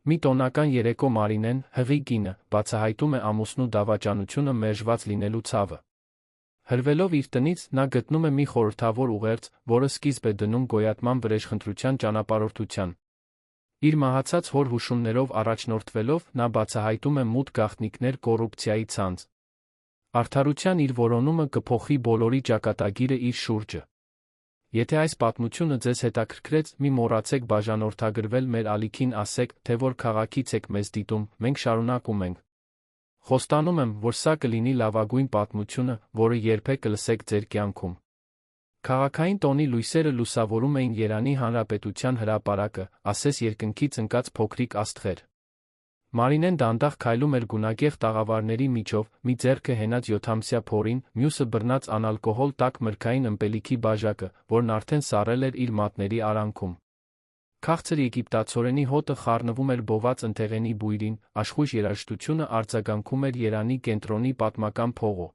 Մի տոնական երեկո Մարինեն, հղի կինը, բացահայտում է ամուսնու դավաճանությունը մերժված լինելու ցավը։ Հրվելով իր տնից, նա գտնում է մի խորհրդավոր ուղերձ, որը սկիզբ է դնում գոյատման վրեժխնդրության ճանապարհորդության։ Իր մահացած հոր հուշումներով առաջնորդվելով, նա բացահայտում է մութ գաղտնիքներ կոռուպցիայի ցանց։ Արդարության իր որոնումը կփոխի բոլորի ճակատագիրը իր շուրջը։ Եթե այս պատմությունը ձեզ հետաքրքրեց, մի մոռացեք բաժանորդագրվել մեր ալիքին, ասեք, թե որ քաղաքից եք մեզ դիտում, մենք շարունակում ենք։ Խոստանում եմ, որ սա կլինի լավագույն պատմությունը, որը երբեք կլսեք ձեր կյանքում։ Քաղաքային տոնի լույսերը լուսավորում էին Երանի Հանրապետության հրապարակը, ասես երկնքից ընկած փոքրիկ աստղեր։ Մարինեն դանդաղ քայլում էր գունագեղ տաղավարների միջով, մի ձեռքը հենած 7-ամսյա փորին, մյուսը բռնած անալկոհոլ տաք մրգային ըմպելիքի բաժակը, որն արդեն սառել էր իր մատների արանքում։ Քաղցր եգիպտացորենի հոտը խառնվում էր բոված ընթեղենի բույրին, աշխույժ երաժշտությունը արձագանքում էր Երանի կենտրոնի պատմական փողո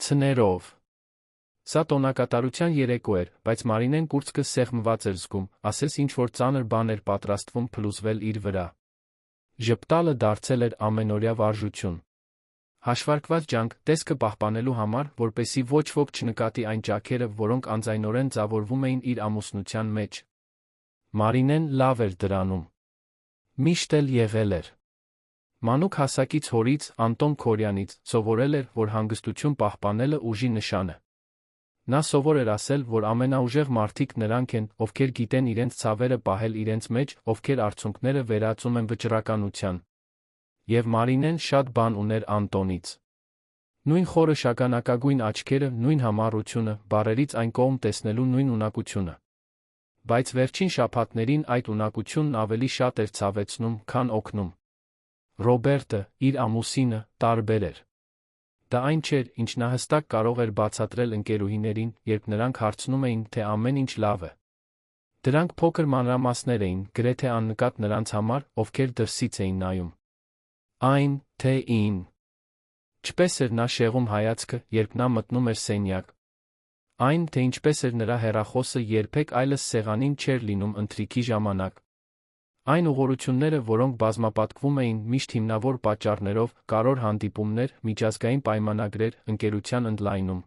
ցներով։ Սա տոնակատարության երեկո էր, բայց Մարինեն կուրծքը սեղմված էր զգում, ասես ինչ-որ ծանր բան էր պատրաստվում փլուզվել իր վրա։ Ժպտալը դարձել էր ամենօրյա վարժություն։ Հաշվարկված ջանք, տեսքը պահպանելու համար, որպեսզի ոչ ոք չնկատի այն ճաքերը, որոնք անձայնորեն ձավորվում էին իր ամուսնության մեջ։ Մարինեն լավ էր դրանում։ Միշտ էլ եղել էր։ Մանուկ հասակից հորից, Անտոն Քորյանից, սովորել էր, որ հանգստություն պահպանելը ուժի նշան է։ Նա սովոր էր ասել, որ ամենաուժեղ մարդիկ նրանք են, ովքեր գիտեն իրենց ցավերը պահել իրենց մեջ, ովքեր արցունքները վերածում են վճռականության։ Եվ Մարինեն շատ բան ուներ Անտոնից։ Նույն խորը շագանակագույն աչքերը, նույն համառությունը, բառերից այն կողմ տեսնելու նույն ունակությունը։ Բայց վերջին շաբաթներին այդ ունակությունն ավելի շատ էր ցավեցնում, քան օգնում։ Ռոբերտը, իր ամուսինը, տարբեր էր։ Դա այն չէր, ինչ նա հստակ կարող էր բացատրել ընկերուհիներին, երբ նրանք հարցնում էին, թե ամեն ինչ լավ է։ Դրանք փոքր մանրամասներ էին, գրեթե աննկատ նրանց համար, ովքեր դրսից էին նայում։ Այն, թե ին։ Ինչպես էր նա շեղում հայացքը, երբ նա մտնում էր սենյակ։ Այն, թե ինչպես էր նրա հեռախոսը երբեք այլս սեղանին չէր լինում ընթրիքի ժամանակ։ Այն ուղղությունները, որոնք բազմապատկվում էին միշտ հիմնավոր պատճառներով, կարևոր հանդիպումներ, միջազգային պայմանագրեր, ընկերության ընդլայնում։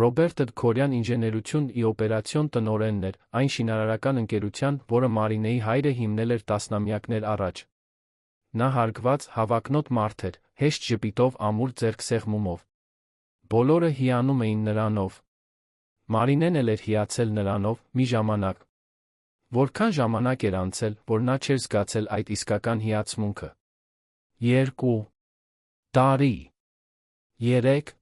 Ռոբերտը Քորյան ինժեներություն ի օպերացիոն տնօրենն էր, այն շինարարական ընկերության, որը Մարինեի հայրը հիմնել էր տասնամյակներ առաջ։ Նա հարգված, հավակնոտ մարդ էր, հեշտ ժպիտով, ամուր ձեռքսեղմումով։ Բոլորը հիանում էին նրանով։ Մարինեն էլ էր հիացել նրանով մի ժամանակ։ Որքան ժամանակ էր անցել, որ նա չէր զգացել այդ իսկական հիացմունքը։ 2 տարի։ 3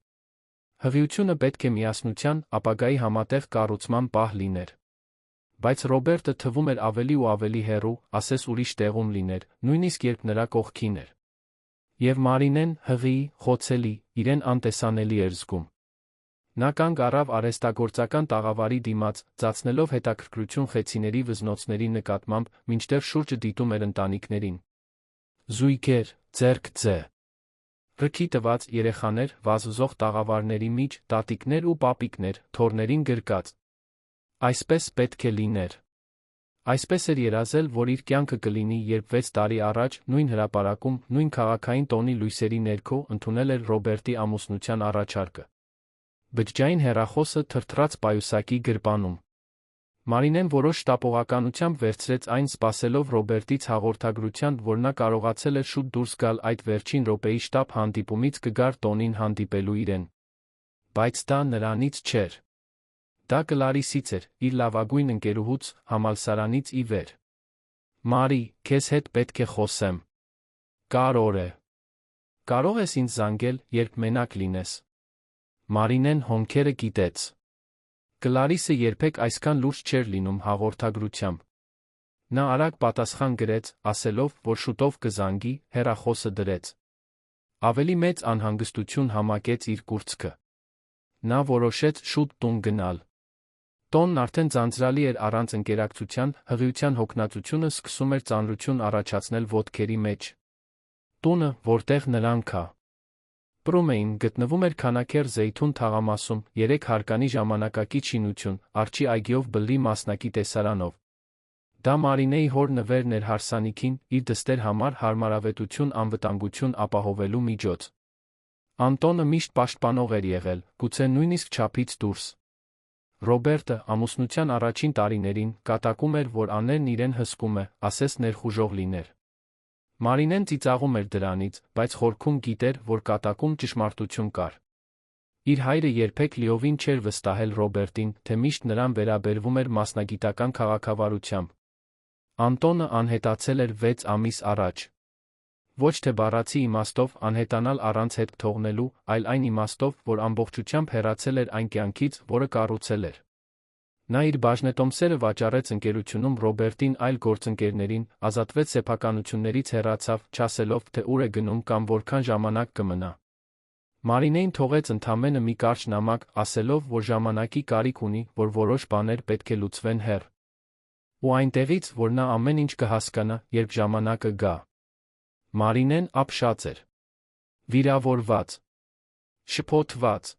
Հղիությունը պետք է միասնության, ապագայի համատեղ կառուցման պահ լիներ։ Բայց Ռոբերտը թվում էր ավելի ու ավելի հեռու, ասես ուրիշ տեղում լիներ, նույնիսկ երբ նրա կողքին էր։ Եվ Մարինեն, հղիի, խոցելի, իրեն անտեսանելի էր զգում։ Նա կանգ առավ արհեստագործական տաղավարի դիմաց, ծածնելով հետաքրքրություն խեցիների վզնոցների նկատմամբ, մինչդեռ շուրջը դիտում էր ընտանիքներին։ Զույգեր, ձեռք ձե։ Ռքի տված երեխաներ, վազվզող տաղավարների միջ, տատիկներ ու պապիկներ, թոռներին գրկած։ Այսպես պետք է լիներ։ Այսպես էր երազել, որ իր կյանքը կլինի, երբ 6 տարի առաջ, նույն հրապարակում, նույն քաղաքային տոնի լույսերի ներքո, ընդունել էր Ռոբերտի ամուսնության առաջարկը։ Բջջային հեռախոսը թրթռաց պայուսակի գրպանում։ Մարինեն որոշ շտապողականությամբ վերցրեց այն, սպասելով Ռոբերտից հաղորդագրության, որ նա կարողացել էր շուտ դուրս գալ այդ վերջին րոպեի շտապ հանդիպումից կգար տոնին հանդիպելու իրեն։ Բայց դա նրանից չէր։ Դա Կլարիսից էր, իր լավագույն ընկերուհուց, համալսարանից ի վեր։ Մարի, քեզ հետ պետք է խոսեմ։ Կարոր է։ Կարող ես ինձ զանգել, երբ մենակ լինես։ Մարինեն հոնքերը կիտեց։ Կլարիսը երբեք այսքան լուրջ չէր լինում հաղորդագրությամբ։ Նա արագ պատասխան գրեց, ասելով, որ շուտով կզանգի, հեռախոսը դրեց։ Ավելի մեծ անհանգստություն համակեց իր կուրծքը։ Նա որոշեց շուտ տուն գնալ։ Տոնն արդեն ձանձրալի էր առանց ընկերակցության, հղիության հոգնածությունը սկսում էր ծանրություն առաջացնել ոտքերի մեջ։ Տունը, որտեղ նրանք ապրում էին, գտնվում էր քանաքեռ Զեյթուն թաղամասում, 3 հարկանի ժամանակակից շինություն, արջի այգիով բլրի մասնակի տեսարանով։ Դա Մարինեի հոր նվերն էր հարսանիքին, իր դստեր համար հարմարավետություն անվտանգություն ապահովելու միջոց։ Անտոնը միշտ պաշտպանող էր եղել, գուցե նույնիսկ չափից դուրս։ Ռոբերտը ամուսնության առաջին տարիներին կատակում էր, որ աներն իրեն հսկում է, ասես ներխուժող լիներ։ Մարինեն ծիծաղում էր դրանից, բայց խորքում գիտեր, որ կատակում ճշմարտություն կար։ Իր հայրը երբեք լիովին չէր վստահել Ռոբերտին, թե միշտ նրան վերաբերվում էր մասնագիտական քաղաքավարությամբ։ Անտոնը անհետացել էր 6 ամիս առաջ։ Ոչ թե բառացի իմաստով անհետանալ առանց հետ թողնելու, այլ այն իմաստով, որ ամբողջությամբ հեռացել էր այն կյանքից, որը կառուցել էր։ Նա իր բաժնետոմսերը վաճառեց ընկերությունում Ռոբերտին այլ գործընկերներին, ազատվեց սեփականություններից հեռացավ, չասելով, թե ուր է գնում կամ որքան ժամանակ կմնա։ Մարինեին թողեց ընդամենը մի կարճ նամակ, ասելով, որ ժամանակի կարիք ունի, որ որոշ բաներ պետք է լուծվեն հեռ։ Ու այնտեղից, որ նա ամեն ինչ կհասկանա, երբ ժամանակը գա։ Մարինեն ապշած էր։ Վիրավորված։ Շփոթված։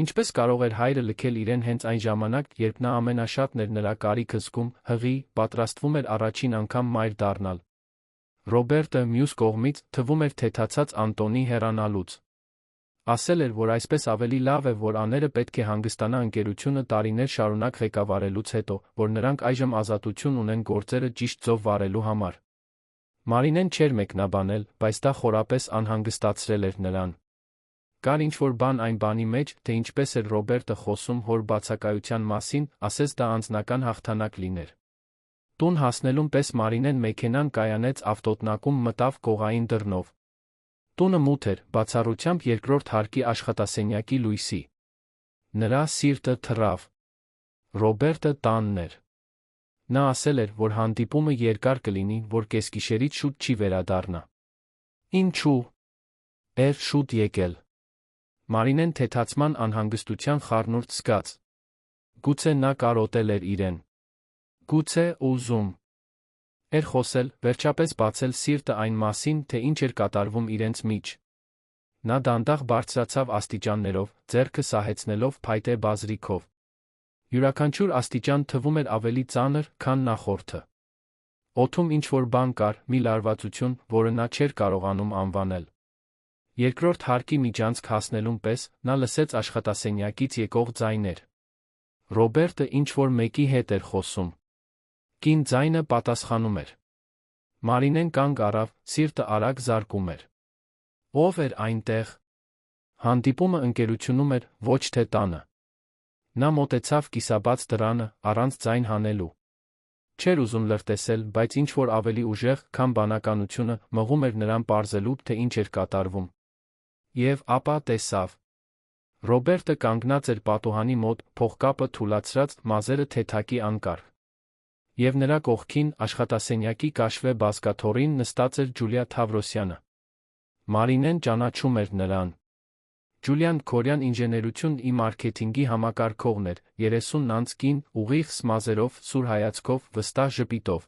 Ինչպես կարող էր հայրը լքել իրեն հենց այն ժամանակ, երբ նա ամենաշատն էր նրա կարիքը զգում, հղի, պատրաստվում էր առաջին անգամ մայր դառնալ։ Ռոբերտը, մյուս կողմից, թվում էր թեթացած Անտոնի հեռանալուց։ Ասել էր, որ այսպես ավելի լավ է, որ աները պետք է հանգստանա ընկերությունը տարիներ շարունակ ղեկավարելուց հետո, որ նրանք այժմ ազատություն ունեն գործերը ճիշտ ձով վարելու համար։ Մարինեն չէր մեկնաբանել, բայց դա խորապես անհանգստացրել էր նրան։ Կար ինչ-որ բան այն բանի մեջ, թե ինչպես էր Ռոբերտը խոսում հոր բացակայության մասին, ասես դա անձնական հաղթանակ լիներ։ Տուն հասնելուն պես Մարինեն մեքենան կայանեց ավտոտնակում մտավ կողային դռնով։ Տունը մութ էր, բացառությամբ երկրորդ հարկի աշխատասենյակի լույսի։ Նրա սիրտը թռավ։ Ռոբերտը տանն էր։ Նա ասել էր, որ հանդիպումը երկար կլինի, որ կեսգիշերից շուտ չի վերադառնա։ Ինչու՞։ Էր շուտ եկել։ Մարինեն թեթացման անհանգստության խառնուրդ զգաց։ Գուցե նա կարոտել էր իրեն։ Գուցե ուզում էր խոսել, վերջապես բացել սիրտը այն մասին, թե ինչ էր կատարվում իրենց մեջ։ Նա դանդաղ բարձրացավ աստիճաններով, ձեռքը սահեցնելով փայտե բազրիքով։ Յուրաքանչյուր աստիճան թվում էր ավելի ծանր, քան նախորդը։ Օդում ինչ-որ բան կար, մի լարվածություն, որը նա չէր կարողանում անվանել։ Երկրորդ հարկի միջանցք հասնելուն պես նա լսեց աշխատասենյակից եկող ձայներ։ Ռոբերտը ինչ-որ մեկի հետ էր խոսում։ Կին ձայնը պատասխանում էր։ Մարինեն կանգ առավ, սիրտը արագ զարկում էր։ Ո՞վ էր այնտեղ։ Հանդիպումը ընկերությունում էր, ոչ թե տանը։ Նա մոտեցավ կիսաբաց դռանը, առանց ձայն հանելու։ Չէր ուզում լրտեսել, բայց ինչ-որ ավելի ուժեղ, քան բանականությունը, մղում էր նրան պարզելու, թե ինչ էր կատարվում։ Եվ ապա տեսավ։ Ռոբերտը կանգնած էր պատուհանի մոտ, փողկապը թուլացրած, մազերը թեթակի անկարգ։ Եվ նրա կողքին, աշխատասենյակի կաշվե բազկաթոռին նստած էր Ջուլիա Թավրոսյանը։ Մարինեն ճանաչում էր նրան։ Ջուլիան Քորյան ինժեներություն-ի մարքեթինգի համակարգողն էր, 30 անց կին, ուղիղ սմազերով, սուր հայացքով, վստահ ժպիտով։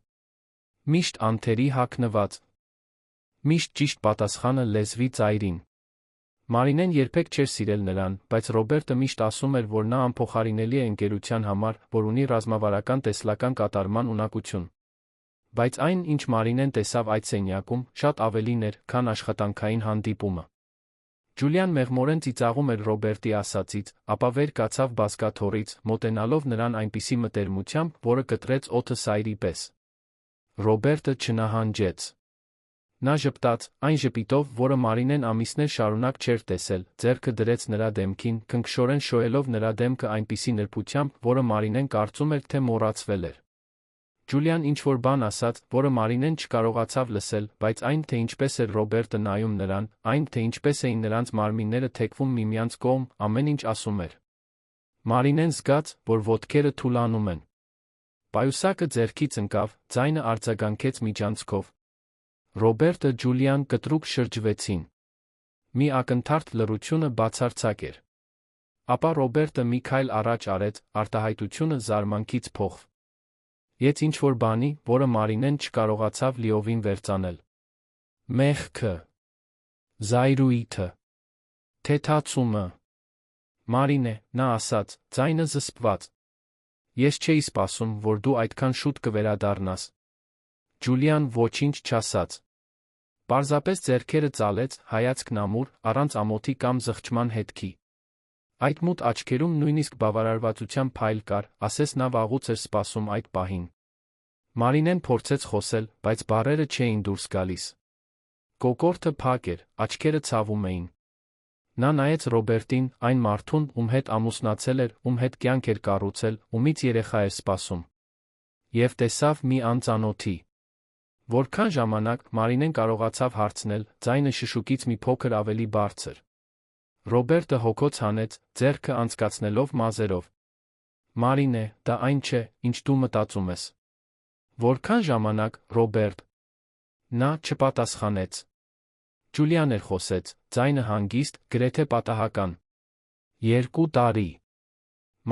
Միշտ անթերի հագնված։ Միշտ ճիշտ պատասխանը լեզվի ծայրին։ Մարինեն երբեք չէր սիրել նրան, բայց Ռոբերտը միշտ ասում էր, որ նա անփոխարինելի է ընկերության համար, որ ունի ռազմավարական տեսլական կատարման ունակություն։ Բայց այն, ինչ Մարինեն տեսավ այդ սենյակում, շատ ավելին էր, քան աշխատանքային հանդիպումը։ Ջուլիան մեղմորեն ծիծաղում էր Ռոբերտի ասածից, ապա վեր կացավ բազկաթոռից, մոտենալով նրան այնպիսի մտերմությամբ, որը կտրեց օդը սայրի պես։ Ռոբերտը չնահանջեց։ Նա ժպտաց, այն ժպիտով, որը Մարինեն ամիսներ շարունակ չէր տեսել, ձեռքը դրեց նրա դեմքին, քնքշորեն շոյելով նրա դեմքը այնպիսի նրբությամբ, որը Մարինեն կարծում էր, թե մոռացվել էր։ Ջուլիան ինչ-որ բան ասաց, որը Մարինեն չկարողացավ լսել, բայց այն, թե ինչպես էր Ռոբերտը նայում նրան, այն, թե ինչպես էին նրանց մարմինները թեքվում միմյանց կողմ, ամեն ինչ ասում էր։ Մարինեն զգաց, որ ոտքերը թուլանում են։ Պայուսակը ձեռքից ընկավ, ձայնը արձագանքեց միջանցքով։ Ռոբերտը Ջուլիան կտրուկ շրջվեցին։ Մի ակնթարթ լռությունը բացարձակ էր։ Ապա Ռոբերտը մի քայլ առաջ արեց, արտահայտությունը զարմանքից փոխվ։ Եց ինչ-որ բանի, որը Մարինեն չկարողացավ լիովին վերծանել։ Մեղքը։ Զայրույթը։ Թեթացումը։ Մարինե, նա ասաց, ձայնը զսպված։ Ես չէի սպասում, որ դու այդքան շուտ կվերադառնաս։ Ջուլիան ոչինչ չասաց։ Պարզապես ձեռքերը ծալեց, հայացքն ամուր, առանց ամոթի կամ զղջման հետքի։ Այդ մութ աչքերում նույնիսկ բավարարվածության փայլ կար, ասես նա վաղուց էր սպասում այդ պահին։ Մարինեն փորձեց խոսել, բայց բառերը չէին դուրս գալիս։ Կոկորդը փակ էր, աչքերը ցավում էին։ Նա նայեց Ռոբերտին, այն մարդուն, ում հետ ամուսնացել էր, ում հետ կյանք էր կառուցել, ումից երեխա էր սպասում։ Եվ տեսավ մի անծանոթի։ Որքան ժամանակ, Մարինեն կարողացավ հարցնել, ձայնը շշուկից մի փոքր ավելի բարձր։ Ռոբերտը հոգոց հանեց, ձեռքը անցկացնելով մազերով։ Մարինե, դա այն չէ, ինչ դու մտածում ես։ Որքան ժամանակ, Ռոբերտ։ Նա չպատասխանեց։ Ջուլիան էր խոսեց, ձայնը հանգիստ, գրեթե պատահական։ 2 տարի։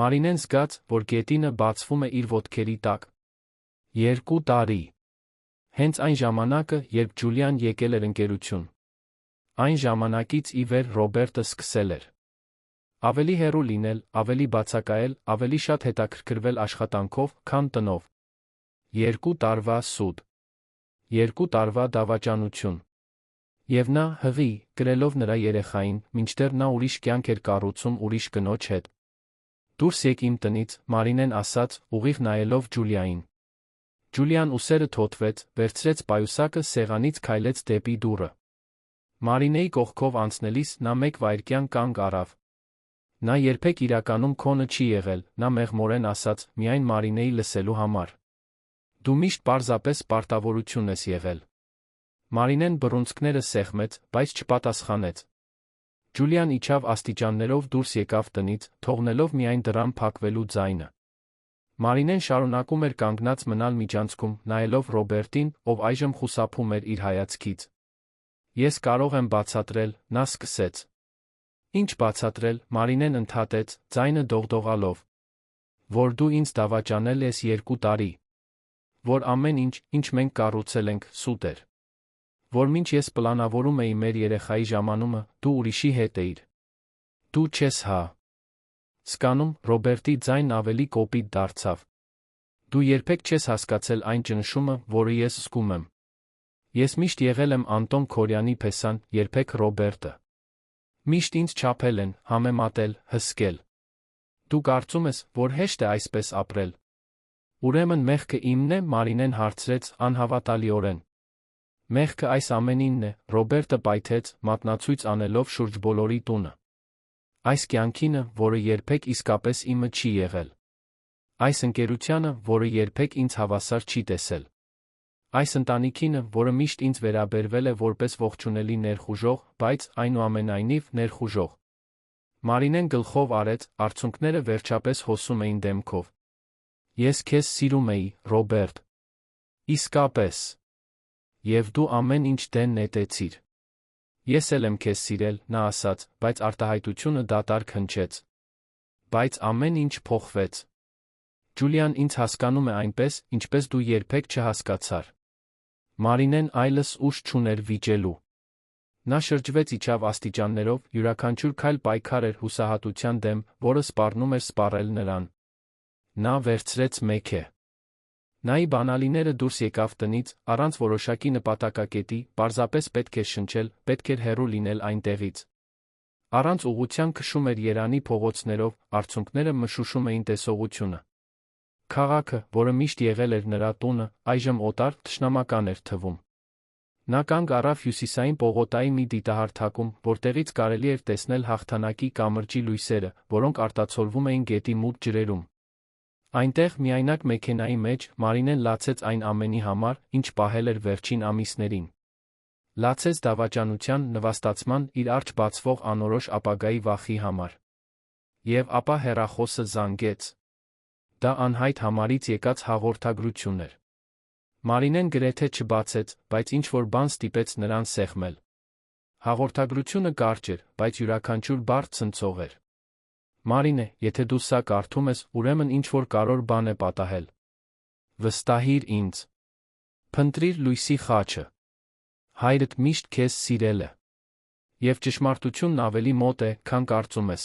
Մարինեն զգաց, որ գետինը բացվում է իր ոտքերի տակ։ 2 տարի։ Հենց այն ժամանակը, երբ Ջուլիան եկել էր ընկերություն։ Այն ժամանակից ի վեր Ռոբերտը սկսել էր ավելի հեռու լինել, ավելի բացակայել, ավելի շատ հետաքրքրվել աշխատանքով, քան տնով։ 2 տարվա սուտ։ 2 տարվա դավաճանություն։ Եվ նա, հղի, կրելով նրա երեխային, մինչդեռ նա ուրիշ կյանք էր կառուցում ուրիշ կնոջ հետ։ Դուրս եկ իմ տնից, Մարինեն ասաց, ուղիղ նայելով Ջուլիային։ Ջուլիան ուսերը թոթվեց, վերցրեց պայուսակը սեղանից քայլեց դեպի դուռը։ Մարինեի կողքով անցնելիս նա մեկ վայրկյան կանգ առավ։ Նա երբեք իրականում քոնը չի եղել, նա մեղմորեն ասաց, միայն Մարինեի լսելու համար։ Դու միշտ պարզապես պարտավորություն ես եղել։ Մարինեն բռունցքները սեղմեց, բայց չպատասխանեց։ Ջուլիան իջավ աստիճաններով դուրս եկավ տնից, թողնելով միայն դռան փակվելու ձայնը։ Մարինեն շարունակում էր կանգնած մնալ միջանցքում, նայելով Ռոբերտին, ով այժմ խուսափում էր իր հայացքից։ Ես կարող եմ բացատրել, նա սկսեց։ Ինչ բացատրել, Մարինեն ընդհատեց, ձայնը դողդողալով։ Որ դու ինձ դավաճանել ես 2 տարի։ Որ ամեն ինչ, ինչ մենք կառուցել ենք, սուտ էր։ Որ մինչ ես պլանավորում էի մեր երեխայի ժամանումը, դու ուրիշի հետ էիր։ Դու չես հա։ Սկանում, Ռոբերտի ձայնն ավելի կոպիտ դարձավ։ Դու երբեք չես հասկացել այն ճնշումը, որը ես զգում եմ։ Ես միշտ եղել եմ Անտոն Քորյանի փեսան, երբեք Ռոբերտը։ Միշտ ինձ չափել են, համեմատել, հսկել։ Դու կարծում ես, որ հեշտ է այսպես ապրել։ Ուրեմն մեղքը իմն է, Մարինեն հարցրեց անհավատալիորեն։ Մեղքը այս ամենինն է, Ռոբերտը պայթեց, մատնացույց անելով շուրջ բոլորի տունը։ Այս կյանքինը, որը երբեք իսկապես իմը չի եղել։ Այս ընկերությանը, որը երբեք ինձ հավասար չի տեսել։ Այս ընտանիքինը, որը միշտ ինձ վերաբերվել է որպես ողջունելի ներխուժող, բայց, այնուամենայնիվ, ներխուժող։ Մարինեն գլխով արեց, արցունքները վերջապես հոսում էին դեմքով։ Ես քեզ սիրում էի, Ռոբերտ։ Իսկապես։ Եվ դու ամեն ինչ դեն նետեցիր։ Ես էլ եմ քեզ սիրել, նա ասաց, բայց արտահայտությունը դատարկ հնչեց։ Բայց ամեն ինչ փոխվեց։ Ջուլիան ինձ հասկանում է այնպես, ինչպես դու երբեք չհասկացար։ Մարինեն այլս ուժ չուներ վիճելու։ Նա շրջվեց իջավ աստիճաններով, յուրաքանչյուր քայլ պայքար էր հուսահատության դեմ, որը սպառնում էր սպառել նրան։ Նա վերցրեց մեքե։ Նայի բանալիները դուրս եկավ տնից, առանց որոշակի նպատակակետի, պարզապես պետք էր շնչել, պետք էր հեռու լինել այնտեղից։ Առանց ուղղության քշում էր Երանի փողոցներով, արցունքները մշուշում էին տեսողությունը։ Քաղաքը, որը միշտ եղել էր նրա տունը, այժմ օտար, թշնամական էր թվում։ Նա կանգ առավ հյուսիսային պողոտայի մի դիտահարթակում, որտեղից կարելի էր տեսնել հաղթանակի կամրջի լույսերը, որոնք արտացոլվում էին գետի մութ ջրերում։ Այնտեղ միայնակ մեքենայի մեջ Մարինեն լացեց այն ամենի համար, ինչ պահել էր վերջին ամիսներին։ Լացեց դավաճանության, նվաստացման, իր առջ բացվող անորոշ ապագայի վախի համար։ Եվ ապա հեռախոսը զանգեց։ Դա անհայտ համարից եկած հաղորդագրություն էր։ Մարինեն գրեթե չբացեց, բայց ինչ-որ բան ստիպեց նրան սեղմել։ Հաղորդագրությունը կարճ էր, բայց յուրաքանչյուր բառ ցնցող էր։ Մարինե, եթե դու սա կարդում ես, ուրեմն ինչ-որ կարևոր բան է պատահել։ Վստահիր ինձ։ Փնտրիր լույսի խաչը։ Հայրդ միշտ քեզ սիրել է։ Եվ ճշմարտությունն ավելի մոտ է, քան կարծում ես։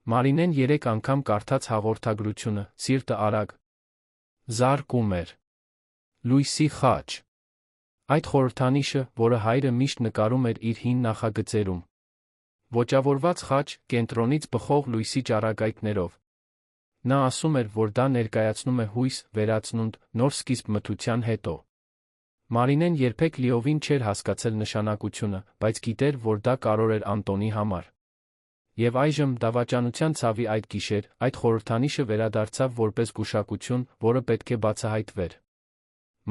Մարինեն 3 անգամ կարդաց հաղորդագրությունը, սիրտը արագ զարկում էր։ Լույսի խաչ։ Այդ խորհրդանիշը, որը հայրը միշտ նկարում էր իր հին նախագծերում։ Ոճավորված խաչ, կենտրոնից բխող լույսի ճառագայթներով։ Նա ասում էր, որ դա ներկայացնում է հույս, վերացնունդ, նոր սկիզբ մթության հետո։ Մարինեն երբեք լիովին չէր հասկացել նշանակությունը, բայց գիտեր, որ դա կարևոր էր Անտոնի համար։ Եվ այժմ, դավաճանության ցավի այդ գիշեր, այդ խորհրդանիշը վերադարձավ որպես գուշակություն, որը պետք է բացահայտվեր։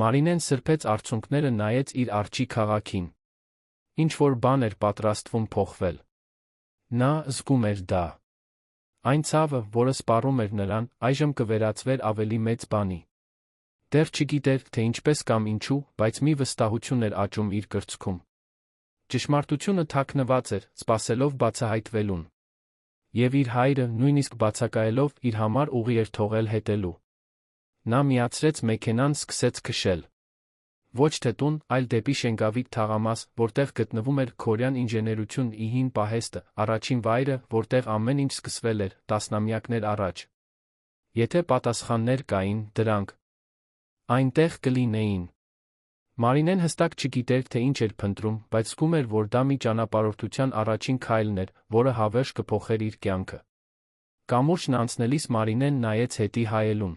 Մարինեն սրբեց արցունքները, նայեց իր արջի քաղաքին։ Ինչ-որ բան էր պատրաստվում փոխվել։ Նա զգում էր դա։ Այն ցավը, որը սպառում էր նրան, այժմ կվերածվեր ավելի մեծ բանի։ Դեռ չգիտեր, թե ինչպես կամ ինչու, բայց մի վստահություն էր աճում իր կրծքում։ Ճշմարտությունը թաքնված էր, սպասելով բացահայտվելուն։ Եվ իր հայրը, նույնիսկ բացակայելով, իր համար ուղի էր թողել հետելու։ Նա միացրեց մեքենան, սկսեց քշել։ Ոչ թե տուն, այլ դեպի Շենգավիթ թաղամաս, որտեղ գտնվում էր Քորեան ինժեներությունի հին պահեստը, առաջին վայրը, որտեղ ամեն ինչ սկսվել էր, տասնամյակներ առաջ։ Եթե պատասխաններ կային, դրանք այնտեղ կլինեին։ Մարինեն հստակ չգիտեր, թե ինչ էր փնտրում, բայց զգում էր, որ դա մի ճանապարհորդության առաջին քայլն էր, որը հավերժ կփոխեր իր կյանքը։ Կամուրջն անցնելիս Մարինեն նայեց հետի հայելուն։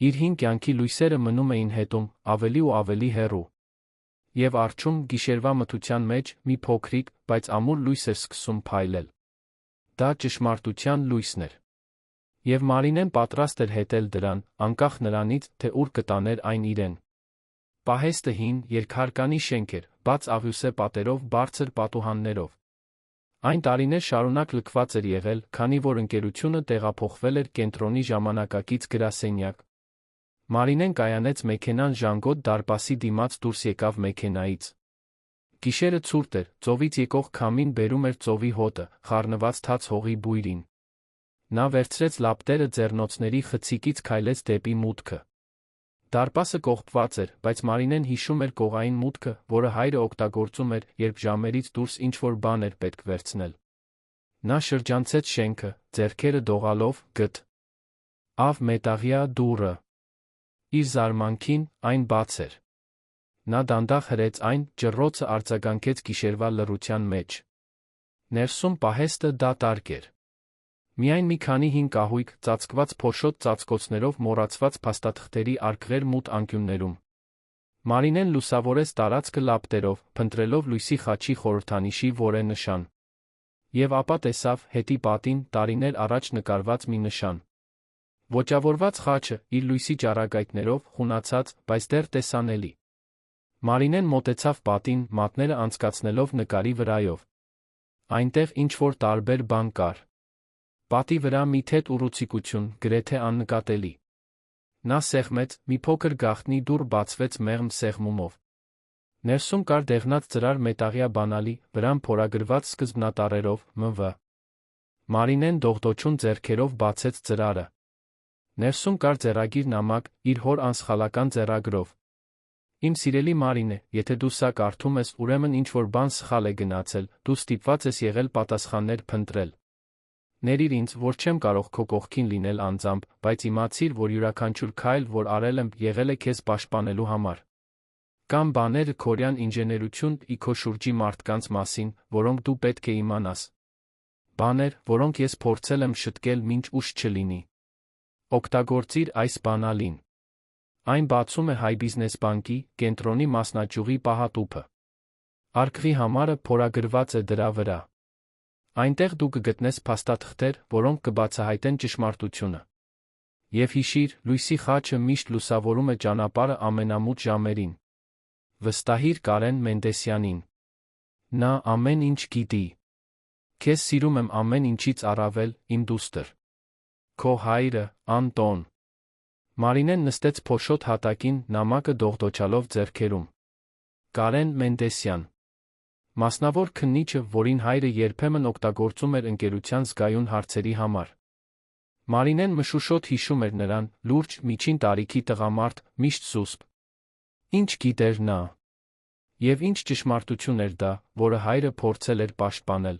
Իր հին կյանքի լույսերը մնում էին հետում, ավելի ու ավելի հեռու։ Եվ առջում, գիշերվա մթության մեջ, մի փոքրիկ, բայց ամուր լույս էր սկսում փայլել։ Դա ճշմարտության լույսն էր։ Եվ Մարինեն պատրաստ էր հետել դրան, անկախ նրանից, թե ուր կտաներ այն իրեն։ Պահեստը հին, երկհարկանի շենք էր, բաց աղյուսե պատերով, բարձր պատուհաններով։ Այն տարիներ շարունակ լքված էր եղել, քանի որ ընկերությունը տեղափոխվել էր կենտրոնի ժամանակակից գրասենյակ։ Մարինեն կայանեց մեքենան Ժանգոտ դարպասի դիմաց, դուրս եկավ մեքենայից։ Գիշերը ցուրտ էր, ծովից եկող քամին բերում էր ծովի հոտը, խառնված թաց հողի բույրին։ Նա վերցրեց լապտերը ձեռնոցների խցիկից, քայլեց դեպի մուտքը։ Դարպասը կողպված էր, բայց Մարինեն հիշում էր կողային մուտքը, որը հայրը օգտագործում էր, երբ ժամերից դուրս ինչ-որ բան էր պետք վերցնել։ Նա շրջանցեց շենքը, ձեռքերը դողալով, գտ ավ մետաղյա դուռը։ Իր զարմանքին, այն բաց էր։ Նա դանդաղ հրեց այն, ջռոցը արձագանքեց գիշերվա լռության մեջ։ Ներսում պահեստը դատարկ էր։ Միայն մի քանի հին կահույք, ծածկված փոշոտ ծածկոցներով, մոռացված փաստաթղթերի արկղեր մութ անկյուններում։ Մարինեն լուսավորեց տարածքը լապտերով, փնտրելով լույսի խաչի խորհրդանիշի որե նշան։ Եվ ապա տեսավ, հետի պատին, տարիներ առաջ նկարված մի նշան։ Ոճավորված խաչը, իր լույսի ճառագայթներով, խունացած, բայց դեռ տեսանելի։ Մարինեն մոտեցավ պատին, մատները անցկացնելով նկարի վրայով։ Այնտեղ ինչ-որ տարբեր բան կար։ Պատի վրա մի թեթ ուռուցիկություն, գրեթե աննկատելի։ Նա սեղմեց, մի փոքր գաղտնի դուռ բացվեց մեղմ սեղմումով։ Ներսում կար դեղնած ծրար մետաղյա բանալի, վրան փորագրված սկզբնատառերով, ՄՎ։ Մարինեն դողդոջուն ձեռքերով բացեց ծրարը։ Ներսում կար ձեռագիր նամակ, իր հոր անսխալական ձեռագրով։ Իմ սիրելի Մարինե, եթե դու սա կարդում ես, ուրեմն ինչ-որ բան սխալ է գնացել, դու ստիպված ես եղել պատասխաններ փնտրել։ Ներիր ինձ, որ չեմ կարող քո կողքին լինել անձամբ, բայց իմացիր, որ յուրաքանչյուր քայլ, որ արել եմ, եղել է քեզ պաշտպանելու համար։ Կամ բաներ Քորեան ինժեներությունի քո շուրջի մարդկանց մասին, որոնք դու պետք է իմանաս։ Բաներ, որոնք ես փորձել եմ շտկել, մինչ ուշ չլինի։ Օգտագործիր այս բանալին։ Այն բացում է Հայ բիզնես բանկի, կենտրոնի մասնաճյուղի պահատուփը։ Արկղի համարը փորագրված է դրա վրա։ Այնտեղ դու կգտնես փաստաթղթեր, որոնք կբացահայտեն ճշմարտությունը։ Եվ հիշիր, լույսի խաչը միշտ լուսավորում է ճանապարհը ամենամութ ժամերին։ Վստահիր Կարեն Մենդեսյանին։ Նա ամեն ինչ գիտի։ Քեզ սիրում եմ ամեն ինչից առավել, իմ դուստր։ Քո հայրը, Անտոն։ Մարինեն նստեց փոշոտ հատակին, նամակը դողդոջալով ձեռքերում։ Կարեն Մենդեսյան։ Մասնավոր քննիչը, որին հայրը երբեմն օգտագործում էր ընկերության զգայուն հարցերի համար։ Մարինեն մշուշոտ հիշում էր նրան, լուրջ, միջին տարիքի տղամարդ, միշտ զուսպ։ Ինչ գիտեր նա։ Եվ ինչ ճշմարտություն էր դա, որը հայրը փորձել էր պաշտպանել։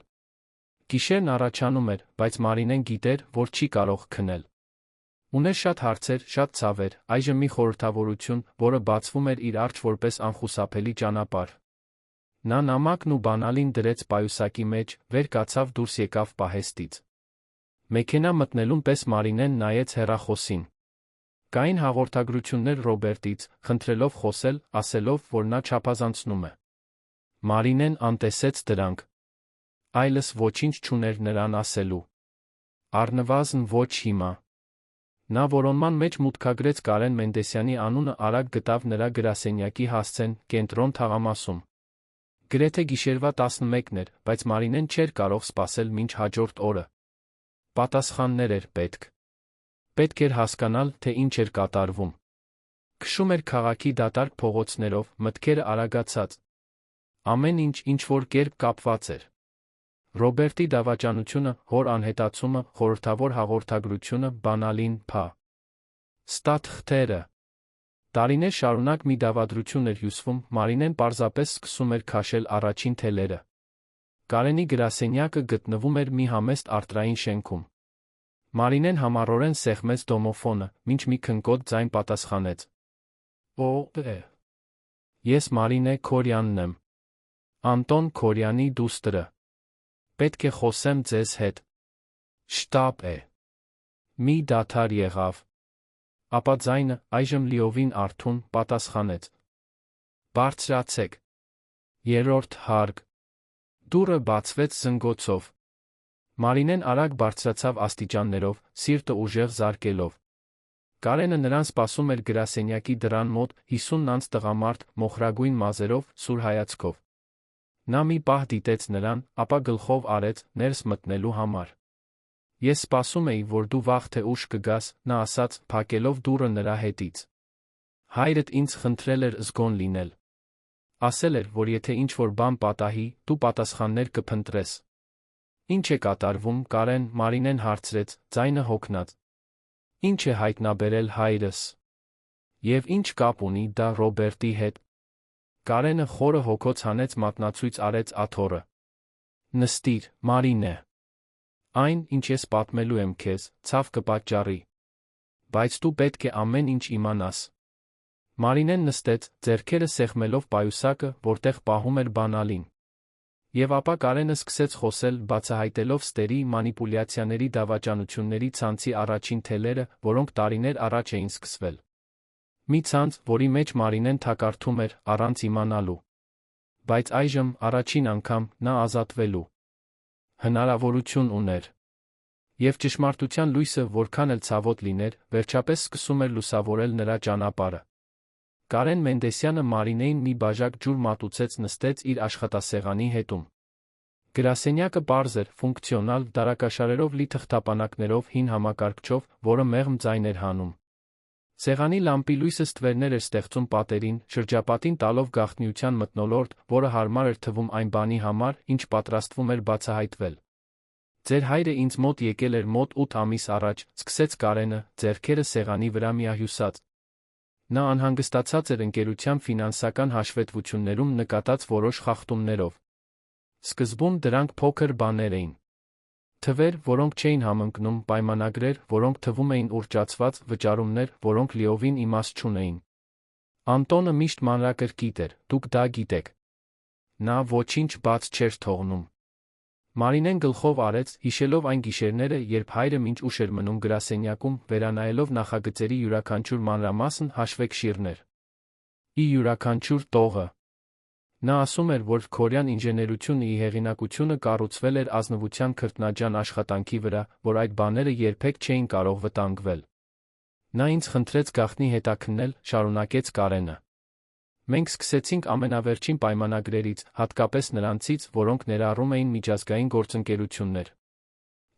Գիշերն առաջանում էր, բայց Մարինեն գիտեր, որ չի կարող քնել։ Ուներ շատ հարցեր, շատ ցավեր, այժմ մի խորհրդավորություն, որը բացվում էր իր առջ որպես անխուսափելի ճանապարհ։ Նա նամակն ու բանալին դրեց պայուսակի մեջ, վեր կացավ դուրս եկավ պահեստից։ Մեքենա մտնելուն պես Մարինեն նայեց հեռախոսին։ Կային հաղորդագրություններ Ռոբերտից, խնդրելով խոսել, ասելով, որ նա չափազանցնում է։ Մարինեն անտեսեց դրանք։ Այլս ոչինչ չուներ նրան ասելու։ Առնվազն ոչ հիմա։ Նա որոնման մեջ մուտքագրեց Կարեն Մենդեսյանի անունը, արագ գտավ նրա գրասենյակի հասցեն, կենտրոն թաղամասում։ Գրեթե գիշերվա 11-ն էր, բայց Մարինեն չէր կարող սպասել մինչ հաջորդ օրը։ Պատասխաններ էր պետք։ Պետք էր հասկանալ, թե ինչ էր կատարվում։ Քշում էր քաղաքի դատարկ փողոցներով, մտքերը արագացած։ Ամեն ինչ ինչ-որ կերպ կապված էր։ Ռոբերտի դավաճանությունը, հոր անհետացումը, խորհրդավոր հաղորդագրությունը, բանալին, փա. Ստատ խթերը։ Տարիներ շարունակ մի դավադրություն էր հյուսվում, Մարինեն պարզապես սկսում էր քաշել առաջին թելերը։ Կարենի գրասենյակը գտնվում էր մի համեստ արտրային շենքում։ Մարինեն համառորեն սեղմեց դոմոֆոնը, մինչ մի քնկոտ ձայն պատասխանեց. Է։ Ես Մարինե Քորյանն եմ։ Անտոն Քորյանի դուստրը։ Պետք է խոսեմ ձեզ հետ։ Շտապ է։ Մի դադար եղավ։ Ապա ձայնը, այժմ լիովին արթուն, պատասխանեց. Բարձրացեք։ Երրորդ հարկ։ Դուռը բացվեց զնգոցով։ Մարինեն արագ բարձրացավ աստիճաններով, սիրտը ուժեղ զարկելով։ Կարենը նրան սպասում էր գրասենյակի դռան մոտ, 50 անց տղամարդ, մոխրագույն մազերով, սուր հայացքով։ Նա մի պահ դիտեց նրան, ապա գլխով արեց, ներս մտնելու համար։ Ես սպասում էի, որ դու վաղ թե ուշ կգաս, նա ասաց, փակելով դուռը նրա հետից։ Հայրդ ինձ խնդրել էր զգոն լինել։ Ասել էր, որ եթե ինչ-որ բան պատահի, դու պատասխաններ կփնտրես։ Ինչ է կատարվում, Կարեն, Մարինեն հարցրեց, ձայնը հոգնած։ Ինչ է հայտնաբերել հայրս։ Եվ ինչ կապ ունի դա Ռոբերտի հետ։ Կարենը խորը հոգոց հանեց, մատնացույց արեց աթոռը։ Նստիր, Մարինե։ Այն, ինչ ես պատմելու եմ քեզ, ցավ կպատճառի։ Բայց դու պետք է ամեն ինչ իմանաս։ Մարինեն նստեց, ձեռքերը սեղմելով պայուսակը, որտեղ պահում էր բանալին։ Եվ ապա Կարենը սկսեց խոսել, բացահայտելով ստերի մանիպուլյացիաների դավաճանությունների ցանցի առաջին թելերը, որոնք տարիներ առաջ էին սկսվել։ Մի ցանց, որի մեջ Մարինեն թակարդում էր, առանց իմանալու։ Բայց այժմ, առաջին անգամ, նա ազատվելու հնարավորություն ուներ։ Եվ ճշմարտության լույսը, որքան էլ ցավոտ լիներ, վերջապես սկսում էր լուսավորել նրա ճանապարհը։ Կարեն Մենդեսյանը Մարինեին մի բաժակ ջուր մատուցեց, նստեց իր աշխատասեղանի հետում։ Գրասենյակը պարզ էր, ֆունկցիոնալ, դարակաշարերով լի թղթապանակներով, հին համակարգչով, որը մեղմ ձայն էր հանում։ Սեղանի լամպի լույսը ստվերներ էր ստեղծում պատերին, շրջապատին տալով գաղտնիության մթնոլորտ, որը հարմար էր թվում այն բանի համար, ինչ պատրաստվում էր բացահայտվել։ Ձեր հայրը ինձ մոտ եկել էր մոտ 8 ամիս առաջ, սկսեց Կարենը, ձեռքերը սեղանի վրա միահյուսած։ Նա անհանգստացած էր ընկերության ֆինանսական հաշվետվություններում նկատած որոշ խախտումներով։ Սկզբում դրանք փոքր բաներ էին։ Թվեր, որոնք չէին համընկնում, պայմանագրեր, որոնք թվում էին ուռճացված, վճարումներ, որոնք լիովին իմաստ չունեին։ Անտոնը միշտ մանրակրկիտ էր, դուք դա գիտեք։ Նա ոչինչ բաց չէր թողնում։ Մարինեն գլխով արեց, հիշելով այն գիշերները, երբ հայրը մինչ ուշ էր մնում գրասենյակում, վերանայելով նախագծերի յուրաքանչյուր մանրամասն, հաշվեկշիռներ։ Ի յուրաքանչյուր տողը։ Նա ասում էր, որ Քորյան ինժեներությունն ի հեղինակությունը կառուցվել էր ազնվության քրտնաջան աշխատանքի վրա, որ այդ բաները երբեք չէին կարող վտանգվել։ Նա ինձ խնդրեց գաղտնի հետաքննել, շարունակեց Կարենը։ Մենք սկսեցինք ամենավերջին պայմանագրերից, հատկապես նրանցից, որոնք ներառում էին միջազգային գործընկերություններ։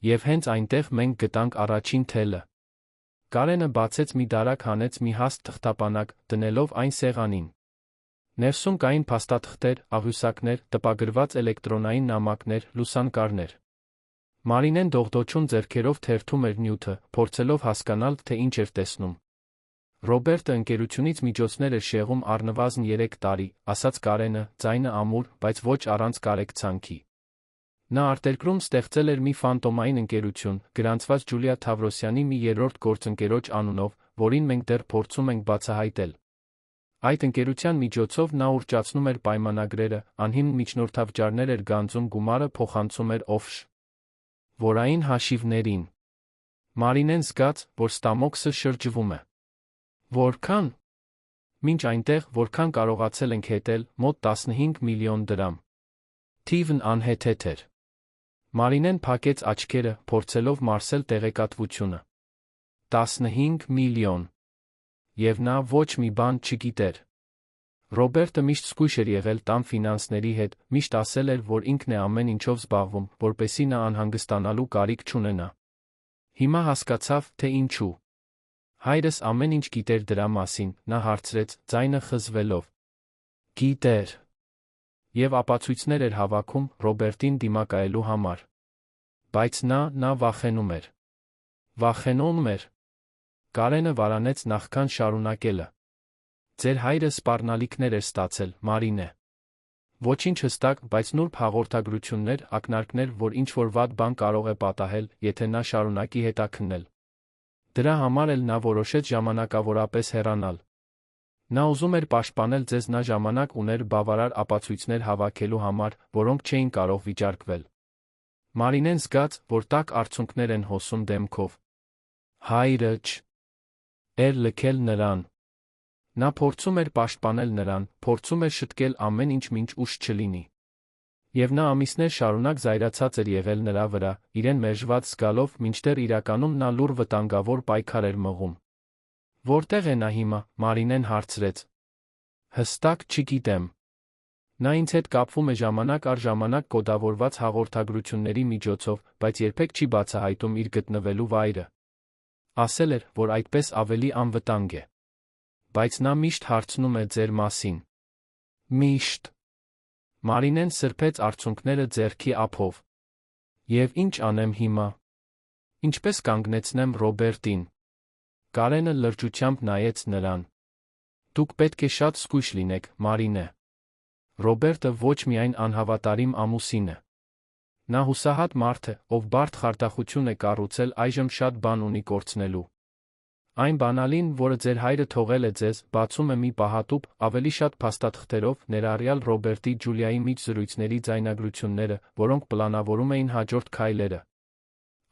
Եվ հենց այնտեղ մենք գտանք առաջին թելը։ Կարենը բացեց մի դարակ, հանեց մի հաստ թղթապանակ, դնելով այն սեղանին։ Ներսում կային փաստաթղթեր, աղյուսակներ, տպագրված էլեկտրոնային նամակներ, լուսանկարներ։ Մարինեն դողդոջուն ձեռքերով թերթում էր նյութը, փորձելով հասկանալ, թե ինչ էր տեսնում։ Ռոբերտը ընկերությունից միջոցներ էր շեղում առնվազն 3 տարի, ասաց Կարենը, ձայնը ամուր, բայց ոչ առանց կարեկցանքի։ Նա արտերկրում ստեղծել էր մի ֆանտոմային ընկերություն, գրանցված Ջուլիա Թավրոսյանի մի երրորդ գործընկերոջ անունով, որին մենք դեռ փորձում ենք բացահայտել։ Այդ ընկերության միջոցով նա ուռճացնում էր պայմանագրերը, անհիմն միջնորդավճարներ էր գանձում, գումարը փոխանցում էր օֆշ որային հաշիվներին։ Մարինեն զգաց, որ ստամոքսը շրջվում է։ Որքան։ Մինչ այնտեղ, որքան կարողացել ենք հետել, մոտ 15 միլիոն դրամ։ Թիվն անհեթեթ էր։ Մարինեն փակեց աչքերը, փորձելով մարսել տեղեկատվությունը։ 15 միլիոն։ Եվ նա ոչ մի բան չգիտեր։ Ռոբերտը միշտ զգույշ էր եղել տան ֆինանսների հետ, միշտ ասել էր, որ ինքն է ամեն ինչով զբաղվում, որպեսզի նա անհանգստանալու կարիք չունենա։ Հիմա հասկացավ, թե ինչու։ Հայրս ամեն ինչ գիտեր դրա մասին, նա հարցրեց, ձայնը խզվելով։ Գիտեր։ Եվ ապացույցներ էր հավաքում Ռոբերտին դիմակայելու համար։ Բայց նա վախենում էր։ Վախենում էր։ Կարենը վարանեց նախքան շարունակելը։ Ձեր հայրը սպառնալիքներ էր ստացել, Մարինե։ Ոչինչ հստակ, բայց նուրբ հաղորդագրություններ, ակնարկներ, որ ինչ-որ վատ բան կարող է պատահել, եթե նա շարունակի հետաքննել։ Դրա համար էլ նա որոշեց ժամանակավորապես հեռանալ։ Նա ուզում էր պաշտպանել ձեզ, նա ժամանակ ուներ բավարար ապացույցներ հավաքելու համար, որոնք չէին կարող վիճարկվել։ Մարինեն զգաց, որ տաք արցունքներ են հոսում դեմքով։ Հայրը էր լքել նրան։ Նա փորձում էր պաշտպանել նրան, փորձում էր շտկել ամեն ինչ մինչ ուշ չլինի։ Եվ նա ամիսներ շարունակ զայրացած էր եղել նրա վրա, իրեն մերժված զգալով, մինչդեռ իրականում նա լուռ վտանգավոր պայքար էր մղում։ Որտեղ է նա հիմա, Մարինեն հարցրեց։ Հստակ չգիտեմ։ Նա ինձ հետ կապվում է ժամանակ առ ժամանակ կոդավորված հաղորդագրությունների միջոցով, բայց երբեք չի բացահայտում իր գտնվելու վայրը։ Ասել էր, որ այդպես ավելի անվտանգ է։ Բայց նա միշտ հարցնում է ձեր մասին։ Միշտ։ Մարինեն սրբեց արցունքները ձեռքի ափով։ Եվ ինչ անեմ հիմա։ Ինչպես կանգնեցնեմ Ռոբերտին։ Կարենը լրջությամբ նայեց նրան։ Դուք պետք է շատ զգույշ լինեք, Մարինե։ Ռոբերտը ոչ միայն անհավատարիմ ամուսին է։ Նա հուսահատ մարդ է, ով բարդ խարդախություն է կառուցել, այժմ շատ բան ունի կորցնելու։ Այն բանալին, որը ձեր հայրը թողել է ձեզ, բացում է մի պահատուփ, ավելի շատ փաստաթղթերով, ներառյալ Ռոբերտի Ջուլիայի միջ զրույցների ձայնագրությունները, որոնք պլանավորում էին հաջորդ քայլերը։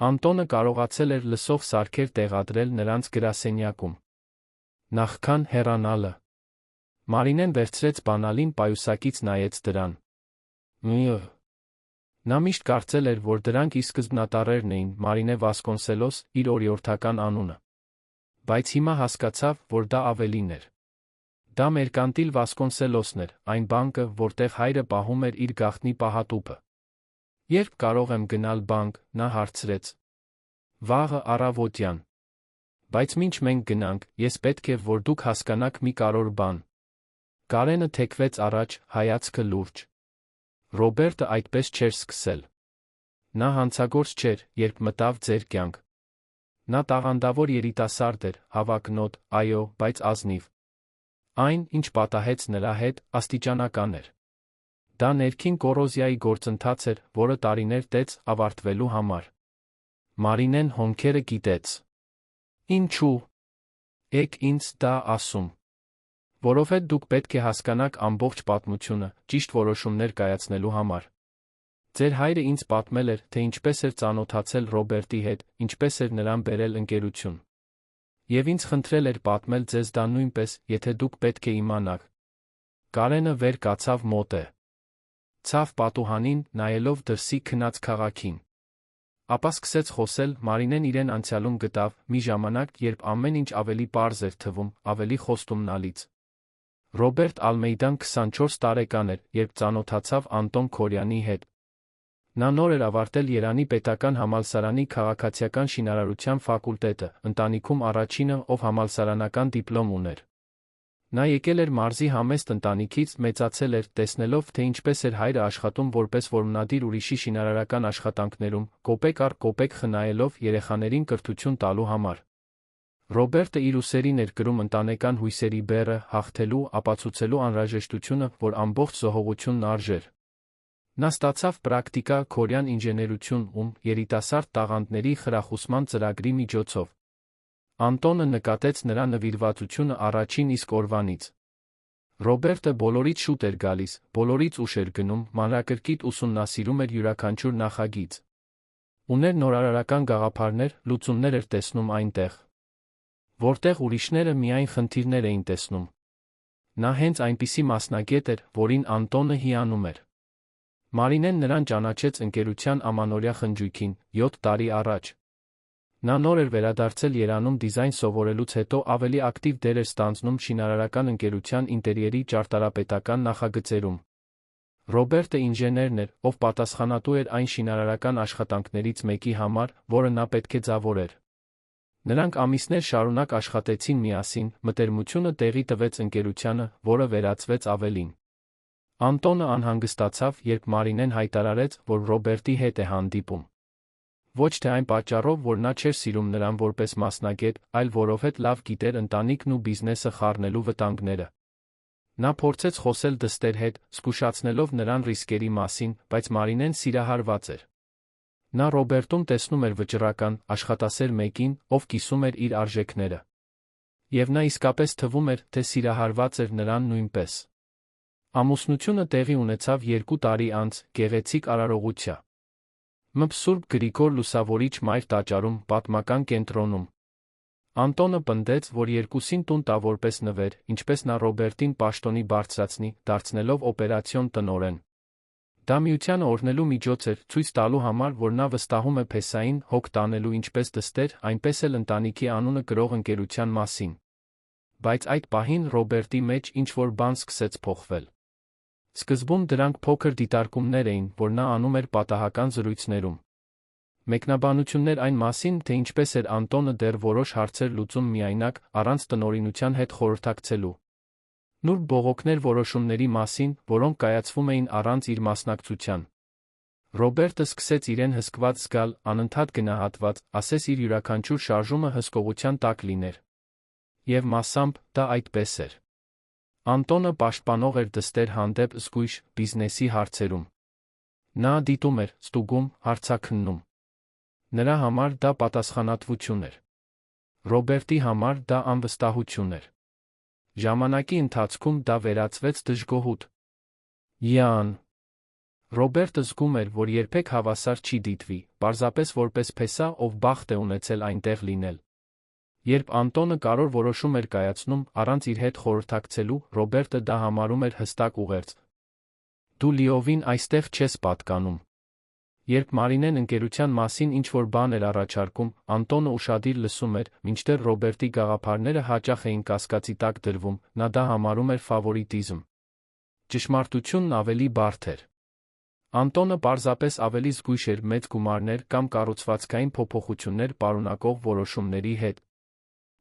Անտոնը կարողացել էր լսող սարքեր տեղադրել նրանց գրասենյակում։ Նախքան հեռանալը։ Մարինեն վերցրեց բանալին, պայուսակից նայեց դրան։ Նա միշտ կարծել էր, որ դրանք ի սկզբնատառերն էին, Մարինե Վասկոնսելոս, իր օրիորդական անունը։ Բայց հիմա հասկացավ, որ դա ավելին էր։ Դա Մերկանտիլ Վասկոնսելոսն էր, այն բանկը, որտեղ հայրը պահում էր իր գաղտնի պահատուփը։ Երբ կարող եմ գնալ բանկ, նա հարցրեց։ Վաղը առավոտյան։ Բայց մինչ մենք գնանք, ես պետք է, որ դուք հասկանաք մի կարևոր բան։ Կարենը թեքվեց առաջ, հայացքը լուրջ։ Ռոբերտը այդպես չէր սկսել։ Նա հանցագործ չէր, երբ մտավ ձեր կյանք։ Նա տաղանդավոր երիտասարդ էր, հավակնոտ, այո, բայց ազնիվ։ Այն, ինչ պատահեց նրա հետ, աստիճանական էր։ Դա ներքին կոռոզիայի գործընթաց էր, որը տարիներ տեց ավարտվելու համար։ Մարինեն հոնքերը գիտեց։ Ինչու։ Էկ ինձ դա ասում։ Որովհետև դուք պետք է հասկանաք ամբողջ պատմությունը, ճիշտ որոշումներ կայացնելու համար։ Ձեր հայրը ինձ պատմել էր, թե ինչպես էր ծանոթացել Ռոբերտի հետ, ինչպես էր նրան բերել ընկերություն։ Եվ ինձ խնդրել էր պատմել ձեզ դա նույնպես, եթե դուք պետք է իմանաք։ Կարենը վեր կացավ մոտ է։ Ցավ պատուհանին, նայելով դրսի քնած քաղաքին։ Ապա սկսեց խոսել, Մարինեն իրեն անցյալում գտավ, մի ժամանակ, երբ ամեն ինչ ավելի պարզ էր թվում, ավելի խոստումնալից։ Ռոբերտ Ալմեյդան 24 տարեկան էր, երբ ծանոթացավ Անտոն Քորյանի հետ։ Նա նոր էր ավարտել Երանի պետական համալսարանի քաղաքացիական շինարարության ֆակուլտետը, ընտանիքում առաջինը, ով համալսարանական դիպլոմ ուներ։ Նա եկել էր մարզի համեստ ընտանիքից, մեծացել էր, տեսնելով, թե ինչպես էր հայրը աշխատում որպես որմնադիր ուրիշի շինարարական աշխատանքներում, կոպեկ առ կոպեկ խնայելով երեխաներին կրթություն տալու համար։ Ռոբերտը իր ուսերին էր կրում ընտանեկան հույսերի բեռը, հաղթելու, ապացուցելու անհրաժեշտությունը, որ ամբողջ զոհողությունն արժեր։ Նա ստացավ պրակտիկա քորեան ինժեներություն երիտասարդ տաղանդների խրախուսման ծրագրի միջոցով։ Անտոնը նկատեց նրա նվիրվածությունը առաջին իսկ օրվանից։ Ռոբերտը բոլորից շուտ էր գալիս, բոլորից ուշ էր գնում, մանրակրկիտ ուսումնասիրում էր յուրաքանչյուր նախագիծ։ Ուներ նորարարական գաղափարներ, լուծումներ էր տեսնում այնտեղ, որտեղ ուրիշները միայն խնդիրներ էին տեսնում։ Նա հենց այնպիսի մասնագետ էր, որին Անտոնը հիանում էր։ Մարինեն նրան ճանաչեց ընկերության ամանորյա խնջույքին 7 տարի առաջ։ Նա նոր էր վերադարձել Երանում դիզայն սովորելուց հետո ավելի ակտիվ դեր էր ստանձնում շինարարական ընկերության ինտերիերի ճարտարապետական նախագծերում։ Ռոբերտը ինժեներն էր, ով պատասխանատու էր այն շինարարական աշխատանքներից մեկի համար, որը նա պետք է ձևորեր։ Նրանք ամիսներ շարունակ աշխատեցին միասին, մտերմությունը տեղի տվեց ընկերությանը, որը վերածվեց ավելին։ Անտոնը անհանգստացավ, երբ Մարինեն հայտարարեց, որ Ռոբերտի հետ է հանդիպում։ Ոչ թե այն պատճառով, որ նա չէր սիրում նրան որպես մասնագետ, այլ որովհետև լավ գիտեր ընտանիքն ու բիզնեսը խառնելու վտանգները։ Նա փորձեց խոսել դստեր հետ, զգուշացնելով նրան ռիսկերի մասին, բայց Մարինեն սիրահարված էր։ Նա Ռոբերտում տեսնում էր վճռական, աշխատասեր մեկին, ով կիսում էր իր արժեքները։ Եվ նա իսկապես թվում էր, թե սիրահարված էր նրան նույնպես։ Ամուսնությունը տեղի ունեցավ 2 տարի անց, գեղեցիկ արարողության մ. Սուրբ Գրիգոր Լուսավորիչ Մայր տաճարում, պատմական կենտրոնում։ Անտոնը պնդեց, որ երկուսին տուն տա որպես նվեր, ինչպես նա Ռոբերտին պաշտոնի բարձրացնի, դարձնելով օպերացիոն տնօրեն։ Դա միությանը օրհնելու միջոց էր, ցույց տալու համար, որ նա վստահում է փեսային հոգ տանելու ինչպես դստեր, այնպես էլ ընտանիքի անունը կրող ընկերության մասին։ Բայց այդ պահին Ռոբերտի մեջ ինչ-որ բան սկսեց փոխվել։ Սկզբում դրանք փոքր դիտարկումներ էին, որ նա անում էր պատահական զրույցներում։ Մեկնաբանություններ այն մասին, թե ինչպես էր Անտոնը դեռ որոշ հարցեր լուծում միայնակ, առանց տնօրինության հետ խորհրդակցելու։ Նուրբ բողոքներ որոշումների մասին, որոնք կայացվում էին առանց իր մասնակցության։ Ռոբերտը սկսեց իրեն հսկված զգալ, անընդհատ գնահատված, ասես իր յուրաքանչյուր շարժումը հսկողության տակ լիներ։ Եվ մասամբ դա այդպես էր։ Անտոնը պաշտպանող էր դստեր հանդեպ զգույշ, բիզնեսի հարցերում։ Նա դիտում էր, ստուգում, հարցաքննում։ Նրա համար դա պատասխանատվություն էր։ Ռոբերտի համար դա անվստահություն էր։ Ժամանակի ընթացքում դա վերածվեց դժգոհուտ։ Յան Ռոբերտը զգում էր, որ երբեք հավասար չի դիտվի, պարզապես որպես փեսա, ով բախտ է ունեցել այնտեղ լինել։ Երբ Անտոնը կարևոր որոշում էր կայացնում, առանց իր հետ խորհրդակցելու, Ռոբերտը դա համարում էր հստակ ուղերձ։ Դու լիովին այստեղ չես պատկանում։ Երբ Մարինեն ընկերության մասին ինչ-որ բան էր առաջարկում, Անտոնը ուշադիր լսում էր, մինչդեռ Ռոբերտի գաղափարները հաճախ էին կասկածի տակ դրվում, նա դա համարում էր ֆավորիտիզմ։ Ճշմարտությունն ավելի բարդ էր։ Անտոնը պարզապես ավելի զգույշ էր մեծ գումարներ կամ կառուցվածքային փոփոխություններ պարունակող որոշումների հետ։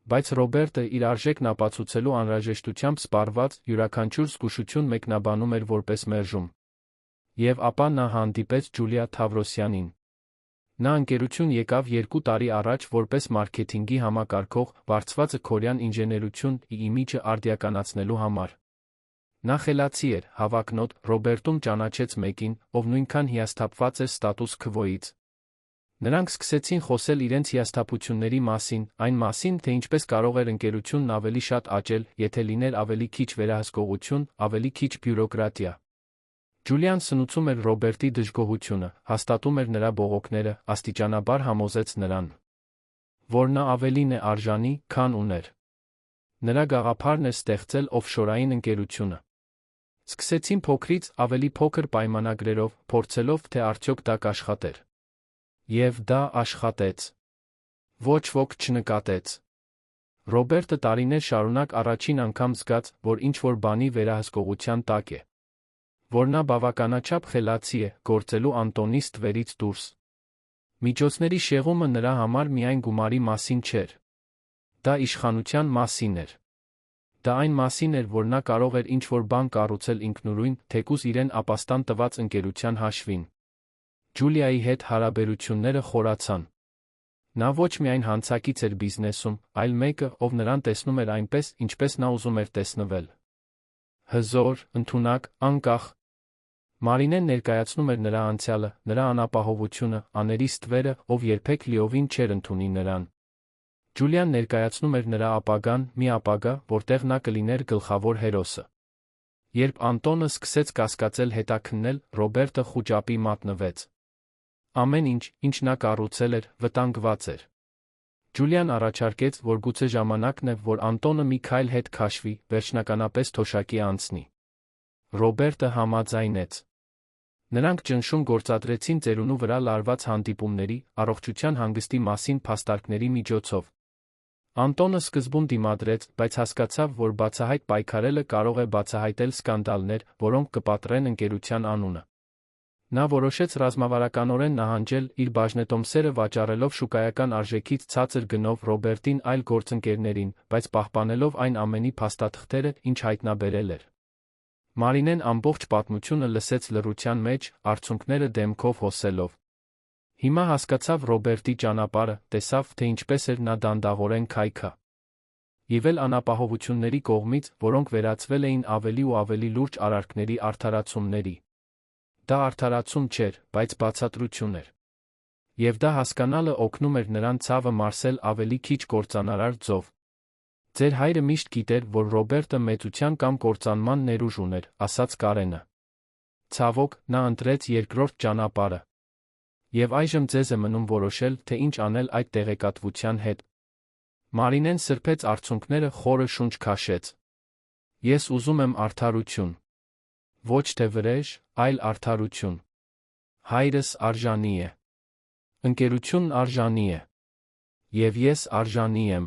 Բայց Ռոբերտը իր արժեքն ապացուցելու անհրաժեշտությամբ սպառված, յուրաքանչյուր զգուշություն մեկնաբանում էր որպես մերժում։ Եվ ապա նա հանդիպեց Ջուլիա Թավրոսյանին։ Նա ընկերություն եկավ 2 տարի առաջ որպես մարքեթինգի համակարգող, վարձվածը քորեան ինժեներություն իմիջը արդիականացնելու համար։ Նա խելացի էր, հավակնոտ, Ռոբերտում ճանաչեց մեկին, ով նույնքան հիասթափված էր ստատուս քվոից։ Նրանք սկսեցին խոսել իրենց հիասթափությունների մասին, այն մասին, թե ինչպես կարող էր ընկերությունն ավելի շատ աճել, եթե լիներ ավելի քիչ վերահսկողություն, ավելի քիչ բյուրոկրատիա։ Ջուլիան սնուցում էր Ռոբերտի դժգոհությունը, հաստատում էր նրա բողոքները, աստիճանաբար համոզեց նրան, որ նա ավելին է արժանի, քան ուներ։ Նրա գաղափարն էր ստեղծել օֆշորային ընկերությունը։ Սկսեցին փոքրից, ավելի փոքր պայմանագրերով, փորձելով, թե արդյոք դա կաշխատեր։ Եվ դա աշխատեց։ Ոչ ոք չնկատեց։ Ռոբերտը տարիներ շարունակ առաջին անգամ զգաց, որ ինչ-որ բանի վերահսկողության տակ է։ Որ նա բավականաչափ խելացի է, գործելու Անտոնի ստվերից դուրս։ Միջոցների շեղումը նրա համար միայն գումարի մասին չէր։ Դա իշխանության մասին էր։ Դա այն մասին էր, որ նա կարող էր ինչ-որ բան կառուցել ինքնուրույն, թեկուզ իրեն ապաստան տված ընկերության հաշվին։ Ջուլիայի հետ հարաբերությունները խորացան։ Նա ոչ միայն հանցակից էր բիզնեսում, այլ մեկը, ով նրան տեսնում էր այնպես, ինչպես նա ուզում էր տեսնվել։ Հզոր, ընդունակ, անկախ։ Մարինեն ներկայացնում էր նրա անցյալը, նրա անապահովությունը, աների ստվերը, ով երբեք լիովին չէր ընդունի նրան։ Ջուլիան ներկայացնում էր նրա ապագան, մի ապագա, որտեղ նա կլիներ գլխավոր հերոսը։ Երբ Անտոնը սկսեց կասկածել հետաքննել, Ռոբերտը խուճապի մատնվեց։ Ամեն ինչ, ինչ նա կառուցել էր, վտանգված էր։ Ջուլիան առաջարկեց, որ գուցե ժամանակն է, որ Անտոնը մի քայլ հետ քաշվի, վերջնականապես թոշակի անցնի։ Ռոբերտը համաձայնեց։ Նրանք ճնշում գործադրեցին ծերունու վրա լարված հանդիպումների, առողջության հանգստի մասին փաստարկների միջոցով։ Անտոնը սկզբում դիմադրեց, բայց հասկացավ, որ բացահայտ պայքարելը կարող է բացահայտել սկանդալներ, որոնք կպատրեն ընկերության անունը։ Նա որոշեց ռազմավարականորեն նահանջել, իր բաժնետոմսերը վաճառելով շուկայական արժեքից ցածր գնով Ռոբերտին այլ գործընկերներին, բայց պահպանելով այն ամենի փաստաթղթերը, ինչ հայտնաբերել էր։ Մարինեն ամբողջ պատմությունը լսեց լռության մեջ, արցունքները դեմքով հոսելով։ Հիմա հասկացավ Ռոբերտի ճանապարհը, տեսավ, թե ինչպես էր նա դանդաղորեն քայքա եղել անապահովությունների կողմից, որոնք վերածվել էին ավելի ու ավելի լուրջ արարքների արդարացումների։ Դա արդարացում չէր, բայց բացատրություն էր։ Եվ դա հասկանալը օգնում էր նրան ցավը մարսել ավելի քիչ կործանարար ձով։ Ձեր հայրը միշտ գիտեր, որ Ռոբերտը մեծության կամ կործանման ներուժ ուներ, ասաց Կարենը։ Ցավոք, նա ընտրեց երկրորդ ճանապարհը։ Եվ այժմ ձեզ է մնում որոշել, թե ինչ անել այդ տեղեկատվության հետ։ Մարինեն սրբեց արցունքները, խորը շունչ քաշեց։ Ես ուզում եմ արդարություն։ Ոչ թե վրեժ, այլ արդարություն։ Հայրս արժանի է։ Ընկերությունն արժանի է։ Եվ ես արժանի եմ։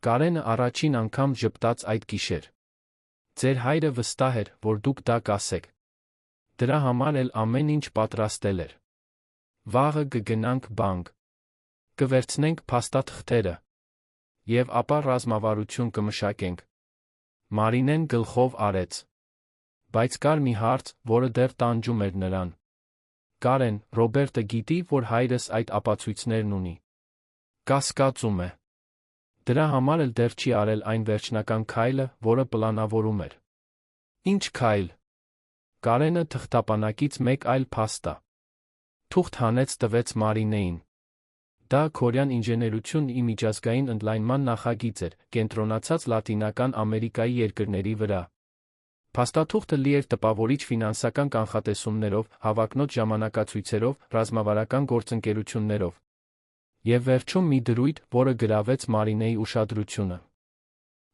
Կարենը առաջին անգամ ժպտաց այդ գիշեր։ Ձեր հայրը վստահ էր, որ դուք դա կասեք։ Դրա համար էլ ամեն ինչ պատրաստել էր։ Վաղը կգնանք բանկ։ Կվերցնենք փաստաթղթերը։ Եվ ապա ռազմավարություն կմշակենք։ Մարինեն գլխով արեց։ Բայց կար մի հարց, որը դեռ տանջում էր նրան։ Կարեն, Ռոբերտը գիտի, որ հայրս այդ ապացույցներն ունի։ Կասկածում է։ Դրա համար էլ դեռ չի արել այն վերջնական քայլը, որը պլանավորում էր։ Ինչ քայլ։ Կարենը թղթապանակից մեկ այլ փաստա։ Թուղթ հանեց տվեց Մարինեին։ Դա քորեան ինժեներությունի միջազգային ընդլայնման նախագիծ էր, կենտրոնացած Լատինական Ամերիկայի երկրների վրա։ Փաստաթուղթը լի էր տպավորիչ ֆինանսական կանխատեսումներով, հավակնոտ ժամանակացույցերով, ռազմավարական գործընկերություններով։ Եվ վերջում մի դրույթ, որը գրավեց Մարինեի ուշադրությունը։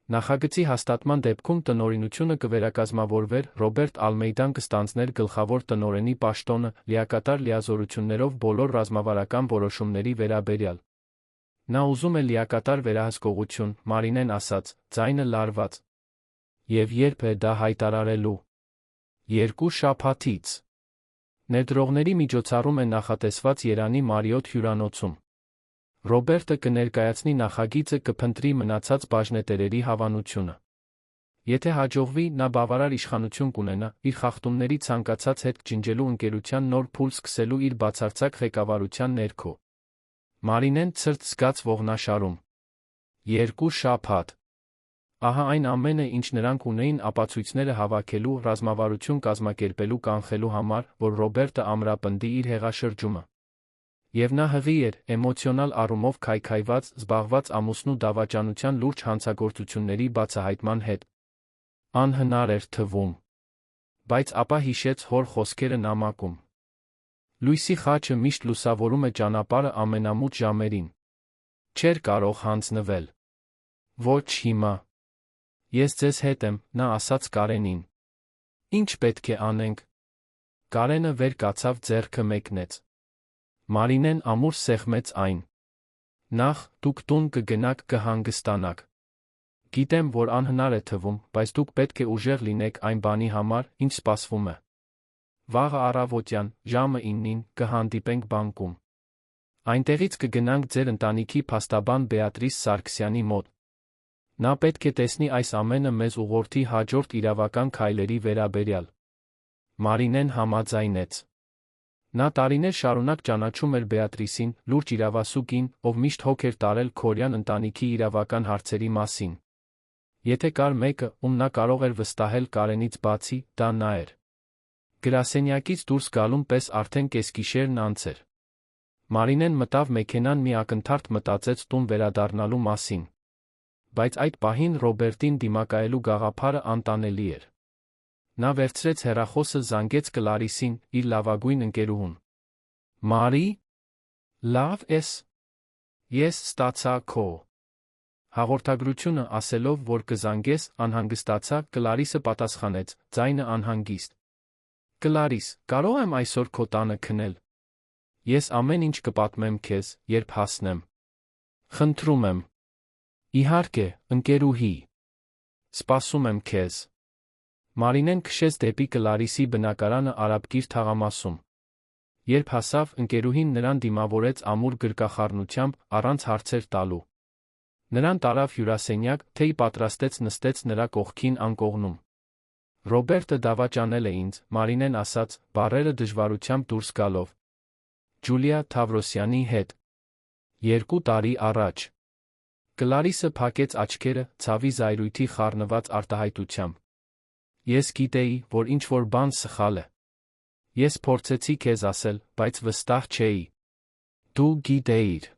Նախագծի հաստատման դեպքում տնօրինությունը կվերակազմավորվեր, Ռոբերտ Ալմեյդան կստանձներ գլխավոր տնօրենի պաշտոնը, լիակատար լիազորություններով բոլոր ռազմավարական որոշումների վերաբերյալ։ Նա ուզում է լիակատար վերահսկողություն, Մարինեն ասաց, ձայնը լարված։ Եվ երբ է դա հայտարարելու։ 2 շաբաթից։ Ներդրողների միջոցառում է նախատեսված Երանի Մարիոթ հյուրանոցում։ Ռոբերտը կներկայացնի նախագիծը, կփնտրի մնացած բաժնետերերի հավանությունը։ Եթե հաջողվի, նա բավարար իշխանություն կունենա, իր խախտումների ցանկացած հետ ջնջելու ընկերության նոր փուլ սկսելու իր բացարձակ ղեկավարության ներքո։ Մարինեն ցրտ զգաց ողնաշարում։ 2 շաբաթ։ Ահա այն ամենը, ինչ նրանք ունեին ապացույցները հավաքելու, ռազմավարություն կազմակերպելու կանխելու համար, որ Ռոբերտը ամրապնդի իր հեղաշրջումը։ Եվ նա հղի էր, էմոցիոնալ առումով քայքայված, զբաղված ամուսնու դավաճանության լուրջ հանցագործությունների բացահայտման հետ։ Անհնար էր թվում։ Բայց ապա հիշեց հոր խոսքերը նամակում։ Լույսի խաչը միշտ լուսավորում է ճանապարհը ամենամութ ժամերին։ Չէր կարող հանձնվել։ Ոչ հիմա։ Ես ձեզ հետ եմ, նա ասաց Կարենին։ Ինչ պետք է անենք։ Կարենը վեր կացավ, ձեռքը մեկնեց։ Մարինեն ամուր սեղմեց այն։ Նախ, դուք տուն կգնաք, կհանգստանաք։ Գիտեմ, որ անհնար է թվում, բայց դուք պետք է ուժեղ լինեք այն բանի համար, ինչ սպասվում է։ Վաղը առավոտյան, ժամը 9-ին, կհանդիպենք բանկում։ Այնտեղից կգնանք ձեր ընտանիքի փաստաբան Բեատրիս Սարգսյանի մոտ։ Նա պետք է տեսնի այս ամենը մեզ ուղղորդի հաջորդ իրավական քայլերի վերաբերյալ։ Մարինեն համաձայնեց։ Նա տարիներ շարունակ ճանաչում էր Բեատրիսին, լուրջ իրավասու կին, ով միշտ հոգ էր տարել քորեան ընտանիքի իրավական հարցերի մասին։ Եթե կար մեկը, ում նա կարող էր վստահել Կարենից բացի, դա նա էր։ Գրասենյակից դուրս գալուն պես արդեն կեսգիշերն անց էր։ Մարինեն մտավ մեքենան, մի ակնթարթ մտածեց տուն վերադառնալու մասին։ Բայց այդ պահին Ռոբերտին դիմակայելու գաղափարը անտանելի էր։ Նա վերցրեց հեռախոսը, զանգեց Կլարիսին, իր լավագույն ընկերուհուն։ Մարի, լավ ես։ Ես ստացա քո հաղորդագրությունը, ասելով, որ կզանգես, անհանգստացա, Կլարիսը պատասխանեց, ձայնը անհանգիստ։ Կլարիս, կարող եմ այսօր քո տանը քնել։ Ես ամեն ինչ կպատմեմ քեզ, երբ հասնեմ։ Խնդրում եմ։ Իհարկե, ընկերուհի։ Սպասում եմ քեզ։ Մարինեն քշեց դեպի Կլարիսի բնակարանը Արաբկիր թաղամասում։ Երբ հասավ, ընկերուհին նրան դիմավորեց ամուր գրկախառնությամբ, առանց հարցեր տալու։ Նրան տարավ հյուրասենյակ, թեյ պատրաստեց, նստեց նրա կողքին անկողնում։ Ռոբերտը դավաճանել է ինձ, Մարինեն ասաց, բառերը դժվարությամբ դուրս գալով։ Ջուլիա Թավրոսյանի հետ։ 2 տարի առաջ։ Կլարիսը փակեց աչքերը, ցավի զայրույթի խառնված արտահայտությամբ։ Ես գիտեի, որ ինչ-որ բան սխալ է։ Ես փորձեցի քեզ ասել, բայց վստահ չէի։ Դու գիտեիր։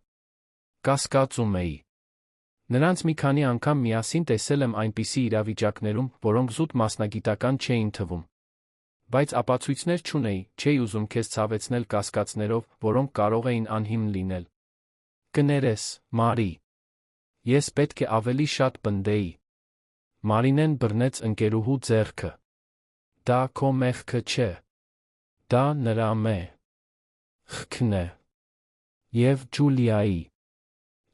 Կասկածում էի։ Նրանց մի քանի անգամ միասին տեսել եմ այնպիսի իրավիճակներում, որոնք զուտ մասնագիտական չէին թվում։ Բայց ապացույցներ չունեի, չէի ուզում քեզ ցավեցնել կասկածներով, որոնք կարող էին անհիմն լինել։ Կներես, Մարի։ Ես պետք է ավելի շատ պնդեի։ Մարինեն բռնեց ընկերուհու ձեռքը։ Դա քո մեղքը չէ։ Դա նրա մեղքն է։ Եվ Ջուլիայի։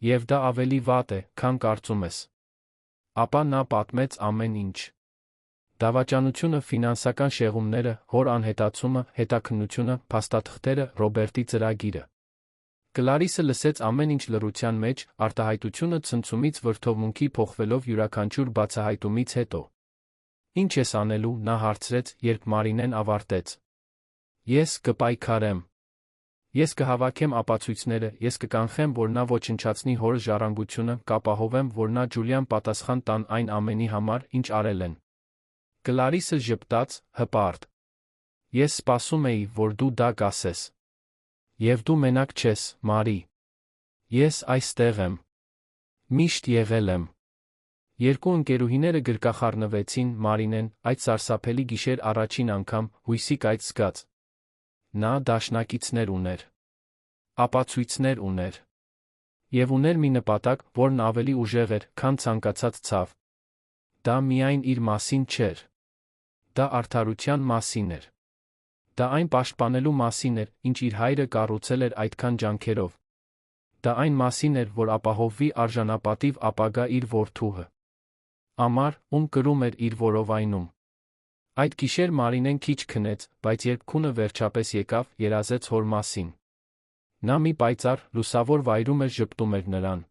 Եվ դա ավելի վատ է, քան կարծում ես։ Ապա նա պատմեց ամեն ինչ։ Դավաճանությունը, ֆինանսական շեղումները, հոր անհետացումը, հետաքննությունը, փաստաթղթերը, Ռոբերտի ծրագիրը։ Կլարիսը լսեց ամեն ինչ լռության մեջ, արտահայտությունը ցնցումից վրդովմունքի փոխվելով յուրաքանչյուր բացահայտումից հետո։ Ինչ ես անելու, նա հարցրեց, երբ Մարինեն ավարտեց։ Ես կպայքարեմ։ Ես կհավաքեմ ապացույցները, ես կկանխեմ, որ նա ոչնչացնի հոր ժառանգությունը, կապահովեմ, որ նա Ջուլիան պատասխան տան այն ամենի համար, ինչ արել են։ Կլարիսը ժպտաց, հպարտ։ Ես սպասում էի, որ դու դա կասես։ Եվ դու մենակ չես, Մարի։ Ես այստեղ եմ։ Միշտ եղել եմ։ Երկու ընկերուհիները գրկախառնվեցին, Մարինեն, այդ սարսափելի գիշեր առաջին անգամ, հույսի կայծ զգաց։ Նա դաշնակիցներ ուներ։ Ապացույցներ ուներ։ Եվ ուներ մի նպատակ, որն ավելի ուժեղ էր, քան ցանկացած ցավ։ Դա միայն իր մասին չէր։ Դա արդարության մասին էր։ Դա այն պաշտպանելու մասին էր, ինչ իր հայրը կառուցել էր այդքան ջանքերով։ Դա այն մասին էր, որ ապահովվի արժանապատիվ ապագա իր որդուհը։ Ամար, ում կրում էր իր որովայնում։ Այդ գիշեր Մարինեն քիչ քնեց, բայց երբ քունը վերջապես եկավ, երազեց հոր մասին։ Նա մի պայծառ, լուսավոր վայրում էր, ժպտում էր նրան։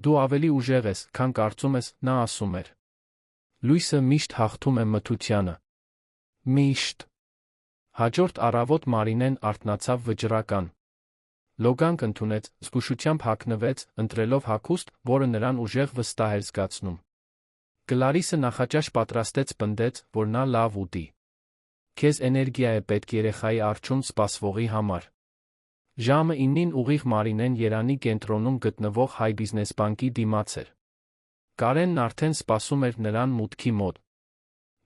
Դու ավելի ուժեղ ես, քան կարծում ես, նա ասում էր։ Լույսը միշտ հաղթում է մթությանը։ Միշտ։ Հաջորդ առավոտ Մարինեն արթնացավ վճռական։ Լոգանք ընդունեց, զգուշությամբ հագնվեց, ընտրելով հագուստ, որը նրան ուժեղ վստահ էր զգացնում։ Կլարիսը նախաճաշ պատրաստեց, պնդեց, որ նա լավ ուտի։ Քեզ էներգիա է պետք երեխայի առջում սպասվողի համար։ Ժամը 9-ին ուղիղ Մարինեն Երանի կենտրոնում գտնվող Հայ բիզնես բանկի դիմաց էր։ Կարենն արդեն սպասում էր նրան մուտքի մոտ։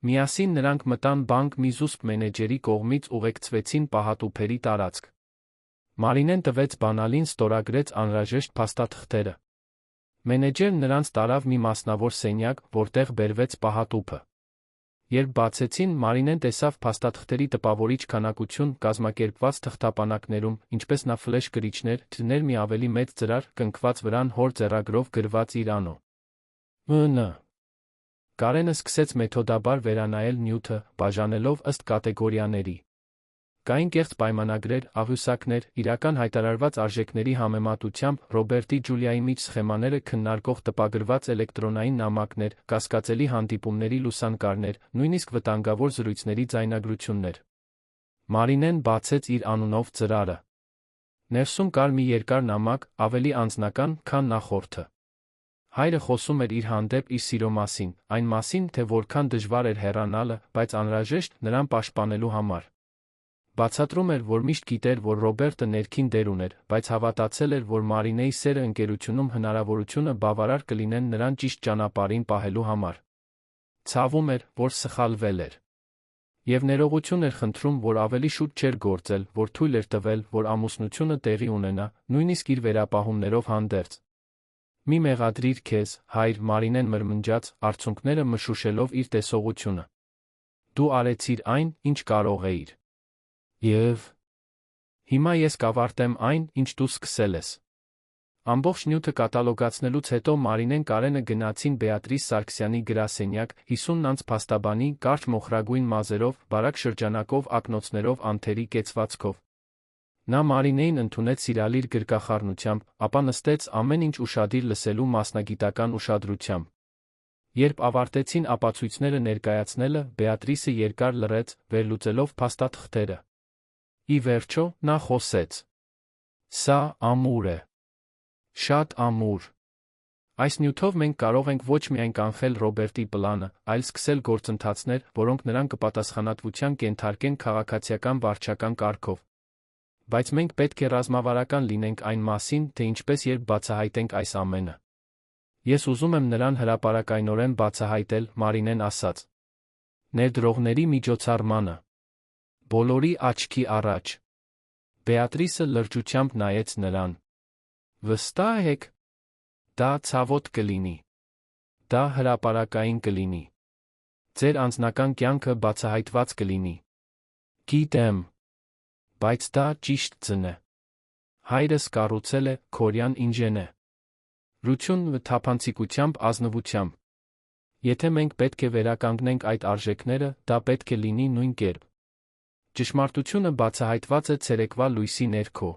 Միասին նրանք մտան բանկ, մի զուսպ մենեջերի կողմից ուղեկցվեցին պահատուփերի տարածք։ Մարինեն տվեց բանալին, ստորագրեց անհրաժեշտ փաստաթղթերը։ Մենեջերն նրանց տարավ մի մասնավոր սենյակ, որտեղ բերվեց պահատուփը։ Երբ բացեցին, Մարինեն տեսավ փաստաթղթերի տպավորիչ քանակություն, կազմակերպված թղթապանակներում, ինչպես նա ֆլեշ գրիչներ, դներ մի ավելի մեծ ծրար, կնքված վրան հոր ձեռագրով գրված իր անո։ Մ.Ն. Կարենը սկսեց մեթոդաբար վերանայել նյութը, բաժանելով ըստ կատեգորիաների։ Կային կեղծ պայմանագրեր, աղյուսակներ, իրական հայտարարված արժեքների համեմատությամբ, Ռոբերտի Ջուլիայի միջ սխեմաները քննարկող տպագրված էլեկտրոնային նամակներ, կասկածելի հանդիպումների լուսանկարներ, նույնիսկ վտանգավոր զրույցների ձայնագրություններ։ Մարինեն բացեց իր անունով ծրարը։ Ներսում կար մի երկար նամակ, ավելի անձնական, քան նախորդը։ Հայրը խոսում էր իր հանդեպ իր սիրո մասին, այն մասին, թե որքան դժվար էր հեռանալը, բայց անհրաժեշտ նրան պաշտպանելու համար։ Բացատրում էր, որ միշտ գիտեր, որ Ռոբերտը ներքին դեր ուներ, բայց հավատացել էր, որ Մարինեի սերը ընկերությունում հնարավորությունը բավարար կլինեն նրան ճիշտ ճանապարհին պահելու համար։ Ցավում էր, որ սխալվել էր։ Եվ ներողություն էր խնդրում, որ ավելի շուտ չէր գործել, որ թույլ էր տվել, որ ամուսնությունը տեղի ունենա, նույնիսկ իր վերապահումներով հանդերձ։ Մի մեղադրիր քեզ, հայր, Մարինեն մրմնջաց, արցունքները մշուշելով իր տեսողությունը։ Դու արեցիր այն, ինչ կարող էիր։ Եվ հիմա ես կավարտեմ այն, ինչ դու սկսել ես։ Ամբողջ նյութը կատալոգացնելուց հետո Մարինեն Կարենը գնացին Բեատրիս Սարգսյանի գրասենյակ, 50 անց փաստաբանի, կարճ մոխրագույն մազերով, բարակ շրջանակով, ակնոցներով, անթերի կեցվածքով։ Նա Մարինեին ընդունեց սիրալիր գրկախառնությամբ, ապա նստեց ամեն ինչ ուշադիր լսելու մասնագիտական ուշադրությամբ։ Երբ ավարտեցին ապացույցները ներկայացնելը, Բեատրիսը երկար լռեց, վերլուծելով փաստաթղթերը։ Ի վերջո, նա խոսեց. Սա ամուր է։ Շատ ամուր։ Այս նյութով մենք կարող ենք ոչ միայն կանխել Ռոբերտի պլանը, այլ սկսել գործընթացներ, որոնք նրան կպատասխանատվության կենթարկեն քաղաքացիական վարչական կարգով։ Բայց մենք պետք է ռազմավարական լինենք այն մասին, թե ինչպես երբ բացահայտենք այս ամենը։ Ես ուզում եմ նրան հրապարակայնորեն բացահայտել, Մարինեն ասաց։ Ներդրողների միջոցառմանը։ Բոլորի աչքի առաջ։ Բեատրիսը լրջությամբ նայեց նրան։ Վստահ եք։ Դա ցավոտ կլինի։ Դա հրապարակային կլինի։ Ձեր անձնական կյանքը բացահայտված կլինի։ Գիտեմ։ Բայց դա ճիշտ ձն է։ Հայրս կառուցել է Քորյան ինժեներ։ Ռություն թափանցիկությամբ ազնվությամբ։ Եթե մենք պետք է վերականգնենք այդ արժեքները, դա պետք է լինի նույն կերպ։ Ճշմարտությունը բացահայտված է ցերեկվա լույսի ներքո։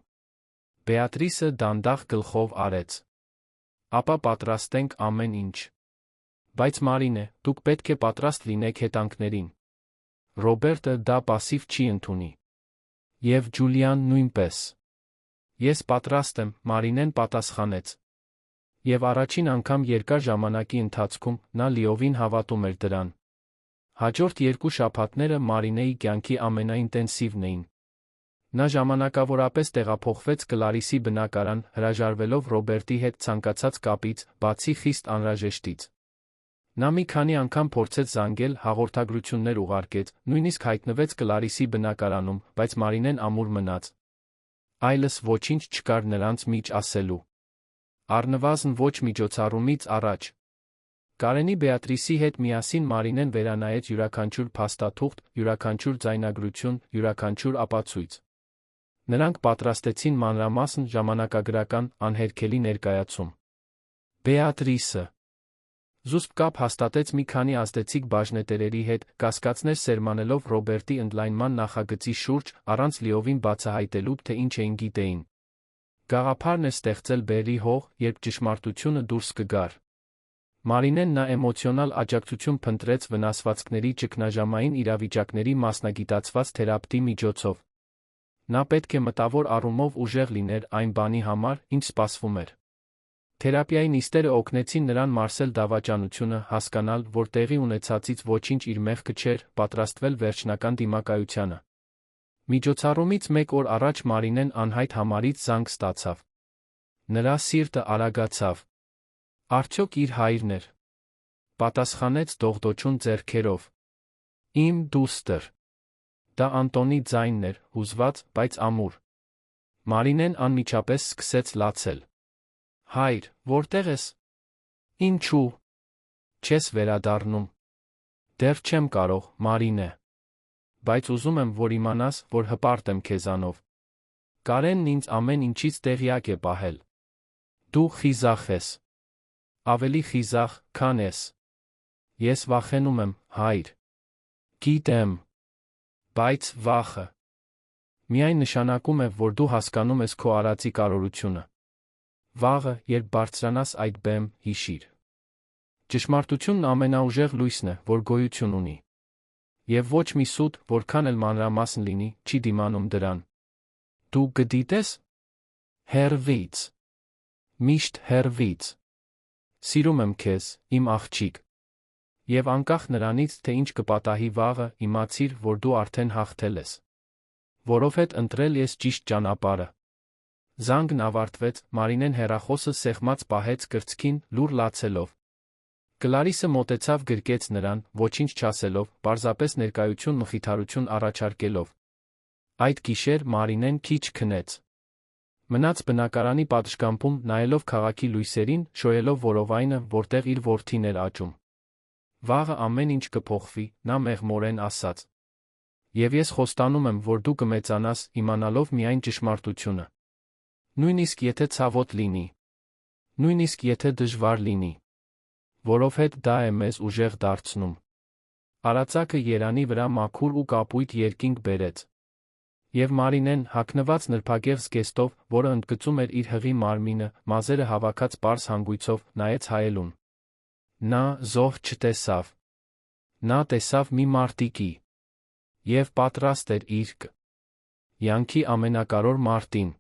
Բեատրիսը դանդաղ գլխով արեց։ Ապա պատրաստենք ամեն ինչ։ Բայց Մարինե, դուք պետք է պատրաստ լինեք հետանքներին։ Ռոբերտը դա պասիվ չի ընդունի։ Եվ Ջուլիան նույնպես։ Ես պատրաստ եմ, Մարինեն պատասխանեց։ Եվ առաջին անգամ երկար ժամանակի ընթացքում նա լիովին հավատում էր դրան։ Հաջորդ 2 շաբաթները Մարինեի կյանքի ամենաինտենսիվն էին։ Նա ժամանակավորապես տեղափոխվեց Կլարիսի բնակարան, հրաժարվելով Ռոբերտի հետ ցանկացած կապից, բացի խիստ անհրաժեշտից։ Նա մի քանի անգամ փորձեց զանգել, հաղորդագրություններ ուղարկեց, նույնիսկ հայտնվեց Կլարիսի բնակարանում, բայց Մարինեն ամուր մնաց։ Այլս ոչինչ չկար նրանց միջ ասելու։ Առնվազն ոչ միջոցառումից առաջ։ Կարենի Բեատրիսի հետ միասին Մարինեն վերանայեց յուրաքանչյուր փաստաթուղթ, յուրաքանչյուր ձայնագրություն, յուրաքանչյուր ապացույց։ Նրանք պատրաստեցին մանրամասն ժամանակագրական, անհերքելի ներկայացում։ Բեատրիսը զուսպ կապ հաստատեց մի քանի ազդեցիկ բաժնետերերի հետ, կասկածներ սերմանելով Ռոբերտի ընդլայնման նախագծի շուրջ, առանց լիովին բացահայտելու, թե ինչ էին գիտեին։ Գաղափարն է ստեղծել բերրի հող, երբ ճշմարտությունը դուրս կգար։ Մարինեն նա էմոցիոնալ աջակցություն փնտրեց վնասվածքների ճգնաժամային իրավիճակների մասնագիտացված թերապևտի միջոցով։ Նա պետք է մտավոր առումով ուժեղ լիներ այն բանի համար, ինչ սպասվում էր։ Թերապիայի նիստերը օգնեցին նրան մարսել դավաճանությունը, հասկանալ, որ տեղի ունեցածից ոչինչ իր մեղքը չէր, պատրաստվել վերջնական դիմակայությանը։ Միջոցառումից 1 օր առաջ Մարինեն անհայտ համարից զանգ ստացավ։ Նրա սիրտը արագացավ։ Արդյոք իր հայրն էր։ Պատասխանեց դողդոջուն ձեռքերով։ Իմ դուստր։ Դա Անտոնի ձայնն էր, հուզված, բայց ամուր։ Մարինեն անմիջապես սկսեց լացել։ Հայր, որտեղ ես։ Ինչու։ Չես վերադառնում։ Դեռ չեմ կարող, Մարինե։ Բայց ուզում եմ, որ իմանաս, որ հպարտ եմ քեզանով։ Կարենն ինձ ամեն ինչից տեղյակ է պահել։ Դու խիզախ ես։ Ավելի խիզախ, քան ես։ Ես վախենում եմ, հայր։ Գիտեմ։ Բայց վախը միայն նշանակում է, որ դու հասկանում ես քո արածի կարևորությունը։ Վաղը, երբ բարձրանաս այդ բեմ, հիշիր։ Ճշմարտությունն ամենաուժեղ լույսն է, որ գոյություն ունի։ Եվ ոչ մի սուտ, որքան էլ մանրամասն լինի, չի դիմանում դրան։ Դու կդիտես։ Հեռվից։ Միշտ հեռվից։ Սիրում եմ քեզ, իմ աղջիկ։ Եվ անկախ նրանից, թե ինչ կպատահի վաղը, իմացիր, որ դու արդեն հաղթել ես։ Որովհետ ընտրել ես ճիշտ ճանապարհը։ Զանգն ավարտվեց, Մարինեն հեռախոսը սեղմած պահեց կրծքին, լուռ լացելով։ Կլարիսը մոտեցավ գրկեց նրան, ոչինչ չասելով, պարզապես ներկայություն մխիթարություն առաջարկելով։ Այդ գիշեր Մարինեն քիչ քնեց։ Մնաց բնակարանի պատշգամբում, նայելով քաղաքի լույսերին, շոյելով որովայնը, որտեղ իր որդին էր աճում։ Վաղը ամեն ինչ կփոխվի, նա մեղմորեն ասաց։ Եվ ես խոստանում եմ, որ դու կմեծանաս, իմանալով միայն ճշմարտությունը։ Նույնիսկ եթե ցավոտ լինի։ Նույնիսկ եթե դժվար լինի։ Որովհետ դա է մեզ ուժեղ դարձնում։ Արածակը երանի վրա մաքուր ու կապույտ երկինք բերեց։ Եվ Մարինեն, հագնված նրբագեղ զգեստով, որը ընդգծում էր իր հղի մարմինը, մազերը հավաքած պարզ հանգույցով, նայեց հայելուն։ Նա զոհ չտեսավ։ Նա տեսավ մի մարտիկի։ Եվ պատրաստ էր իր յանքի ամենակարևոր մարտին։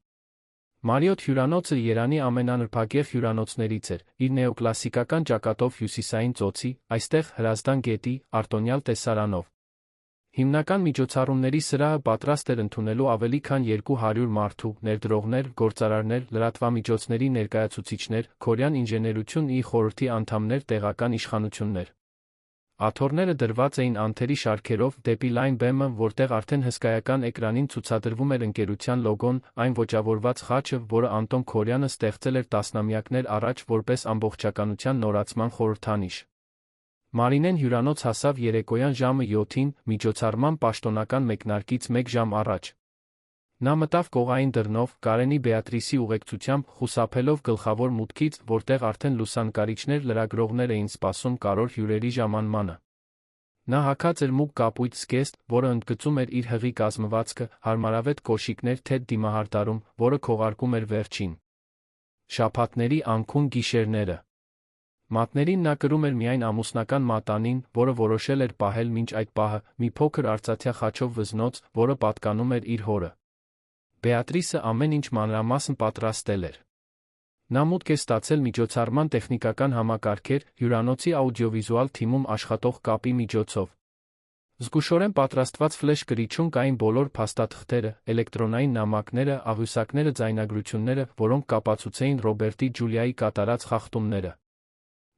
Մարիոթ հյուրանոցը Երանի ամենանրբագեղ հյուրանոցներից էր, իր նեոկլասիկական ճակատով հյուսիսային ծոցի, այստեղ Հրազդան գետի, արտոնյալ տեսարանով։ Հիմնական միջոցառումների սրահը պատրաստ էր ընդունելու ավելի քան 200 մարդու, ներդրողներ, գործարարներ, լրատվամիջոցների ներկայացուցիչներ, Քորեան ինժեներություն ի խորհրդի անդամներ, տեղական իշխանություններ։ Աթոռները դրված էին անթերի շարքերով դեպի լայն բեմը, որտեղ արդեն հսկայական էկրանին ցուցադրվում էր ընկերության լոգոն, այն ոճավորված խաչը, որը Անտոն Քորեանը ստեղծել էր տասնամյակներ առաջ որպես ամբողջականության նորացման խորհրդանիշ։ Մարինեն հյուրանոց հասավ երեկոյան ժամը 7-ին, միջոցառման պաշտոնական մեկնարկից 1 ժամ առաջ։ Նա մտավ կողային դռնով, Կարենի Բեատրիսի ուղեկցությամբ, խուսափելով գլխավոր մուտքից, որտեղ արդեն լուսանկարիչներ, լրագրողներ էին սպասում կարևոր հյուրերի ժամանմանը։ Նա հագած էր մուգ կապույտ զգեստ, որը ընդգծում էր իր հղի կազմվածքը, հարմարավետ կոշիկներ թեթ դիմահարդարում, որը քողարկում էր վերջին շաբաթների անքուն գիշերները։ Մատներին նա կրում էր միայն ամուսնական մատանին, որը որոշել էր պահել մինչ այդ պահը, մի փոքր արծաթյա խաչով վզնոց, որը պատկանում էր իր հորը։ Բեատրիսը ամեն ինչ մանրամասն պատրաստել էր։ Նա մուտք է ստացել միջոցառման տեխնիկական համակարգեր, հյուրանոցի աուդիովիզուալ թիմում աշխատող կապի միջոցով։ Զգուշորեն պատրաստված ֆլեշ կրիչում կային բոլոր փաստաթղթերը, էլեկտրոնային նամակները, աղյուսակները, ձայնագրությունները, որոնք կապացուցեին Ռոբերտի Ջուլիայի կատարած խախտումները։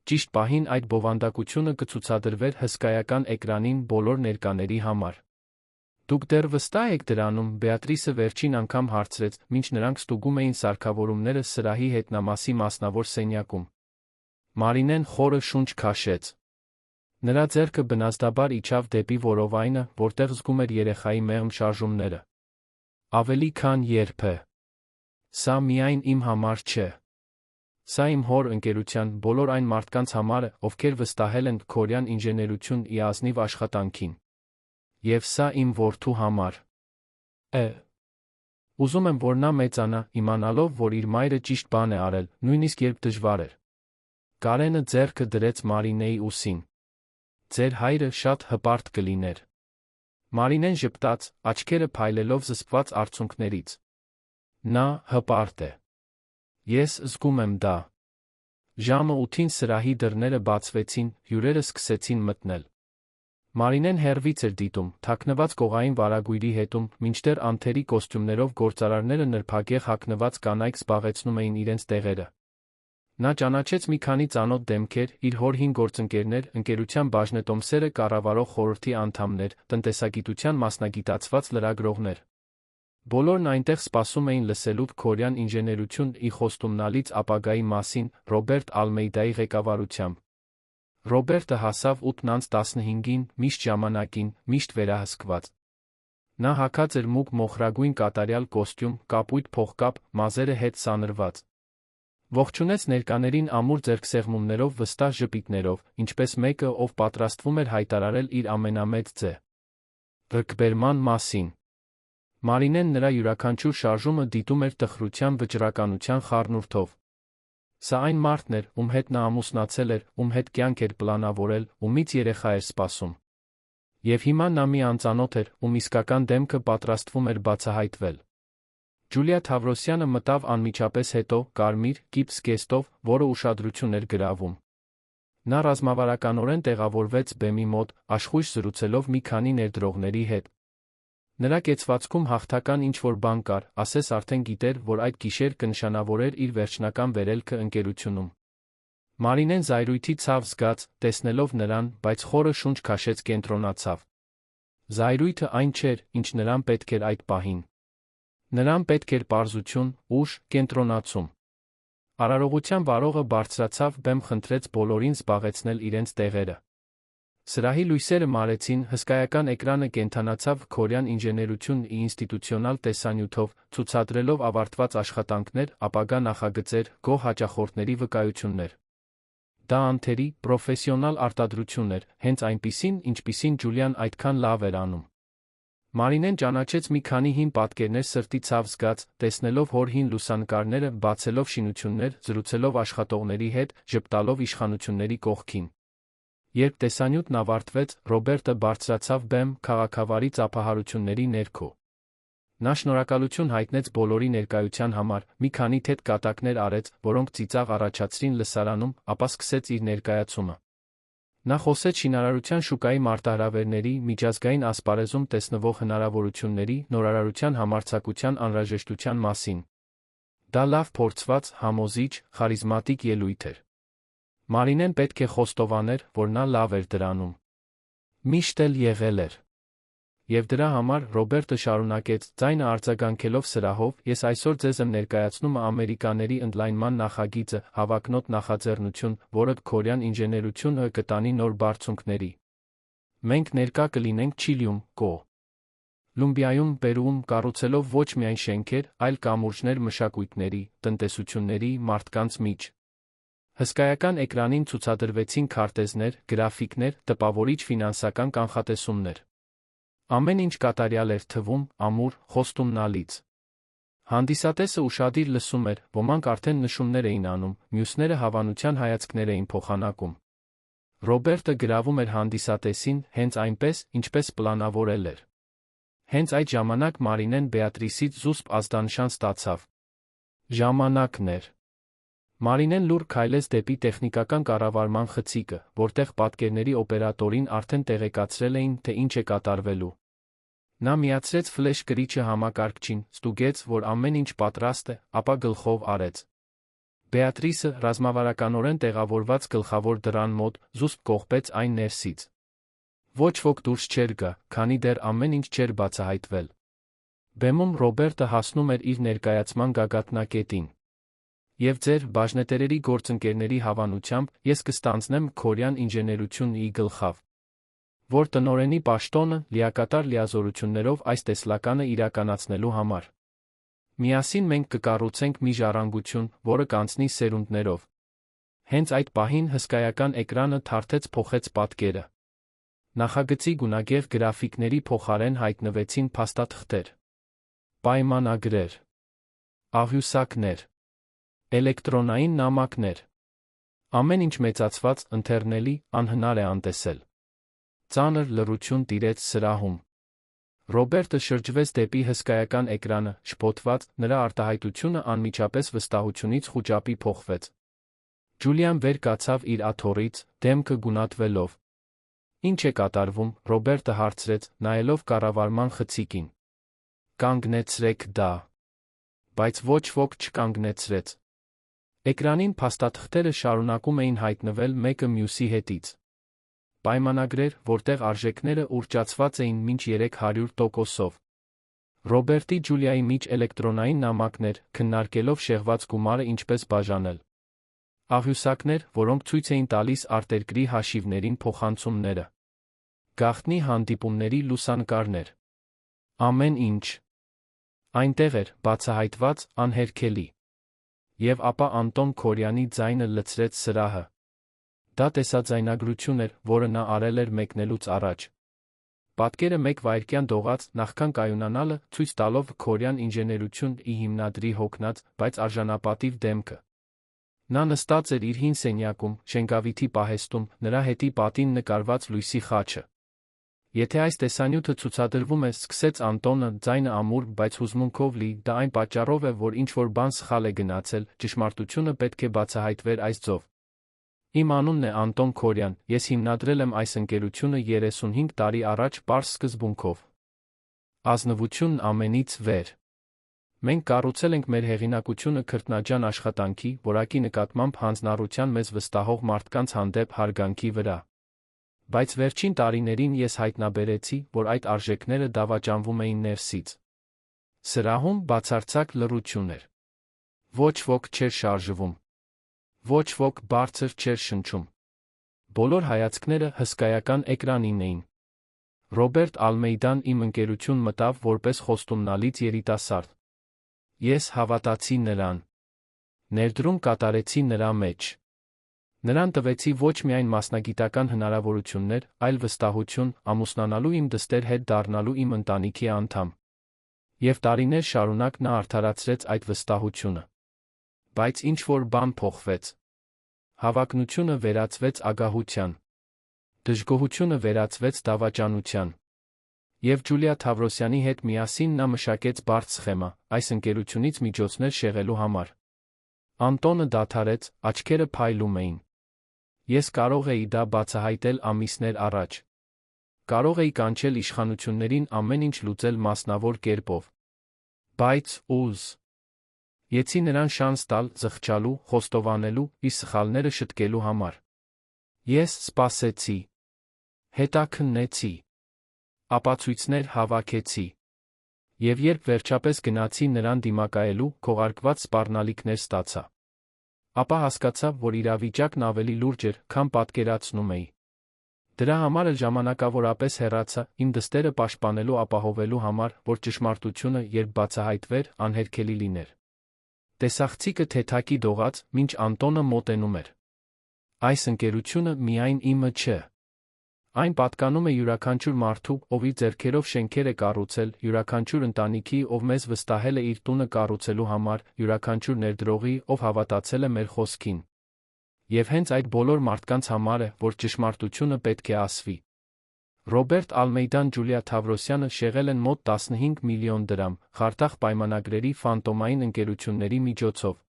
Ճիշտ պահին այդ բովանդակությունը կցուցադրվեր հսկայական էկրանին բոլոր ներկաների համար։ Դուք դեռ վստահ եք դրանում, Բեատրիսը վերջին անգամ հարցրեց, մինչ նրանք ստուգում էին սարքավորումները սրահի հետնամասի մասնավոր սենյակում։ Մարինեն խորը շունչ քաշեց։ Նրա ձեռքը բնազդաբար իջավ դեպի որովայնը, որտեղ զգում էր երեխայի մեղմ շարժումները։ Ավելի քան երբե։ Սա միայն իմ համար չէ։ Սա իմ հոր ընկերության բոլոր այն մարդկանց համար է, ովքեր վստահել են Քորեան ինժեներություն ի ազնիվ աշխատանքին։ Եվ սա իմ որդու համար է։ Ուզում եմ, որ նա մեծանա, իմանալով, որ իր մայրը ճիշտ բան է արել, նույնիսկ երբ դժվար էր։ Կարենը ձեռքը դրեց Մարինեի ուսին։ Ձեր հայրը շատ հպարտ կլիներ։ Մարինեն ժպտաց, աչքերը փայլելով զսպված արցունքներից։ Նա հպարտ է։ Ես զգում եմ դա։ Ժամը 8-ին սրահի դռները բացվեցին, հյուրերը սկսեցին մտնել։ Մարինեն հեռվից էր դիտում, թաքնված կողային վարագույրի հետում, մինչդեռ անթերի կոստյումներով գործարարները նրբագեղ հագնված կանայք զբաղեցնում էին իրենց տեղերը։ Նա ճանաչեց մի քանի ծանոթ դեմքեր, իր հոր հին գործընկերներ, ընկերության բաժնետոմսերը կառավարող խորհրդի անդամներ, տնտեսագիտության մասնագիտացված լրագրողներ։ Բոլորն այնտեղ սպասում էին լսելու Քորեան ինժեներություն ի խոստումնալից ապագայի մասին Ռոբերտ Ալմեյդայի ղեկավարությամբ։ Ռոբերտը հասավ 8:15-ին, միշտ ժամանակին, միշտ վերահսկված։ Նա հագած էր մուգ մոխրագույն կատարյալ կոստյում, կապույտ փողկապ, մազերը հետ սանրված։ Ողջունեց ներկաներին ամուր ձեռքսեղմումներով, վստահ ժպիտներով, ինչպես մեկը, ով պատրաստվում էր հայտարարել իր ամենամեծ ձեռքբերման մասին։ Մարինեն նրա յուրաքանչյուր շարժումը դիտում էր տխրության վճռականության խառնուրդով։ Սա այն մարդն էր, ում հետ նա ամուսնացել էր, ում հետ կյանք էր պլանավորել, ումից երեխա էր սպասում։ Եվ հիմա նա մի անծանոթ էր, ում իսկական դեմքը պատրաստվում էր բացահայտվել։ Ջուլիա Թավրոսյանը մտավ անմիջապես հետո, կարմիր կիպ զգեստով, որը ուշադրություն էր գրավում։ Նա ռազմավարականորեն տեղավորվեց բեմի մոտ, աշխույժ զրուցելով մի քանի ներդրողների հետ։ Նրա կեցվածքում հաղթական ինչ-որ բան կար, ասես արդեն գիտեր, որ այդ գիշեր կնշանավորեր իր վերջնական վերելքը ընկերությունում։ Մարինեն զայրույթի ցավ զգաց, տեսնելով նրան, բայց խորը շունչ քաշեց կենտրոնացավ։ Զայրույթը այն չէր, ինչ նրան պետք էր այդ պահին։ Նրան պետք էր պարզություն, ուժ, կենտրոնացում։ Արարողության վարողը բարձրացավ բեմ, խնդրեց բոլորին զբաղեցնել իրենց տեղերը։ Սրահի լույսերը մարեցին, հսկայական էկրանը կենդանացավ Քորեան ինժեներություն ինստիտուցիոնալ տեսանյութով, ցուցադրելով ավարտված աշխատանքներ, ապագա նախագծեր, գոհ հաճախորդների վկայություններ։ Դա անթերի, պրոֆեսիոնալ արտադրություն էր, հենց այնպիսին, ինչպիսին Ջուլիան այդքան լավ էր անում։ Մարինեն ճանաչեց մի քանի հին պատկերներ, սրտի ցավ զգաց, տեսնելով հոր հին լուսանկարները, բացելով շինություններ, զրուցելով աշխատողների հետ, ժպտալով իշխանությունների կողքին։ Երբ տեսանյութն ավարտվեց, Ռոբերտը բարձրացավ բեմ, քաղաքավարի ծափահարությունների ներքո։ Նա շնորհակալություն հայտնեց բոլորի ներկայության համար, մի քանի թեթ կատակներ արեց, որոնք ծիծաղ առաջացրին լսարանում, ապա սկսեց իր ներկայացումը։ Նա խոսեց շինարարության շուկայի մարտահրավերների, միջազգային ասպարեզում տեսնվող հնարավորությունների, նորարարության համարձակության անհրաժեշտության մասին։ Դա լավ փորձված, համոզիչ, խարիզմատիկ ելույթ էր։ Մարինեն պետք է խոստովաներ, որ նա լավ էր դրանում։ Միշտ էլ եղել էր։ Եվ դրա համար Ռոբերտը շարունակեց, ձայնը արձագանքելով սրահով, ես այսօր ձեզ եմ ներկայացնում ամերիկաների ընդլայնման նախագիծը, հավակնոտ նախաձեռնություն, որը Քորեան ինժեներությունը կտանի նոր բարձունքների։ Մենք ներկա կլինենք Չիլիում, Կոլումբիայում, Պերուում, կառուցելով ոչ միայն շենքեր, այլ կամուրջներ մշակույթների, տնտեսությունների, մարդկանց միջ։ Հսկայական էկրանին ցուցադրվեցին քարտեզներ, գրաֆիկներ, տպավորիչ ֆինանսական կանխատեսումներ։ Ամեն ինչ կատարյալ էր թվում, ամուր, խոստումնալից։ Հանդիսատեսը ուշադիր լսում էր, ոմանք արդեն նշումներ էին անում, մյուսները հավանության հայացքներ էին փոխանակում։ Ռոբերտը գրավում էր հանդիսատեսին, հենց այնպես, ինչպես պլանավորել էր։ Հենց այդ ժամանակ Մարինեն Բեատրիսից զուսպ ազդանշան ստացավ։ Ժամանակն էր։ Մարինեն լուռ քայլեց դեպի տեխնիկական կառավարման խցիկը, որտեղ պատկերների օպերատորին արդեն տեղեկացրել էին, թե ինչ է կատարվելու։ Նա միացրեց ֆլեշ կրիչը համակարգչին, ստուգեց, որ ամեն ինչ պատրաստ է, ապա գլխով արեց։ Բեատրիսը, ռազմավարականորեն տեղավորված գլխավոր դռան մոտ, զուսպ կողպեց այն ներսից։ Ոչ ոք դուրս չէր գա, քանի դեռ ամեն ինչ չէր բացահայտվել։ Բեմում Ռոբերտը հասնում էր իր ներկայացման գագաթնակետին։ Եվ ձեր բաժնետերերի գործընկերների հավանությամբ ես կստանձնեմ Քորեան ինժեներությունի գլխավ, որ տնօրենի պաշտոնը, լիակատար լիազորություններով այս տեսլականը իրականացնելու համար։ Միասին մենք կկառուցենք մի ժառանգություն, որը կանցնի սերունդներով։ Հենց այդ պահին հսկայական էկրանը թարթեց փոխեց պատկերը։ Նախագծի գունագեղ գրաֆիկների փոխարեն հայտնվեցին փաստաթղթեր, պայմանագրեր, աղյուսակներ, էլեկտրոնային նամակներ։ Ամեն ինչ մեծացված, ընթեռնելի, անհնար է անտեսել։ Ծանր լռություն տիրեց սրահում։ Ռոբերտը շրջվեց դեպի հսկայական էկրանը, շփոթված, նրա արտահայտությունը անմիջապես վստահությունից խուճապի փոխվեց։ Ջուլիան վեր կացավ իր աթոռից, դեմքը գունատվելով։ Ինչ է կատարվում, Ռոբերտը հարցրեց, նայելով կառավարման խցիկին։ Կանգնեցրեք դա։ Բայց ոչ ոք չկանգնեցրեց։ Էկրանին փաստաթղթերը շարունակում էին հայտնվել մեկը մյուսի հետից։ Պայմանագրեր, որտեղ արժեքները ուռճացված էին մինչ 300%-ով։ Ռոբերտի Ջուլիայի միջ էլեկտրոնային նամակներ, քննարկելով շեղված գումարը ինչպես բաժանել։ Աղյուսակներ, որոնք ցույց էին տալիս արտերկրի հաշիվներին փոխանցումները։ Գաղտնի հանդիպումների լուսանկարներ։ Ամեն ինչ այնտեղ էր, բացահայտված, անհերքելի։ Եվ ապա Անտոն Քորեանի ձայնը լցրեց սրահը։ Դա տեսաձայնագրություն էր, որը նա արել էր մեկնելուց առաջ։ Պատկերը մեկ վայրկյան դողաց, նախքան կայունանալը, ցույց տալով Քորեան ինժեներությունի հիմնադրի հոգնած, բայց արժանապատիվ դեմքը։ Նա նստած էր իր հին սենյակում, շենգավիթի պահեստում, նրա հետի պատին նկարված լույսի խաչը։ Եթե այս տեսանյութը ցուցադրվում է, սկսեց Անտոնը, ձայնը ամուր, բայց հուզմունքով լի, դա այն պատճառով է, որ ինչ-որ բան սխալ է գնացել, ճշմարտությունը պետք է բացահայտվեր այս ձով։ Իմ անունն է Անտոն Քորյան, ես հիմնադրել եմ այս ընկերությունը 35 տարի առաջ պարզ սկզբունքով։ Ազնվությունն ամենից վեր։ Մենք կառուցել ենք մեր հեղինակությունը քրտնաջան աշխատանքի, որակի նկատմամբ հանձնառության մեզ վստահող մարդկանց հանդեպ հարգանքի վրա։ Բայց վերջին տարիներին ես հայտնաբերեցի, որ այդ արժեքները դավաճանվում էին ներսից։ Սրահում բացարձակ լռություն էր։ Ոչ ոք չէր շարժվում։ Ոչ ոք բարձր չէր շնչում։ Բոլոր հայացքները հսկայական էկրանին էին։ Ռոբերտ Ալմեյդան իմ ընկերություն մտավ որպես խոստումնալից երիտասարդ։ Ես հավատացի նրան։ Ներդրում կատարեցի նրա մեջ։ Նրան տվեցի ոչ միայն մասնագիտական հնարավորություններ, այլ վստահություն, ամուսնանալու իմ դստեր հետ դառնալու իմ ընտանիքի անդամ։ Եվ տարիներ շարունակ նա արդարացրեց այդ վստահությունը։ Բայց ինչ-որ բան փոխվեց։ Հավակնությունը վերածվեց ագահության։ Դժգոհությունը վերածվեց դավաճանության։ Եվ Ջուլիա Թավրոսյանի հետ միասին նա մշակեց բարդ սխեմա, այս ընկերությունից միջոցներ շեղելու համար։ Անտոնը դադարեց, աչքերը փայլում էին։ Ես կարող էի դա բացահայտել ամիսներ առաջ։ Կարող էի կանչել իշխանություններին ամեն ինչ լուծել մասնավոր կերպով։ Բայց ուզ։ Եցի նրան շանս տալ, զղջալու, խոստովանելու, իր սխալները շտկելու համար։ Ես սպասեցի։ Հետաքննեցի։ Ապացույցներ հավաքեցի։ Եվ երբ վերջապես գնացի նրան դիմակայելու, քողարկված սպառնալիքներ ստացա։ Ապա հասկացա, որ իրավիճակն ավելի լուրջ էր, քան պատկերացնում էի։ Դրա համար էլ ժամանակավորապես հեռացա, իմ դստերը պաշտպանելու ապահովելու համար, որ ճշմարտությունը, երբ բացահայտվեր, անհերքելի լիներ։ Տեսախցիկը թեթակի դողաց, մինչ Անտոնը մոտենում էր։ Այս ընկերությունը միայն իմը չէ։ Այն պատկանում է յուրաքանչյուր մարդու, ով իր ձեռքերով շենքեր է կառուցել, յուրաքանչյուր ընտանիքի, ով մեզ վստահել է իր տունը կառուցելու համար, յուրաքանչյուր ներդրողի, ով հավատացել է մեր խոսքին։ Եվ հենց այդ բոլոր մարդկանց համար է, որ ճշմարտությունը պետք է ասվի։ Ռոբերտ Ալմեյդան, Ջուլիա Թավրոսյանը շեղել են մոտ 15 միլիոն դրամ, խարտախ պայմանագրերի ֆանտոմային ընկերությունների միջոցով։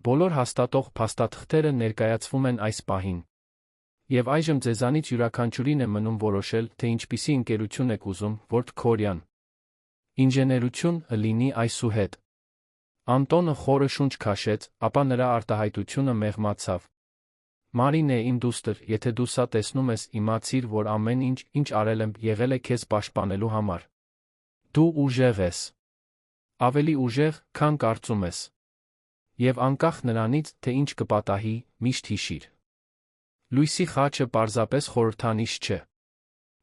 Բոլոր հաստատող փաստաթղթերը ներկայացվում են այս պահին։ Եվ այժմ ձեզանից յուրաքանչյուրին է մնում որոշել, թե ինչպիսի ընկերություն եք ուզում, Ворդ Քորյան։ Ինժեներություն լինի այսուհետ։ Անտոնը խորը շունչ քաշեց, ապա նրա արտահայտությունը մեղմացավ։ Մարինե, իմ դուստր, եթե դու սա տեսնում ես, իմացիր, որ ամեն ինչ, ինչ արել եմ, եղել է քեզ պաշտպանելու համար։ Դու ուժեղ ես։ Ավելի ուժեղ, քան կարծում ես։ Եվ անկախ նրանից, թե ինչ կպատահի, միշտ հիշիր։ Լույսի խաչը պարզապես խորհրդանիշ չէ։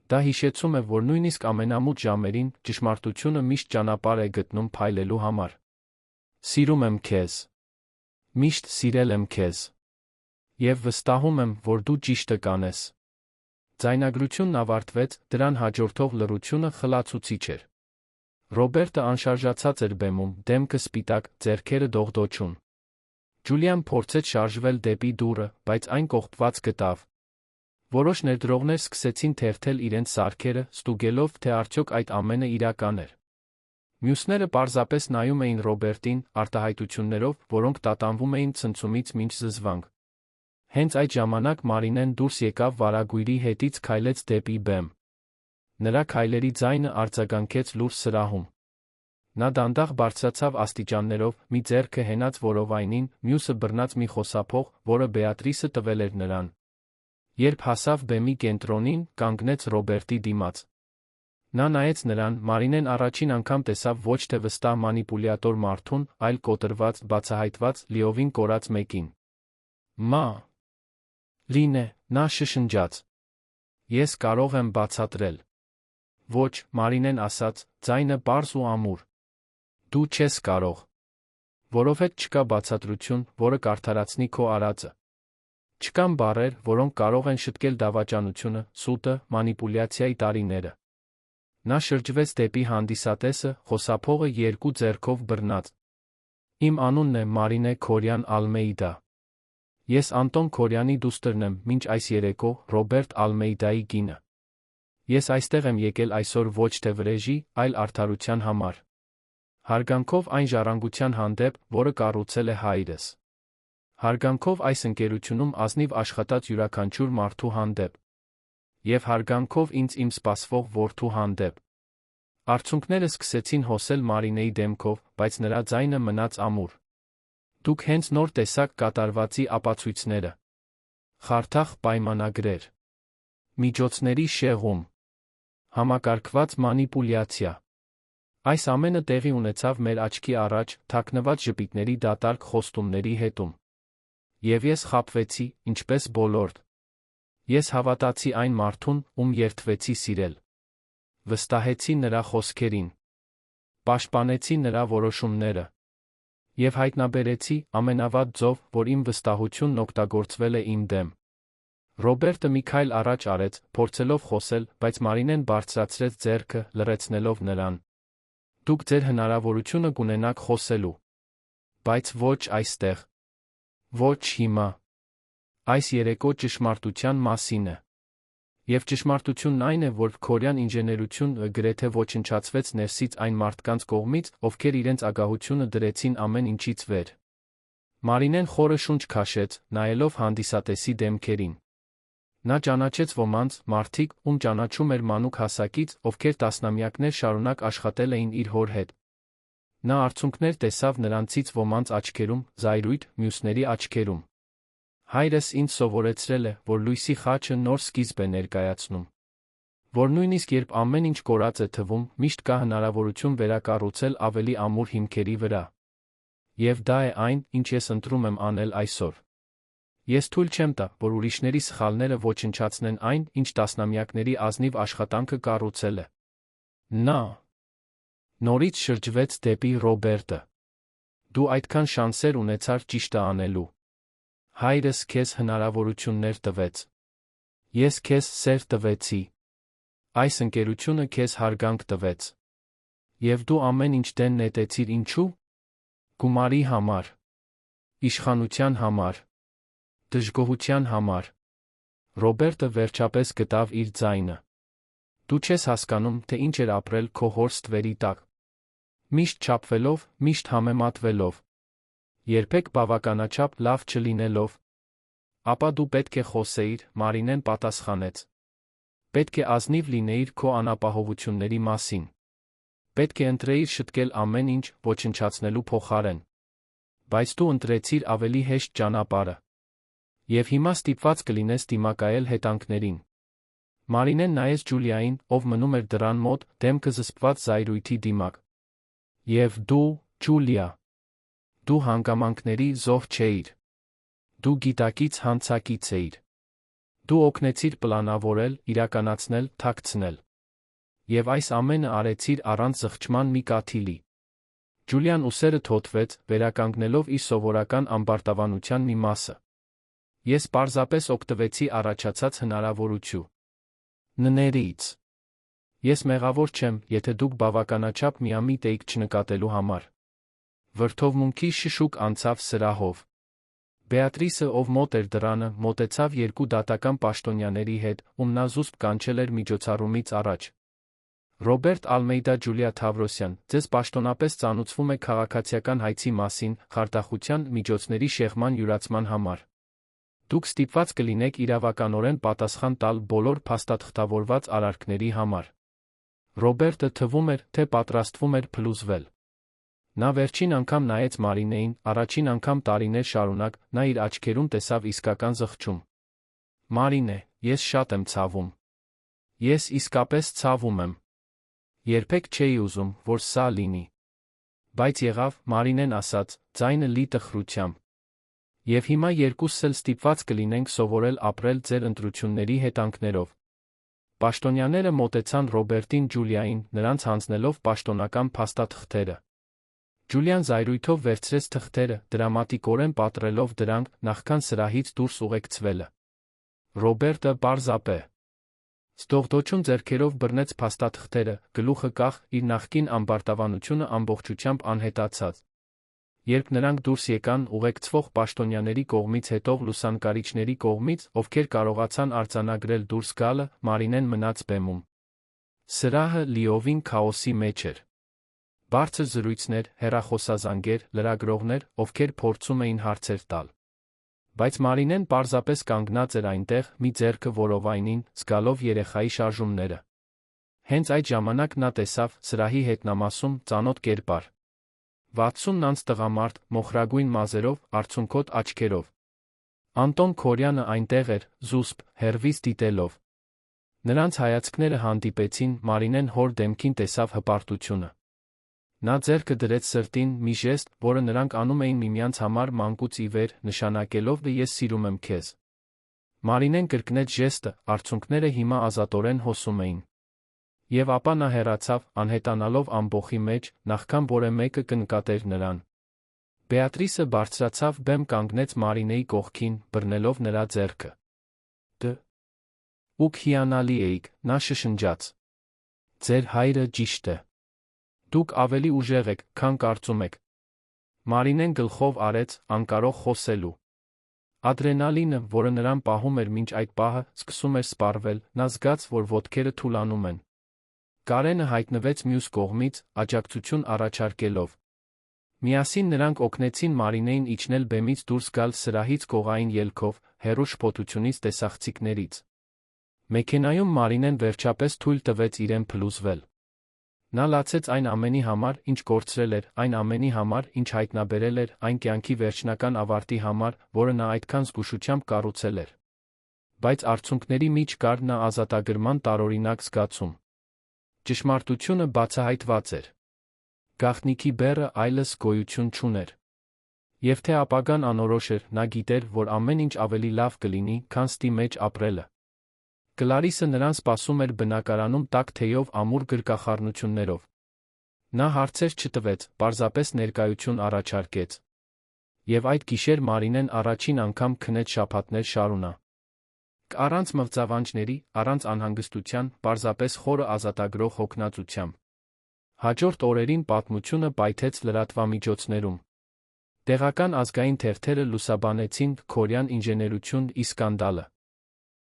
Դա հիշեցում է, որ նույնիսկ ամենամութ ժամերին ճշմարտությունը միշտ ճանապարհ է գտնում փայլելու համար։ Սիրում եմ քեզ։ Միշտ սիրել եմ քեզ։ Եվ վստահում եմ, որ դու ճիշտը կանես։ Ձայնագրությունն ավարտվեց, դրան հաջորդող լռությունը խլացուցիչ էր։ Ռոբերտը անշարժացած էր բեմում, դեմքը սպիտակ, ձեռքերը դողդոջուն։ Ջուլիան փորձեց շարժվել դեպի դուռը, բայց այն կողպված գտավ։ Որոշ ներդրողներ սկսեցին թերթել իրենց սարքերը, ստուգելով, թե արդյոք այդ ամենը իրական էր։ Մյուսները պարզապես նայում էին Ռոբերտին, արտահայտություններով, որոնք տատանվում էին ցնցումից մինչ զզվանք։ Հենց այդ ժամանակ Մարինեն դուրս եկավ վարագույրի հետից քայլեց դեպի բեմ։ Նրա քայլերի ձայնը արձագանքեց լուրջ սրահում։ Նա դանդաղ բարձրացավ աստիճաններով, մի ձեռքը հենած որովայնին, մյուսը բռնած մի խոսափող, որը Բեատրիսը տվել էր նրան։ Երբ հասավ բեմի կենտրոնին, կանգնեց Ռոբերտի դիմաց։ Նա նայեց նրան, Մարինեն առաջին անգամ տեսավ ոչ թե վստահ մանիպուլյատոր մարդուն, այլ կոտրված, բացահայտված, լիովին կորած մեկին։ Մա. Լինե, նա շշնջաց։ Ես կարող եմ բացատրել։ Ոչ, Մարինեն ասաց, ձայնը պարզ ու ամուր։ Դու չես կարող։ Որովհետև չկա բացատրություն, որը կարդարացնի քո արածը։ Չկան բառեր, որոնք կարող են շտկել դավաճանությունը, սուտը, մանիպուլյացիայի տարիները։ Նա շրջվեց դեպի հանդիսատեսը, խոսափողը երկու ձեռքով բռնած։ Իմ անունն է Մարինե Քորյան Ալմեյդա։ Ես Անտոն Քորյանի դուստրն եմ, մինչ այս երեկո, Ռոբերտ Ալմեյդայի կինը։ Ես այստեղ եմ եկել այսօր ոչ թե վրեժի, այլ արդարության համար։ Հարգանքով այն ժառանգության հանդեպ, որը կառուցել է հայրս։ Հարգանքով այս ընկերությունում ազնիվ աշխատած յուրաքանչյուր մարդու հանդեպ։ Եվ հարգանքով ինձ իմ սպասվող որդու հանդեպ։ Արցունքները սկսեցին հոսել Մարինեի դեմքով, բայց նրա ձայնը մնաց ամուր։ Դուք հենց նոր տեսաք կատարվածի ապացույցները։ Խարդախ պայմանագրեր։ Միջոցների շեղում։ Համակարգված մանիպուլյացիա։ Այս ամենը տեղի ունեցավ մեր աչքի առաջ, թաքնված ժպիտների դատարկ խոստումների հետում։ Եվ ես խաբվեցի, ինչպես բոլոր։ Ես հավատացի այն մարդուն, ում երդվեցի սիրել։ Վստահեցի նրա խոսքերին։ Պաշտպանեցի նրա որոշումները։ Եվ հայտնաբերեցի ամենավատ ձով, որ իմ վստահությունն օգտագործվել է իմ դեմ։ Ռոբերտը մի քայլ առաջ արեց, փորձելով խոսել, բայց Մարինեն բարձրացրեց ձեռքը, լռեցնելով նրան։ Դուք ձեր հնարավորությունը կունենաք խոսելու։ Բայց ոչ այստեղ։ Ոչ հիմա։ Այս երեկո ճշմարտության մասին է։ Եվ ճշմարտությունն այն է, որ քորեան ինժեներությունը գրեթե ոչնչացվեց ներսից այն մարդկանց կողմից, ովքեր իրենց ագահությունը դրեցին ամեն ինչից վեր։ Մարինեն խորը շունչ քաշեց, նայելով հանդիսատեսի դեմքերին։ Նա ճանաչեց ոմանց, մարդիկ, ում ճանաչում էր մանուկ հասակից, ովքեր տասնամյակներ շարունակ աշխատել էին իր հոր հետ։ Նա արցունքներ տեսավ նրանցից ոմանց աչքերում, զայրույթ, մյուսների աչքերում։ Հայրս ինձ սովորեցրել է, որ լույսի խաչը նոր սկիզբ է ներկայացնում։ Որ նույնիսկ երբ ամեն ինչ կորած է թվում, միշտ կա հնարավորություն վերակառուցել ավելի ամուր հիմքերի վրա։ Եվ դա է այն, ինչ ես ընտրում եմ անել այսօր։ Ես թույլ չեմ տա, որ ուրիշների սխալները ոչնչացնեն այն, ինչ տասնամյակների ազնիվ աշխատանքը կառուցել է։ Նա նորից շրջվեց դեպի Ռոբերտը։ Դու այդքան շանսեր ունեցար ճիշտը անելու։ Հայրս քեզ հնարավորություններ տվեց։ Ես քեզ սեր տվեցի։ Այս ընկերությունը քեզ հարգանք տվեց։ Եվ դու ամեն ինչ դեն նետեցիր ինչու՞։ Գումարի համար։ Իշխանության համար։ Դժգոհության համար։ Ռոբերտը վերջապես գտավ իր ձայնը։ Դու չես հասկանում, թե ինչ էր ապրել քո հոր ստվերի տակ։ Միշտ չափվելով, միշտ համեմատվելով։ Երբեք բավականաչափ լավ չլինելով։ Ապա դու պետք է խոսեիր, Մարինեն պատասխանեց։ Պետք է ազնիվ լինեիր քո անապահովությունների մասին։ Պետք է ընտրեիր շտկել ամեն ինչ, ոչնչացնելու փոխարեն։ Բայց դու ընտրեցիր ավելի հեշտ ճանապարհը։ Եվ հիմա ստիպված կլինես դիմակայել հետանքներին։ Մարինեն նայեց Ջուլիային, ով մնում էր դռան մոտ, դեմքը զսպված զայրույթի դիմաc։ Եվ դու, Ջուլիա, դու հանգամանքների զոհ չէիր։ Դու գիտակից հանցակից էիր։ Դու օգնեցիր պլանավորել, իրականացնել, թաքցնել։ Եվ այս ամենը արեցիր առանց զղջման մի կաթիլի։ Ջուլիան ուսերը թոթվեց, վերականգնելով իր սովորական ամբարտավանության մի մասը։ Ես պարզապես օգտվեցի առաջացած հնարավորություններից։ Ես մեղավոր չեմ, եթե դուք բավականաչափ միամիտ էիք չնկատելու համար։ Վրդովմունքի շշուկ անցավ սրահով։ Բեատրիսը, ով մոտ էր դռանը, մոտեցավ երկու դատական պաշտոնյաների հետ, ում նա զուսպ կանչել էր միջոցառումից առաջ։ Ռոբերտ Ալմեյդա Ջուլիա Թավրոսյան, ձեզ պաշտոնապես ծանուցվում է քաղաքացիական հայցի մասին, խարդախության միջոցների շեղման յուրացման համար։ Դուք ստիպված կլինեք իրավականորեն պատասխան տալ բոլոր փաստաթղթավորված արարքների համար։ Ռոբերտը թվում էր, թե պատրաստվում էր փլուզվել։ Նա վերջին անգամ նայեց Մարինեին, առաջին անգամ տարիներ շարունակ, նա իր աչքերում տեսավ իսկական զղջում։ Մարինե, ես շատ եմ ցավում։ Ես իսկապես ցավում եմ։ Երբեք չէի ուզում, որ սա լինի։ Բայց եղավ, Մարինեն ասաց, ձայնը լի տխրությամբ։ Եվ հիմա երկուսս էլ ստիպված կլինենք սովորել ապրել ձեր ընտրությունների հետանքներով։ Պաշտոնյաները մոտեցան Ռոբերտին Ջուլիային, նրանց հանձնելով պաշտոնական փաստաթղթերը։ Ջուլիան զայրույթով վերցրեց թղթերը, դրամատիկորեն պատռելով դրանք, նախքան սրահից դուրս ուղեկցվելը։ Ռոբերտը պարզապե ստողդոչուն ձեռքերով բռնեց փաստաթղթերը, գլուխը կախ, իր նախկին ամբարտավանությունը ամբողջությամբ անհետացած։ Երբ նրանք դուրս եկան ուղեկցվող պաշտոնյաների կողմից հետո լուսանկարիչների կողմից, ովքեր կարողացան արձանագրել դուրս գալը, Մարինեն մնաց բեմում։ Սրահը լիովին քաոսի մեջ էր։ Բարձր զրույցներ, հեռախոսազանգեր, լրագրողներ, ովքեր փորձում էին հարցեր տալ։ Բայց Մարինեն պարզապես կանգնած էր այնտեղ, մի ձեռքը որովայնին, զգալով երեխայի շարժումները։ Հենց այդ ժամանակ նա տեսավ սրահի հետնամասում ծանոթ կերպար։ 60 անց տղամարդ, մոխրագույն մազերով, արցունքոտ աչքերով։ Անտոն Քորյանը այնտեղ էր, զուսպ, հեռվից դիտելով։ Նրանց հայացքները հանդիպեցին, Մարինեն հոր դեմքին տեսավ հպարտությունը։ Նա ձեռքը դրեց սրտին, մի ժեստ, որը նրանք անում էին միմյանց համար մանկուց ի վեր, նշանակելով «Ես սիրում եմ քեզ»։ Մարինեն կրկնեց ժեստը, արցունքները հիմա ազատորեն հոսում էին։ Եվ ապա նա հեռացավ, անհետանալով ամբոխի մեջ, նախքան որը մեկը կնկատեր նրան։ Բեատրիսը բարձրացավ բեմ կանգնեց Մարինեի կողքին, բռնելով նրա ձեռքը։ Դուք հիանալի էիք, նա շշնջաց։ Ձեր հայրը ճիշտ է։ Դուք ավելի ուժեղ եք, քան կարծում եք։ Մարինեն գլխով արեց, անկարող խոսելու։ Ադրենալինը, որը նրան պահում էր մինչ այդ պահը, սկսում էր սպառվել, նա զգաց, որ ոտքերը թուլանում են։ Կարենը հայտնվեց մյուս կողմից, աջակցություն առաջարկելով։ Միասին նրանք օգնեցին Մարինեին իջնել բեմից դուրս գալ սրահից կողային ելքով, հեռու շփոթությունից տեսախցիկներից։ Մեքենայում Մարինեն վերջապես թույլ տվեց իրեն փլուզվել։ Նա լացեց այն ամենի համար, ինչ կորցրել էր, այն ամենի համար, ինչ հայտնաբերել էր, այն կյանքի վերջնական ավարտի համար, որը նա այդքան զգուշությամբ կառուցել էր։ Բայց արցունքների մեջ կար նա ազատագրման տարօրինակ զգացում։ Ճշմարտությունը բացահայտված էր։ Գաղտնիքի բեռը այլս գոյություն չուներ։ Եվ թե ապագան անորոշ էր, նա գիտեր, որ ամեն ինչ ավելի լավ կլինի, քան ստի մեջ ապրելը։ Կլարիսը նրան սպասում էր բնակարանում տաք թեյով ամուր գրկախառնություններով։ Նա հարցեր չտվեց, պարզապես ներկայություն առաջարկեց։ Եվ այդ գիշեր Մարինեն առաջին անգամ քնեց շաբաթներ շարունակ։ Առանց մղձավանջների, առանց անհանգստության, պարզապես խորը ազատագրող հոգնածությամբ։ Հաջորդ օրերին պատմությունը պայթեց լրատվամիջոցներում։ Տեղական ազգային թերթերը լուսաբանեցին Քորյան ինժեներություն ի սկանդալը։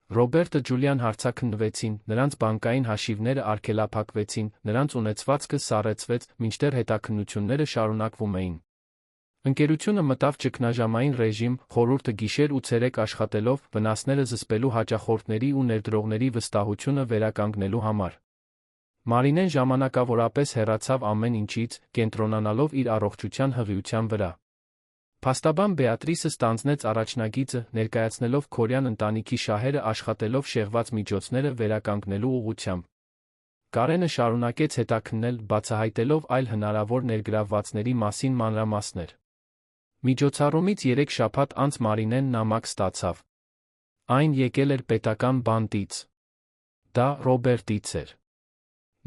Ռոբերտը Ջուլիան հարցաքննվեցին, նրանց բանկային հաշիվները արգելափակվեցին, նրանց ունեցվածքը սառեցվեց, մինչդեռ հետաքննությունները շարունակվում էին։ Ընկերությունը մտավ ճգնաժամային ռեժիմ, խորհուրդը գիշեր ու ցերեկ աշխատելով, վնասները զսպելու հաճախորդների ու ներդրողների վստահությունը վերականգնելու համար։ Մարինեն ժամանակավորապես հեռացավ ամեն ինչից, կենտրոնանալով իր առողջության հղիության վրա։ Փաստաբան Բեատրիսը ստանձնեց առաջնագիծը, ներկայացնելով Քորյան ընտանիքի շահերը աշխատելով շեղված միջոցները վերականգնելու ուղղությամբ։ Կարենը շարունակեց հետաքննել, բացահայտելով այլ հնարավոր ներգրավվածների մասին մանրամասներ։ Միջոցառումից 3 շաբաթ անց Մարինեն նամակ ստացավ։ Այն եկել էր պետական բանտից։ Դա Ռոբերտից էր։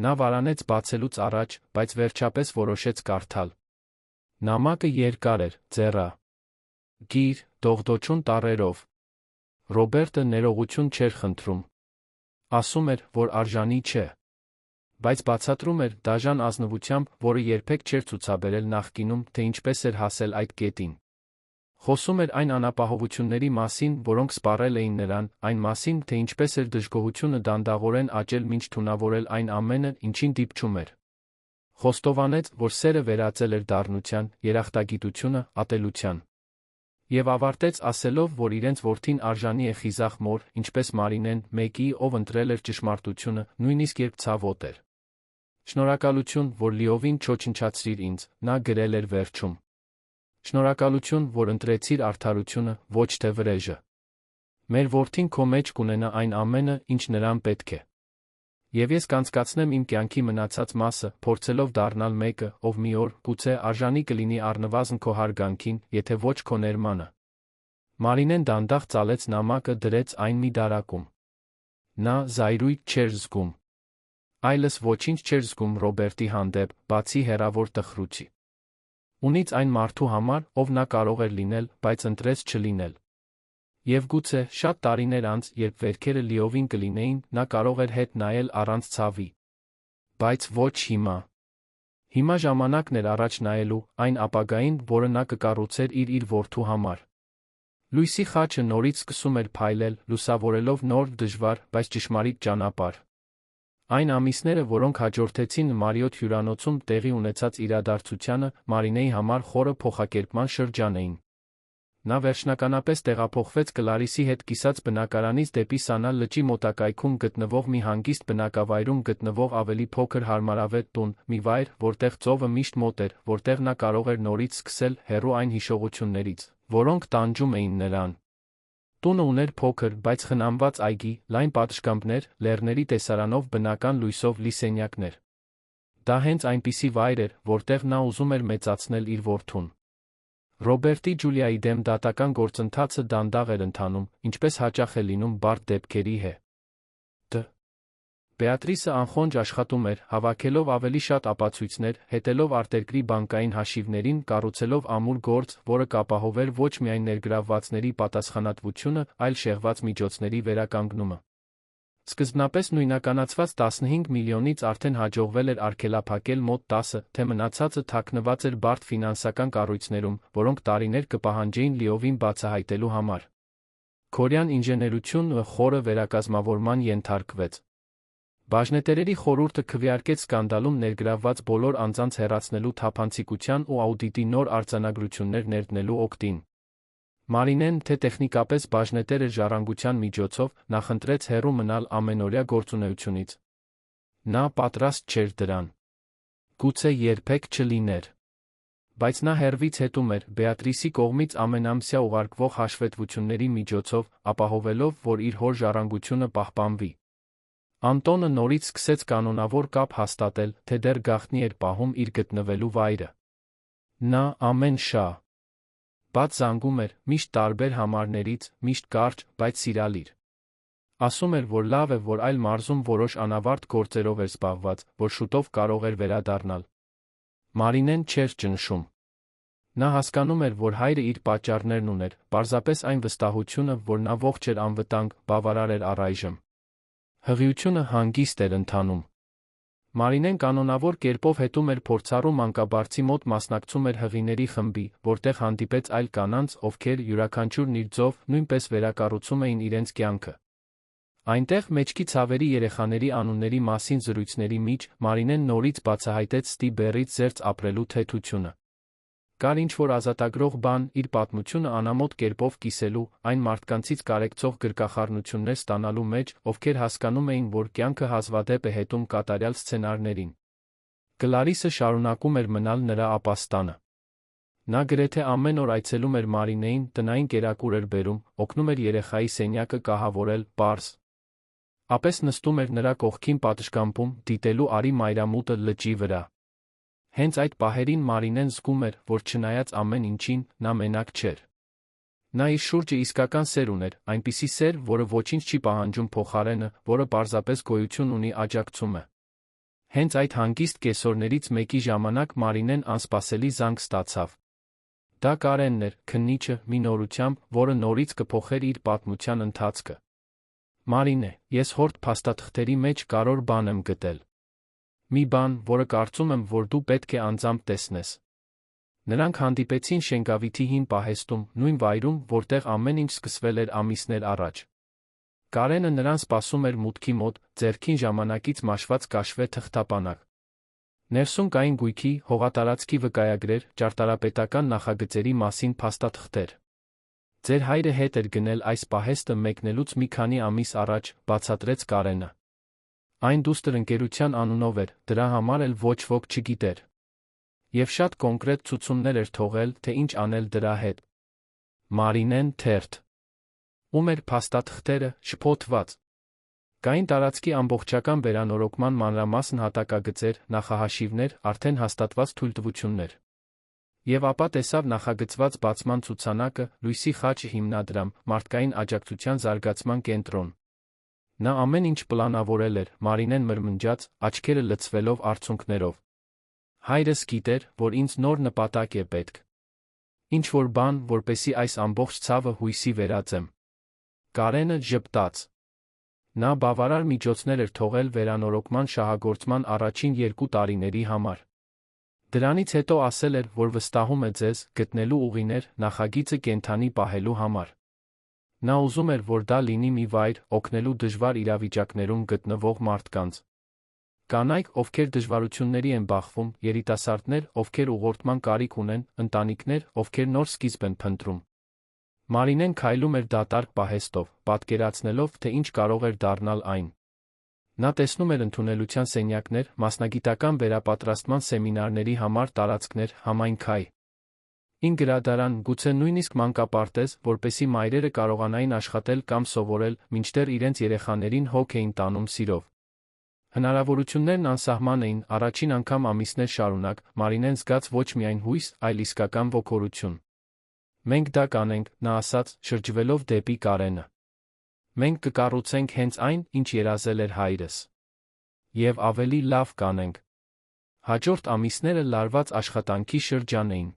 Նա վարանեց բացելուց առաջ, բայց վերջապես որոշեց կարդալ։ Նամակը երկար էր, ձեռագիր, դողդոջուն տառերով։ Ռոբերտը ներողություն չէր խնդրում։ Ասում էր, որ արժանի չէ։ Բայց բացատրում էր դաժան ազնվությամբ, որը երբեք չէր ցուցաբերել նախկինում, թե ինչպես էր հասել այդ կետին։ Խոսում էր այն անապահովությունների մասին, որոնք սպառել էին նրան, այն մասին, թե ինչպես էր դժգոհությունը դանդաղորեն աճել մինչ թունավորել այն ամենը, ինչին դիպչում էր։ Խոստովանեց, որ սերը վերածել էր դառնության, երախտագիտությունը՝ ատելության։ Եվ ավարտեց ասելով, որ իրենց որդին արժանի է խիզախ մոր, ինչպես Մարինեն, մեկի, ով ընտրել էր ճշմարտությունը, նույնիսկ երբ ցավոտ էր։ Շնորհակալություն, որ լիովին չոչնչացրիր ինձ, նա գրել էր վերջում։ Շնորհակալություն, որ ընտրեցիր արդարությունը, ոչ թե վրեժը։ Մեր որդին քո մեջ կունենա այն ամենը, ինչ նրան պետք է։ Եվ ես կանցկացնեմ իմ կյանքի մնացած մասը, փորձելով դառնալ մեկը, ով մի օր, գուցե, արժանի կլինի առնվազն քո հարգանքին, եթե ոչ քո ներմանը։ Մարինեն դանդաղ ծալեց նամակը, դրեց այն մի դարակում։ Նա զայրույթ չէր զգում։ Այլս ոչինչ չէր զգում Ռոբերտի հանդեպ, բացի հեռավոր տխրուցի։ Ունից այն մարդու համար, ով նա կարող էր լինել, բայց ընտրեց չլինել։ Եվ գուցե, շատ տարիներ անց, երբ վերքերը լիովին կլինեին, նա կարող էր հետ նայել առանց ցավի։ Բայց ոչ հիմա։ Հիմա ժամանակն էր առաջ նայելու, այն ապագային, որը նա կկառուցեր իր որդու համար։ Լույսի խաչը նորից սկսում էր փայլել, լուսավորելով նոր, դժվար, բայց ճշմարիտ ճանապարհ։ Այն ամիսները, որոնք հաջորդեցին Մարիոթ հյուրանոցում տեղի ունեցած իրադարձությանը, Մարինեի համար խորը փոխակերպման շրջան էին։ Նա վերջնականապես տեղափոխվեց Կլարիսի հետ կիսած բնակարանից դեպի Սանա լճի մոտակայքում գտնվող մի հանգիստ բնակավայրում գտնվող ավելի փոքր հարմարավետ տուն, մի վայր, որտեղ ծովը միշտ մոտ էր, որտեղ նա կարող էր նորից սկսել հեռու այն հիշողություններից, որոնք տանջում էին նրան։ Տունը ուներ փոքր, բայց խնամված այգի, լայն պատշգամբներ, լեռների տեսարանով բնական լույսով լի սենյակներ։ Դա հենց այնպիսի վայր էր, որտեղ նա ուզում էր մեծացնել իր որդուն։ Ռոբերտի Ջուլիայի դեմ դատական գործընթացը դանդաղ էր ընթանում, ինչպես հաճախ է լինում բարդ դեպքերի հետ։ Բեատրիսը անխոնջ աշխատում էր, հավաքելով ավելի շատ ապացույցներ, հետելով արտերկրի բանկային հաշիվներին, կառուցելով ամուր գործ, որը կապահովեր ոչ միայն ներգրավվածների պատասխանատվությունը, այլ շեղված միջոցների վերականգնումը։ Սկզբնապես նույնականացված 15 միլիոնից արդեն հաջողվել էր արգելափակել մոտ 10, թե մնացածը թաքնված էր բարդ ֆինանսական կառույցներում, որոնք տարիներ կպահանջեին լիովին բացահայտելու համար։ Քորեան ինժեներությունը խորը վերակազմավորման ենթարկվեց։ Բաժնետերերի խորհուրդը քվեարկեց սկանդալում ներգրավված բոլոր անձանց հեռացնելու թափանցիկության ու աուդիտի նոր արձանագրություններ ներդնելու օգտին։ Մարինեն, թե տեխնիկապես բաժնետեր էր ժառանգության միջոցով, նախընտրեց հեռու մնալ ամենօրյա գործունեությունից։ Նա պատրաստ չէր դրան։ Գուցե երբեք չլիներ։ Բայց նա հեռվից հետում էր Բեատրիսի կողմից ամենամսյա ուղարկվող հաշվետվությունների միջոցով, ապահովելով, որ իր հոր ժառանգությունը պահպանվի։ Անտոնը նորից սկսեց կանոնավոր կապ հաստատել, թե դեռ գաղտնի էր պահում իր գտնվելու վայրը։ Նա ամեն շաբաթ զանգում էր, միշտ տարբեր համարներից, միշտ կարճ, բայց սիրալիր։ Ասում էր, որ լավ է, որ այլ մարզում որոշ անավարտ գործերով էր զբաղված, որ շուտով կարող էր վերադառնալ։ Մարինեն չէր ճնշում։ Նա հասկանում էր, որ հայրը իր պատճառներն ուներ, պարզապես այն վստահությունը, որ նա ողջ էր անվտանգ, բավարար էր առայժմ։ Հղիությունը հանգիստ էր ընթանում։ Մարինեն կանոնավոր կերպով հետում էր փորձառու մանկաբարձի մոտ մասնակցում էր հղիների խմբի, որտեղ հանդիպեց այլ կանանց, ովքեր յուրաքանչյուրն իր ձով նույնպես վերակառուցում էին իրենց կյանքը։ Այնտեղ մեջքի ցավերի երեխաների անունների մասին զրույցների մեջ Մարինեն նորից բացահայտեց Ստի բեռից զերծ ապրելու թեթությունը։ Կար ինչ-որ ազատագրող բան իր պատմությունը անամոթ կերպով կիսելու, այն մարդկանցից կարեկցող գրկախառնություններ ստանալու մեջ, ովքեր հասկանում էին, որ կյանքը հազվադեպ է հետում կատարյալ սցենարներին։ Կլարիսը շարունակում էր մնալ նրա ապաստանը։ Նա գրեթե ամեն օր այցելում էր Մարինեին, տնային կերակուր էր բերում, օգնում էր երեխայի սենյակը կահավորել, պարզ ապես նստում էր նրա կողքին պատշգամբում, դիտելու արի մայրամուտը լճի վրա։ Հենց այդ պահերին Մարինեն զգում էր, որ չնայած ամեն ինչին, նա մենակ չէր։ Նա իր շուրջը իսկական սեր ուներ, այնպիսի սեր, որը ոչինչ չի պահանջում փոխարենը, որը պարզապես գոյություն ունի աջակցում է։ Հենց այդ հանգիստ կեսօրներից մեկի ժամանակ Մարինեն անսպասելի զանգ ստացավ։ Դա Կարենն էր, քննիչը, մի նորությամբ, որը նորից կփոխեր իր պատմության ընթացքը։ Մարինե, ես հորդ փաստաթղթերի մեջ կարևոր բան եմ գտել։ Մի բան, որը կարծում եմ, որ դու պետք է անձամբ տեսնես։ Նրանք հանդիպեցին Շենգավիթի հին պահեստում, նույն վայրում, որտեղ ամեն ինչ սկսվել էր ամիսներ առաջ։ Կարենը նրան սպասում էր մուտքի մոտ, ձեռքին ժամանակից մաշված կաշվե թղթապանակ։ Ներսում կային գույքի, հողատարածքի վկայագրեր, ճարտարապետական նախագծերի մասին փաստաթղթեր։ Ձեր հայրը հետ էր գնել այս պահեստը մեկնելուց մի քանի ամիս առաջ, բացատրեց Կարենը։ Այն դուստր ընկերության անունով էր, դրա համար էլ ոչ ոք չգիտեր։ Եվ շատ կոնկրետ ցուցումներ էր թողել, թե ինչ անել դրա հետ։ Մարինեն թերթ։ Ում էր փաստաթղթերը, շփոթված։ Կային տարածքի ամբողջական վերանորոգման մանրամասն հատակագծեր, նախահաշիվներ, արդեն հաստատված թույլտվություններ։ Եվ ապա տեսավ նախագծված բացման ցուցանակը, լույսի խաչ հիմնադրամ, մարդկային աջակցության զարգացման կենտրոն։ Նա ամեն ինչ պլանավորել էր, Մարինեն մրմնջաց, աչքերը լցվելով արցունքներով։ Հայրս գիտեր, որ ինձ նոր նպատակ է պետք։ Ինչ-որ բան, որպեսի այս ամբողջ ցավը հույսի վերածեմ։ Կարենը ժպտաց։ Նա բավարար միջոցներ էր թողել վերանորոգման շահագործման առաջին 2 տարիների համար։ Դրանից հետո ասել էր, որ վստահում է ձեզ, գտնելու ուղիներ, նախագիծը կենդանի պահելու համար։ Նա ուզում էր, որ դա լինի մի վայր, օգնելու դժվար իրավիճակներում գտնվող մարդկանց։ Կանայք, ովքեր դժվարությունների են բախվում, երիտասարդներ, ովքեր ուղղորդման կարիք ունեն, ընտանիքներ, ովքեր նոր սկիզբ են փնտրում։ Մարինեն քայլում էր դատարկ պահեստով, պատկերացնելով, թե ինչ կարող էր դառնալ այն։ Նա տեսնում էր ընդունելության սենյակներ, մասնագիտական վերապատրաստման սեմինարների համար տարածքներ, համայնքային գրադարան, գուցե նույնիսկ մանկապարտեզ, որպեսզի մայրերը կարողանային աշխատել կամ սովորել, մինչդեռ իրենց երեխաներին հոգ էին տանում սիրով։ Հնարավորություններն անսահման էին, առաջին անգամ ամիսներ շարունակ, Մարինեն զգաց ոչ միայն հույս, այլ իսկական ոգորություն։ Մենք դա կանենք, նա ասաց, շրջվելով դեպի Կարենը։ Մենք կկառուցենք հենց այն, ինչ երազել էր հայրս։ Եվ ավելի լավ կանենք։ Հաջորդ ամիսները լարված աշխատանքի շրջան էին։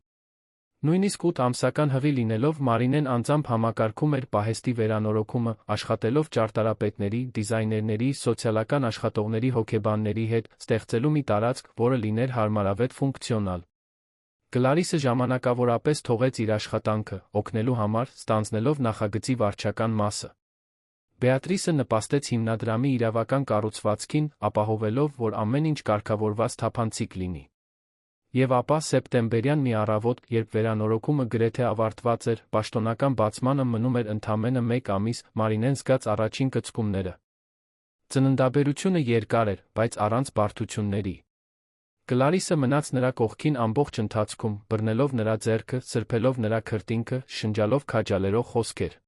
Նույնիսկ 8 ամսական հղի լինելով Մարինեն անձամբ համակարգում էր պահեստի վերանորոգումը, աշխատելով ճարտարապետների, դիզայներների, սոցիալական աշխատողների հոգեբանների հետ, ստեղծելու մի տարածք, որը լիներ հարմարավետ ֆունկցիոնալ։ Կլարիսը ժամանակավորապես թողեց իր աշխատանքը, օգնելու համար, ստանձնելով նախագծի վարչական մասը։ Բեատրիսը նպաստեց հիմնադրամի իրավական կառուցվածքին, ապահովելով, որ ամեն ինչ կարգավորված թափանցիկ լինի։ Եվ ապա սեպտեմբերյան մի առավոտ, երբ վերանորոգումը գրեթե ավարտված էր, պաշտոնական բացմանը մնում էր ընդամենը 1 ամիս, Մարինեն զգաց առաջին կծկումները։ Ծննդաբերությունը երկար էր, բայց առանց բարդությունների։ Կլարիսը մնաց նրա կողքին ամբողջ ընթացքում, բռնելով նրա ձեռքը, սրբելով նրա քրտինքը, շնջալով քաջալերող խոսքեր։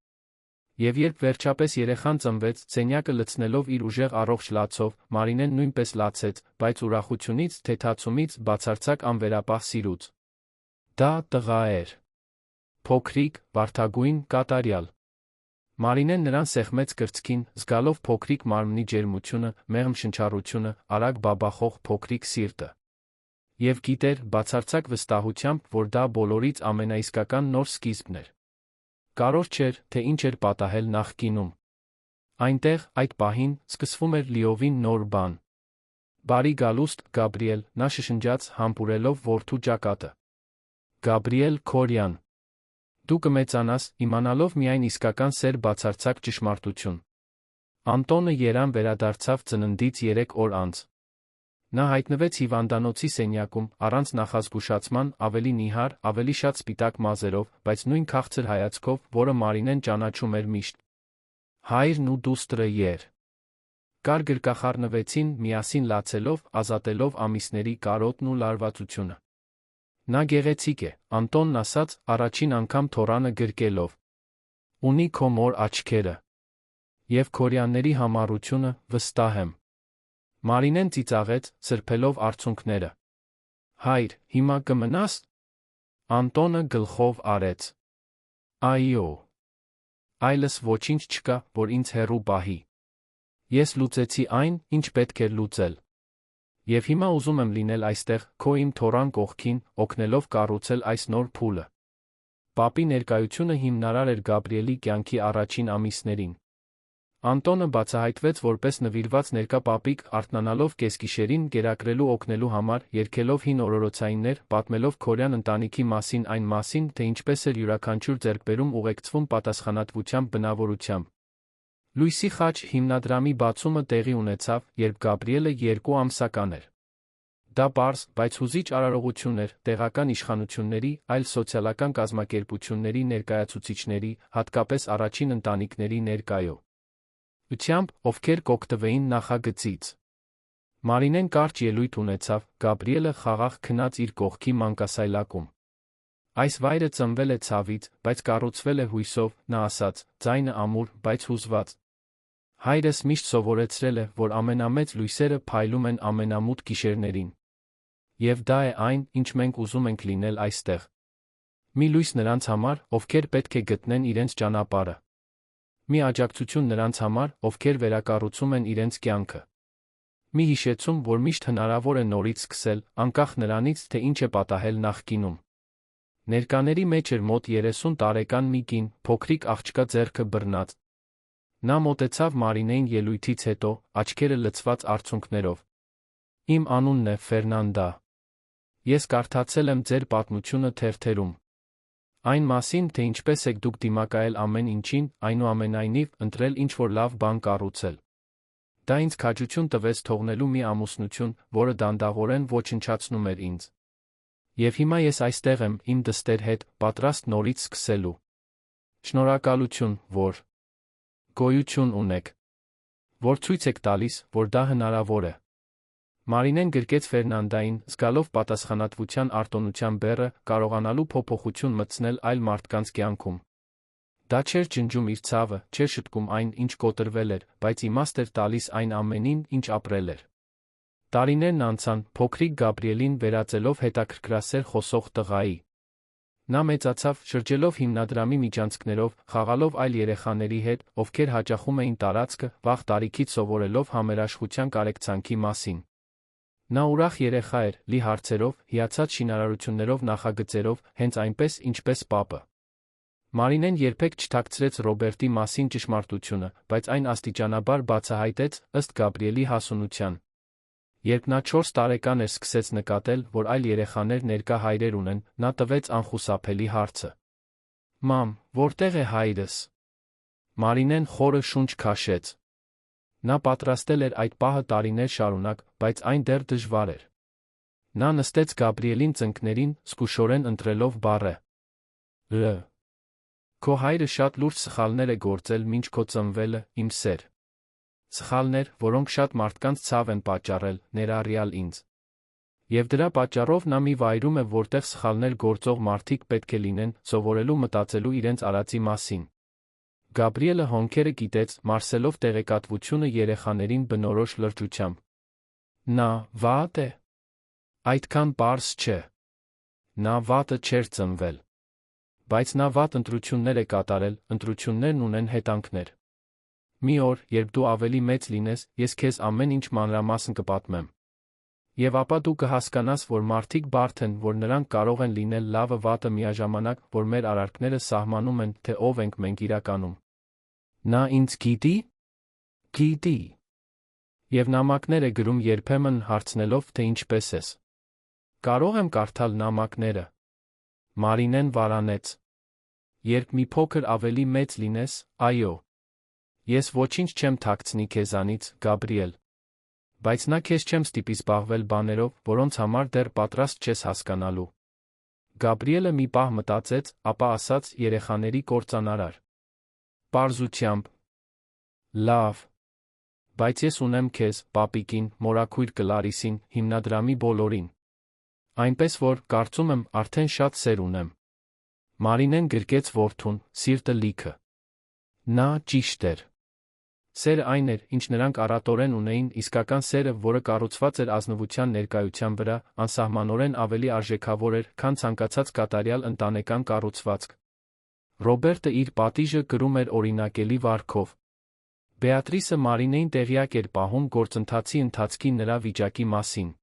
Եվ երբ վերջապես երեխան ծնվեց, սենյակը լցնելով իր ուժեղ առողջ լացով, Մարինեն նույնպես լացեց, բայց ուրախությունից, թեթացումից, բացարձակ անվերապահ սիրուց։ Դա տղա էր։ Փոքրիկ, վարդագույն, կատարյալ։ Մարինեն նրան սեղմեց կրծքին, զգալով փոքրիկ մարմնի ջերմությունը, մեղմ շնչառությունը, արագ բաբախող փոքրիկ սիրտը։ Եվ գիտեր, բացարձակ վստահությամբ, որ դա բոլորից ամենաիսկական նոր սկիզբն էր։ Կարևոր չէր, թե ինչ էր պատահել նախկինում։ Այնտեղ, այդ պահին, սկսվում էր լիովին նոր բան։ Բարի գալուստ, Գաբրիել, նա շշնջաց, համբուրելով որդու ճակատը։ Գաբրիել Քորյան։ Դու կմեծանաս, իմանալով միայն իսկական սեր բացարձակ ճշմարտություն։ Անտոնը երան վերադարձավ ծննդից 3 օր անց։ Նա հայտնվեց հիվանդանոցի սենյակում, առանց նախազգուշացման, ավելի նիհար, ավելի շատ սպիտակ մազերով, բայց նույն քաղցր հայացքով, որը Մարինեն ճանաչում էր միշտ։ Հայրն ու դուստրը եր։ Կար գրկախառնվեցին, միասին լացելով, ազատելով ամիսների կարոտն ու լարվածությունը։ Նա գեղեցիկ է, Անտոնն ասաց, առաջին անգամ թոռանը գրկելով։ Ունի քո մոր աչքերը։ Եվ Քորյանների համառությունը, վստահ եմ։ Մարինեն ծիծաղեց, սրբելով արցունքները։ Հայր, հիմա կմնաս։ Անտոնը գլխով արեց։ Այո։ Այլս ոչինչ չկա, որ ինձ հեռու պահի։ Ես լուծեցի այն, ինչ պետք էր լուծել։ Եվ հիմա ուզում եմ լինել այստեղ, քո իմ թոռան կողքին, օգնելով կառուցել այս նոր փուլը։ Պապի ներկայությունը հիմնարար էր Գաբրիելի կյանքի առաջին ամիսներին։ Անտոնը բացահայտվեց որպես նվիրված ներկա պապիկ, արթնանալով կեսգիշերին, գերակրելու օգնելու համար, երգելով հին օրորոցայիններ, պատմելով Քորյան ընտանիքի մասին այն մասին, թե ինչպես էր յուրաքանչյուր ձեռքբերում ուղեկցվում պատասխանատվությամբ բնավորությամբ։ Լույսի խաչ հիմնադրամի բացումը տեղի ունեցավ, երբ Գաբրիելը 2 ամսական էր։ Դա պարզ, բայց հուզիչ արարողություն էր, տեղական իշխանությունների, այլ սոցիալական կազմակերպությունների ներկայացուցիչների, հատկապես առաջին ընտանիքների ներկայով։ Ությամբ, ովքեր կօգտվեին նախագծից։ Մարինեն կարճ ելույթ ունեցավ, Գաբրիելը խաղաղ քնած իր կողքի մանկասայլակում։ Այս վայրը ծնվել է ցավից, բայց կառուցվել է հույսով, նա ասաց, ձայնը ամուր, բայց հուզված։ Հայրս միշտ սովորեցրել է, որ ամենամեծ լույսերը փայլում են ամենամութ գիշերներին։ Եվ դա է այն, ինչ մենք ուզում ենք լինել այստեղ։ Մի լույս նրանց համար, ովքեր պետք է գտնեն իրենց ճանապարհը։ Մի աջակցություն նրանց համար, ովքեր վերակառուցում են իրենց կյանքը։ Մի հիշեցում, որ միշտ հնարավոր է նորից սկսել, անկախ նրանից, թե ինչ է պատահել նախկինում։ Ներկաների մեջ էր մոտ 30 տարեկան մի կին, փոքրիկ աղջկա ձեռքը բռնած։ Նա մոտեցավ Մարինեին ելույթից հետո, աչքերը լցված արցունքներով։ Իմ անունն է Ֆերնանդա։ Ես կարդացել եմ ձեր պատմությունը թերթերում։ Այն մասին, թե ինչպես եք դուք դիմակայել ամեն ինչին, այնուամենայնիվ, ընտրել ինչ-որ լավ բան կառուցել։ Դա ինձ քաջություն տվեց թողնելու մի ամուսնություն, որը դանդաղորեն ոչնչացնում էր ինձ։ Եվ հիմա ես այստեղ եմ իմ դստեր հետ, պատրաստ նորից սկսելու։ Շնորհակալություն, որ գոյություն ունեք, որ ցույց եք տալիս, որ դա հնարավոր է։ Մարինեն գրկեց Ֆերնանդային, զգալով պատասխանատվության արտոնության բեռը, կարողանալու փոփոխություն մտցնել այլ մարդկանց կյանքում։ Դա չէր ջնջում իր ցավը, չէր շտկում այն, ինչ կոտրվել էր, բայց իմաստ էր տալիս այն ամենին, ինչ ապրել էր։ Տարիներն անցան, փոքրիկ Գաբրիելին վերածելով հետաքրքրասեր խոսող տղայի։ Նա մեծացավ, շրջելով հիմնադրամի միջանցքներով, խաղալով այլ երեխաների հետ, ովքեր հաճախում էին տարածքը, վաղ տարիքից սովորելով համերաշխության կարեկցանքի մասին։ Նա ուրախ երեխա էր, լի հարցերով, հիացած շինարարություններով, նախագծերով, հենց այնպես, ինչպես պապը։ Մարինեն երբեք չթաքցրեց Ռոբերտի մասին ճշմարտությունը, բայց այն աստիճանաբար բացահայտեց, ըստ Գաբրիելի հասունության։ Երբ նա 4 տարեկան էր, սկսեց նկատել, որ այլ երեխաներ ներկա հայրեր ունեն, նա տվեց անխուսափելի հարցը. «Մամ, որտեղ է հայրս»։ Մարինեն խորը շունչ քաշեց։ Նա պատրաստել էր այդ պահը տարիներ շարունակ, բայց այն դեռ դժվար էր։ Նա նստեց Գաբրիելին ծնկներին, զգուշորեն ընտրելով բառը. «Ը»։ Քո հայրը շատ լուրջ սխալներ է գործել մինչ քո ծնվելը, իմ սեր։ Սխալներ, որոնք շատ մարդկանց ցավ են պատճառել, ներառյալ ինձ։ Եվ դրա պատճառով նա մի վայրում է, որտեղ սխալներ գործող մարդիկ պետք է լինեն, սովորելու մտածելու իրենց արածի մասին։ Գաբրիելը հոնքերը կիտեց, մարսելով տեղեկատվությունը երեխաներին բնորոշ լրջությամբ։ Նա վատ է։ Այդքան պարզ չէ։ Նա վատը չէր ծնվել։ Բայց նա վատ ընտրություններ է կատարել, ընտրություններն ունեն հետանքներ։ Մի օր, երբ դու ավելի մեծ լինես, ես քեզ ամեն ինչ մանրամասն կպատմեմ։ Եվ ապա դու կհասկանաս, որ մարդիկ բարդ են, որ նրանք կարող են լինել լավը վատը միաժամանակ, որ մեր արարքները սահմանում են, թե ով ենք մենք իրականում։ Նա ինձ գիտի։ Գիտի։ Եվ նամակներ է գրում երբեմն հարցնելով, թե ինչպես ես։ Կարող եմ կարդալ նամակները։ Մարինեն վարանեց։ Երբ մի փոքր ավելի մեծ լինես, այո։ Ես ոչինչ չեմ թաքցնի քեզանից, Գաբրիել։ Բայց նա քեզ չեմ ստիպի զբաղվել բաներով, որոնց համար դեռ պատրաստ չես հասկանալու։ Գաբրիելը մի պահ մտածեց, ապա ասաց երեխաների կործանարար։ Պարզությամբ։ Լավ։ Բայց ես ունեմ քեզ, պապիկին, մորաքույր Կլարիսին, հիմնադրամի բոլորին։ Այնպես որ, կարծում եմ, արդեն շատ սեր ունեմ։ Մարինեն գրկեց որդուն, սիրտը լիքը։ Նա ճիշտ էր։ Սերը այն էր, ինչ նրանք առատորեն ունեին, իսկական սերը, որը կառուցված էր ազնվության ներկայության վրա, անսահմանորեն ավելի արժեքավոր էր, քան ցանկացած կատարյալ ընտանեկան կառուցվածք։ Ռոբերտը իր պատիժը կրում էր օրինակելի վարքով։ Բեատրիսը Մարինեին տեղյակ էր պահում գործընթացի ընթացքի նրա վիճակի մասին։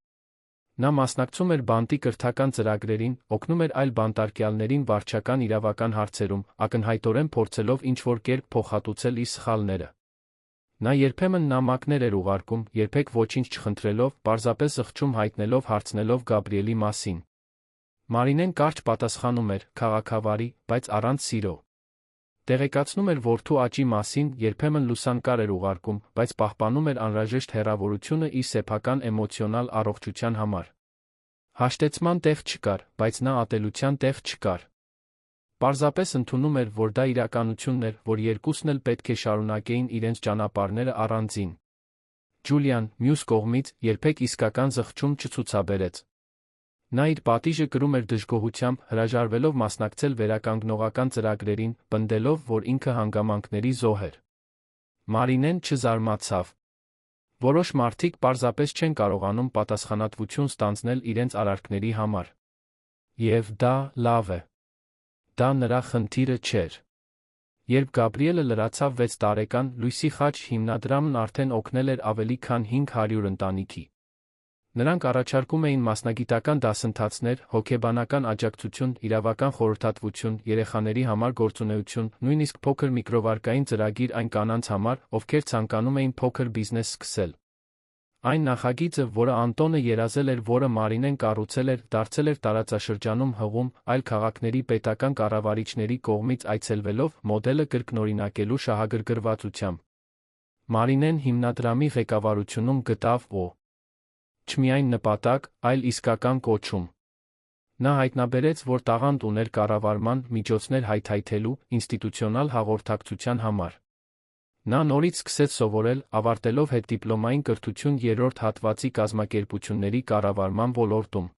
Նա մասնակցում էր բանտի կրթական ծրագրերին, օգնում էր այլ բանտարկյալներին վարչական իրավական հարցերում, ակնհայտորեն փորձելով ինչ-որ կերպ փոխհատուցել իր սխալները։ Նա երբեմն նամակներ էր ուղարկում, երբեք ոչինչ չխնդրելով, պարզապես զղջում հայտնելով հարցնելով Գաբրիելի մասին։ Մարինեն կարճ պատասխանում էր, քաղաքավարի, բայց առանց սիրո։ Տեղեկացնում էր որդու աճի մասին, երբեմն լուսանկար էր ուղարկում, բայց պահպանում էր անհրաժեշտ հեռավորությունը իր սեփական էմոցիոնալ առողջության համար։ Հաշտեցման տեղ չկար, բայց նա ատելության տեղ չկար։ Պարզապես ընդունում էր, որ դա իրականությունն էր, որ երկուսն էլ պետք է շարունակեին իրենց ճանապարհները առանձին։ Ջուլիան, մյուս կողմից, երբեք իսկական զղջում չցուցաբերեց։ Նա իր պատիժը կրում էր դժգոհությամբ, հրաժարվելով մասնակցել վերականգնողական ծրագրերին, պնդելով, որ ինքը հանգամանքների զոհ էր։ Մարինեն չզարմացավ։ Որոշ մարդիկ պարզապես չեն կարողանում պատասխանատվություն ստանձնել իրենց արարքների համար։ Եվ դա լավ է։ Դա նրա խնդիրը չէր։ Երբ Գաբրիելը լրացավ 6 տարեկան, Լույսի խաչ հիմնադրամն արդեն օգնել էր ավելի քան 500 ընտանիքի։ Նրանք առաջարկում էին մասնագիտական դասընթացներ, հոգեբանական աջակցություն, իրավական խորհրդատվություն, երեխաների համար գործունեություն, նույնիսկ փոքր միկրովարկային ծրագիր այն կանանց համար, ովքեր ցանկանում էին փոքր բիզնես սկսել։ Այն նախագիծը, որը Անտոնը երազել էր, որը Մարինեն կառուցել էր, դարձել էր տարածաշրջանում հղում, այլ քաղաքների պետական կառավարիչների կողմից այցելվելով, մոդելը կրկնօրինակելու շահագրգռվածությամբ։ Մարինեն հիմնադրամի ղեկավարությունում գտավ չմիայն նպատակ, այլ իսկական կոչում։ Նա հայտնաբերեց, որ տաղանդ ուներ կառավարման միջոցներ հայթայթելու ինստիտուցիոնալ հաղորդակցության համար։ Նա նորից սկսեց սովորել, ավարտելով հետդիպլոմային կրթություն 3-րդ հատվածի կազմակերպությունների կառավարման ոլորտում։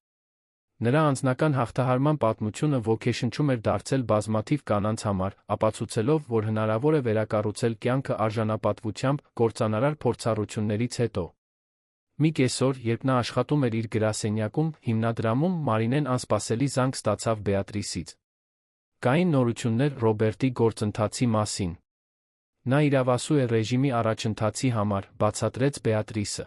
Նրա անձնական հաղթահարման պատմությունը ոգեշնչում էր դարձել բազմաթիվ կանանց համար, ապացուցելով, որ հնարավոր է վերակառուցել կյանքը արժանապատվությամբ կործանարար փորձառություններից հետո։ Մի կեսօր, երբ նա աշխատում էր իր գրասենյակում, հիմնադրամում, Մարինեն անսպասելի զանգ ստացավ Բեատրիսից։ Կային նորություններ Ռոբերտի գործընթացի մասին։ Նա իրավասու է ռեժիմի առաջընթացի համար, բացատրեց Բեատրիսը։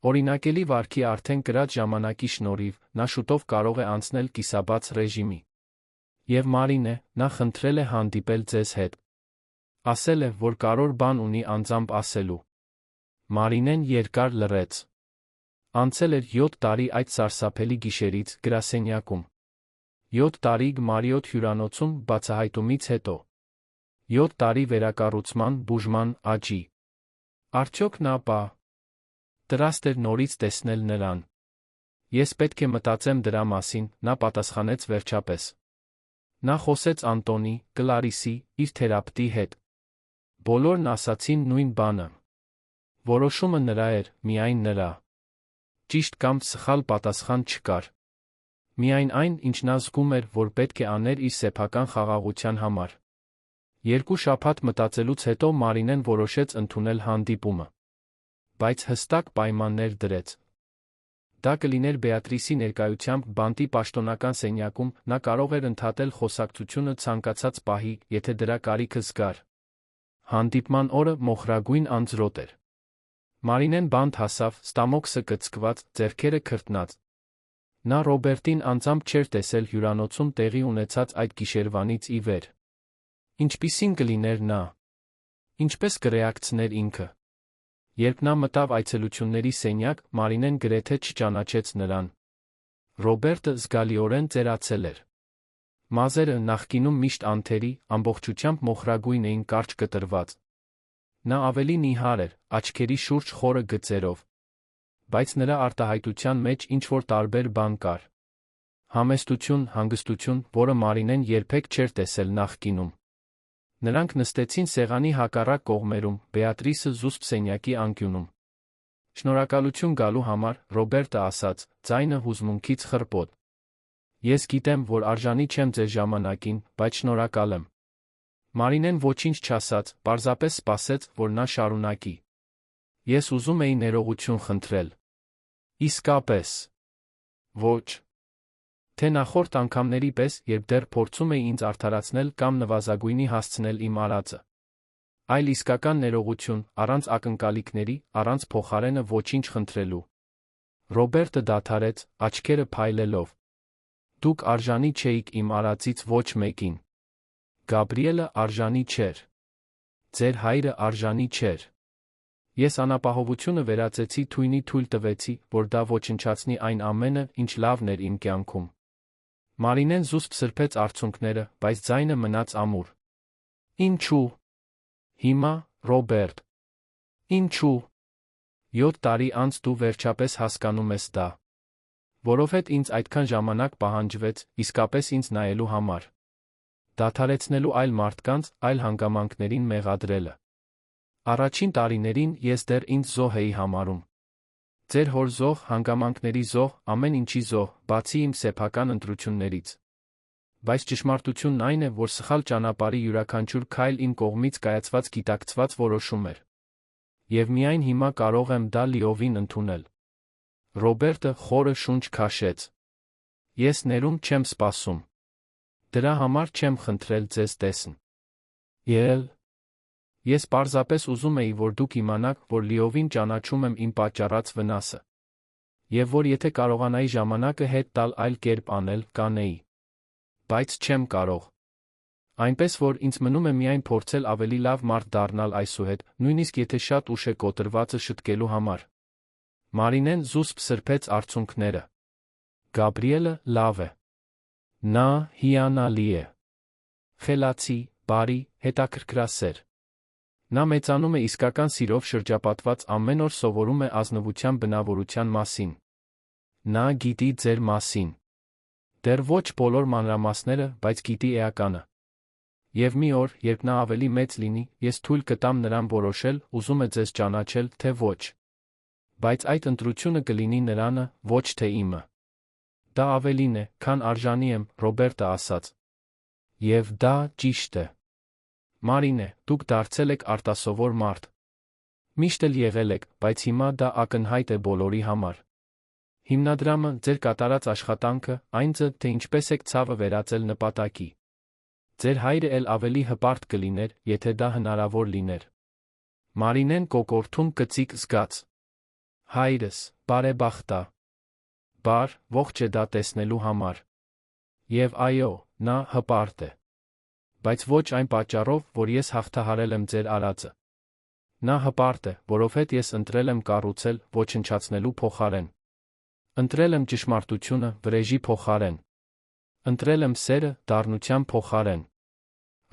Օրինակելի վարքի արդեն կրած ժամանակի շնորհիվ, նա շուտով կարող է անցնել կիսաբաց ռեժիմի։ Եվ Մարինե, նա խնդրել է հանդիպել ձեզ հետ։ Ասել է, որ կարևոր բան ունի անձամբ ասելու։ Մարինեն երկար լռեց։ Անցել էր 7 տարի այդ սարսափելի գիշերից գրասենյակում։ 7 տարի Մարիոթ հյուրանոցում բացահայտումից հետո։ 7 տարի վերակառուցման, բուժման, աճի։ Արդյոք նա պատրաստ էր նորից տեսնել նրան։ Ես պետք է մտածեմ դրա մասին, նա պատասխանեց վերջապես։ Նա խոսեց Անտոնի, Կլարիսի, իր թերապևտի հետ։ Բոլորն ասացին նույն բանը։ Որոշումը նրա էր, միայն նրա։ Ճիշտ կամ սխալ պատասխան չկար։ Միայն այն, ինչ նա զգում էր, որ պետք է աներ իր սեփական խաղաղության համար։ 2 շաբաթ մտածելուց հետո Մարինեն որոշեց ընդունել հանդիպումը։ Բայց հստակ պայմաններ դրեց։ Դա կլիներ Բեատրիսի ներկայությամբ բանտի պաշտոնական սենյակում, նա կարող էր ընդհատել խոսակցությունը ցանկացած պահի, եթե դրա կարիքը զգար։ Հանդիպման օրը մոխրագույն անձրոտ էր։ Մարինեն բանտ հասավ, ստամոքսը կծկված, ձեռքերը քրտնած։ Նա Ռոբերտին անձամբ չէր տեսել հյուրանոցում տեղի ունեցած այդ գիշերվանից ի վեր։ Ինչպիսին կլիներ նա։ Ինչպես կռեակցներ ինքը։ Երբ նա մտավ այցելությունների սենյակ, Մարինեն գրեթե չճանաչեց նրան։ Ռոբերտը զգալիորեն ծերացել էր։ Մազերը նախկինում միշտ անթերի, ամբողջությամբ մոխրագույն էին կարճ կտրված։ Նա ավելի նիհար էր, աչքերի շուրջ խորը գծերով։ Բայց նրա արտահայտության մեջ ինչ-որ տարբեր բան կար։ Համեստություն, հանգստություն, որը Մարինեն երբեք չէր տեսել նախկինում։ Նրանք նստեցին սեղանի հակառակ կողմերում, Բեատրիսը զուսպ սենյակի անկյունում։ Շնորհակալություն գալու համար, Ռոբերտը ասաց, ձայնը հուզմունքից խռպոտ։ Ես գիտեմ, որ արժանի չեմ ձեր ժամանակին, բայց շնորհակալ եմ։ Մարինեն ոչինչ չասաց, պարզապես սպասեց, որ նա շարունակի։ Ես ուզում էի ներողություն խնդրել։ Իսկապես։ Ոչ։ Թե նախորդ անգամների պես, երբ դեռ փորձում էի ինձ արդարացնել կամ նվազագույնի հասցնել իմ արածը։ Այլ իսկական ներողություն, առանց ակնկալիքների, առանց փոխարենը ոչինչ խնդրելու։ Ռոբերտը դադարեց, աչքերը փայլելով։ Դուք արժանի չէիք իմ արածից ոչ մեկին։ Գաբրիելը արժանի չէր։ Ձեր հայրը արժանի չէր։ Ես անապահովությունը վերածեցի թույնի թույլ տվեցի, որ դա ոչնչացնի այն ամենը, ինչ լավն էր իմ կյանքում։ Մարինեն զուսպ սրբեց արցունքները, բայց ձայնը մնաց ամուր։ Ինչու։ Հիմա, Ռոբերտ։ Ինչու։ 7 տարի անց դու վերջապես հասկանում ես դա։ Որովհետև ինձ այդքան ժամանակ պահանջվեց, իսկապես ինձ նայելու համար։ Դադարեցնելու այլ մարդկանց, այլ հանգամանքներին մեղադրելը։ Առաջին տարիներին ես դեռ ինձ զոհ էի համարում։ Ձեր հոր զոհ, հանգամանքների զոհ, ամեն ինչի զոհ, բացի իմ սեփական ընտրություններից։ Բայց ճշմարտությունն այն է, որ սխալ ճանապարհի յուրաքանչյուր քայլ իմ կողմից կայացված գիտակցված որոշում էր։ Եվ միայն հիմա կարող եմ դա լիովին ընդունել։ Ռոբերտը խորը շունչ քաշեց։ Ես ներում չեմ սպասում։ Դրա համար չեմ խնդրել ձեզ տեսն։ Ես պարզապես ուզում էի, որ դուք իմանաք, որ լիովին ճանաչում եմ իմ պատճառած վնասը։ Եվ որ եթե կարողանայի ժամանակը հետ տալ այլ կերպ անել, կանեի։ Բայց չեմ կարող։ Այնպես որ ինձ մնում է միայն փորձել ավելի լավ մարդ դառնալ այսուհետ, նույնիսկ եթե շատ ուշ է կոտրվածը շտկելու համար։ Մարինեն զուսպ սրբեց արցունքները։ Գաբրիելը լավ է։ Նա հիանալի է։ Խելացի, բարի, հետաքրքրասեր։ Նա մեծանում է իսկական սիրով շրջապատված ամեն օր սովորում է ազնվության բնավորության մասին։ Նա գիտի ձեր մասին։ Դեռ ոչ բոլոր մանրամասները, բայց գիտի էականը։ Եվ մի օր, երբ նա ավելի մեծ լինի, ես թույլ կտամ նրան որոշել, ուզում է ձեզ ճանաչել, թե ոչ։ Բայց այդ ընտրությունը կլինի նրանը, ոչ թե իմը։ Դա ավելին է, քան արժանի եմ, Ռոբերտը ասաց։ Եվ դա ճիշտ է։ Մարինե, դուք դարձել եք արտասովոր մարդ։ Միշտ էլ եղել եք, բայց հիմա դա ակնհայտ է բոլորի համար։ Հիմնադրամը, ձեր կատարած աշխատանքը, այն ձ, թե ինչպես եք ցավը վերածել նպատակի։ Ձեր հայրը էլ ավելի հպարտ կլիներ, եթե դա հնարավոր լիներ։ Մարինեն կոկորդում կծիկ զգաց։ Հայրս, բարեբախտա։ Բար, ողջ է դա տեսնելու համար։ Եվ այո, նա հպարտ է։ Բայց ոչ այն պատճառով, որ ես հաղթահարել եմ ձեր արածը։ Նա հպարտ է, որովհետև ես ընտրել եմ կառուցել, ոչնչացնելու փոխարեն։ Ընտրել եմ ճշմարտությունը, վրեժի փոխարեն։ Ընտրել եմ սերը, դառնության փոխարեն։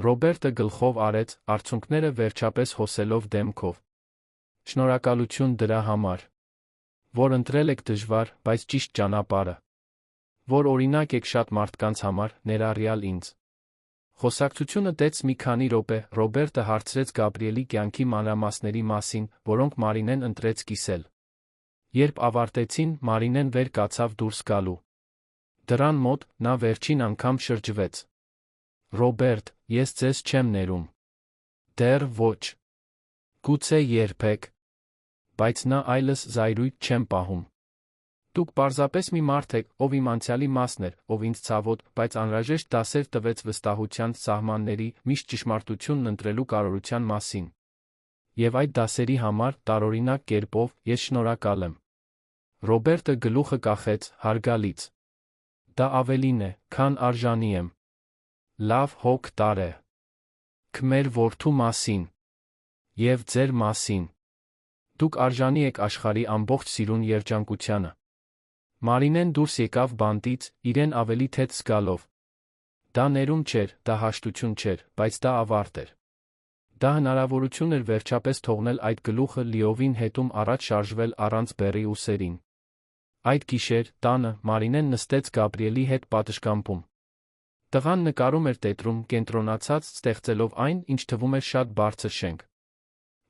Ռոբերտը գլխով արեց, արցունքները վերջապես հոսելով դեմքով։ Շնորհակալություն դրա համար, որ ընտրել եք դժվար, բայց ճիշտ ճանապարհը։ Որ օրինակ եք շատ մարդկանց համար, ներառյալ ինձ։ Խոսակցությունը տեց մի քանի րոպե, Ռոբերտը հարցրեց Գաբրիելի կյանքի մանրամասների մասին, որոնք Մարինեն ընտրեց կիսել։ Երբ ավարտեցին, Մարինեն վեր կացավ դուրս գալու։ Դռան մոտ, նա վերջին անգամ շրջվեց։ Ռոբերտ, ես ձեզ չեմ ներում։ Դեռ ոչ։ Գուցե երբեք։ Բայց նա այլս զայրույթ չեմ պահում։ Դուք պարզապես մի մարդ եք, ով իմ անցյալի մասն էր, ով ինձ ցավոտ, բայց անհրաժեշտ դասեր տվեց վստահության, սահմանների, միշտ ճշմարտությունն ընտրելու կարողության մասին։ Եվ այդ դասերի համար, տարօրինակ կերպով, ես շնորհակալ եմ։ Ռոբերտը գլուխը կախեց, հարգալից։ Դա ավելին է, քան արժանի եմ։ Լավ հոգ տարե։ Քմեր որդու մասին։ Եվ ձեր մասին։ Դուք արժանի եք աշխարհի ամբողջ սիրուն երջանկությանը։ Մարինեն դուրս եկավ բանտից, իրեն ավելի թեթ զգալով։ Դա ներում չէր, դա հաշտություն չէր, բայց դա ավարտ էր։ Դա հնարավորություն էր վերջապես թողնել այդ գլուխը լիովին հետում առաջ շարժվել առանց բեռի ուսերին։ Այդ գիշեր, տանը, Մարինեն նստեց Գաբրիելի հետ պատշգամբում։ Տղան նկարում էր տետրում, կենտրոնացած, ստեղծելով այն, ինչ թվում էր շատ բարձր շենք։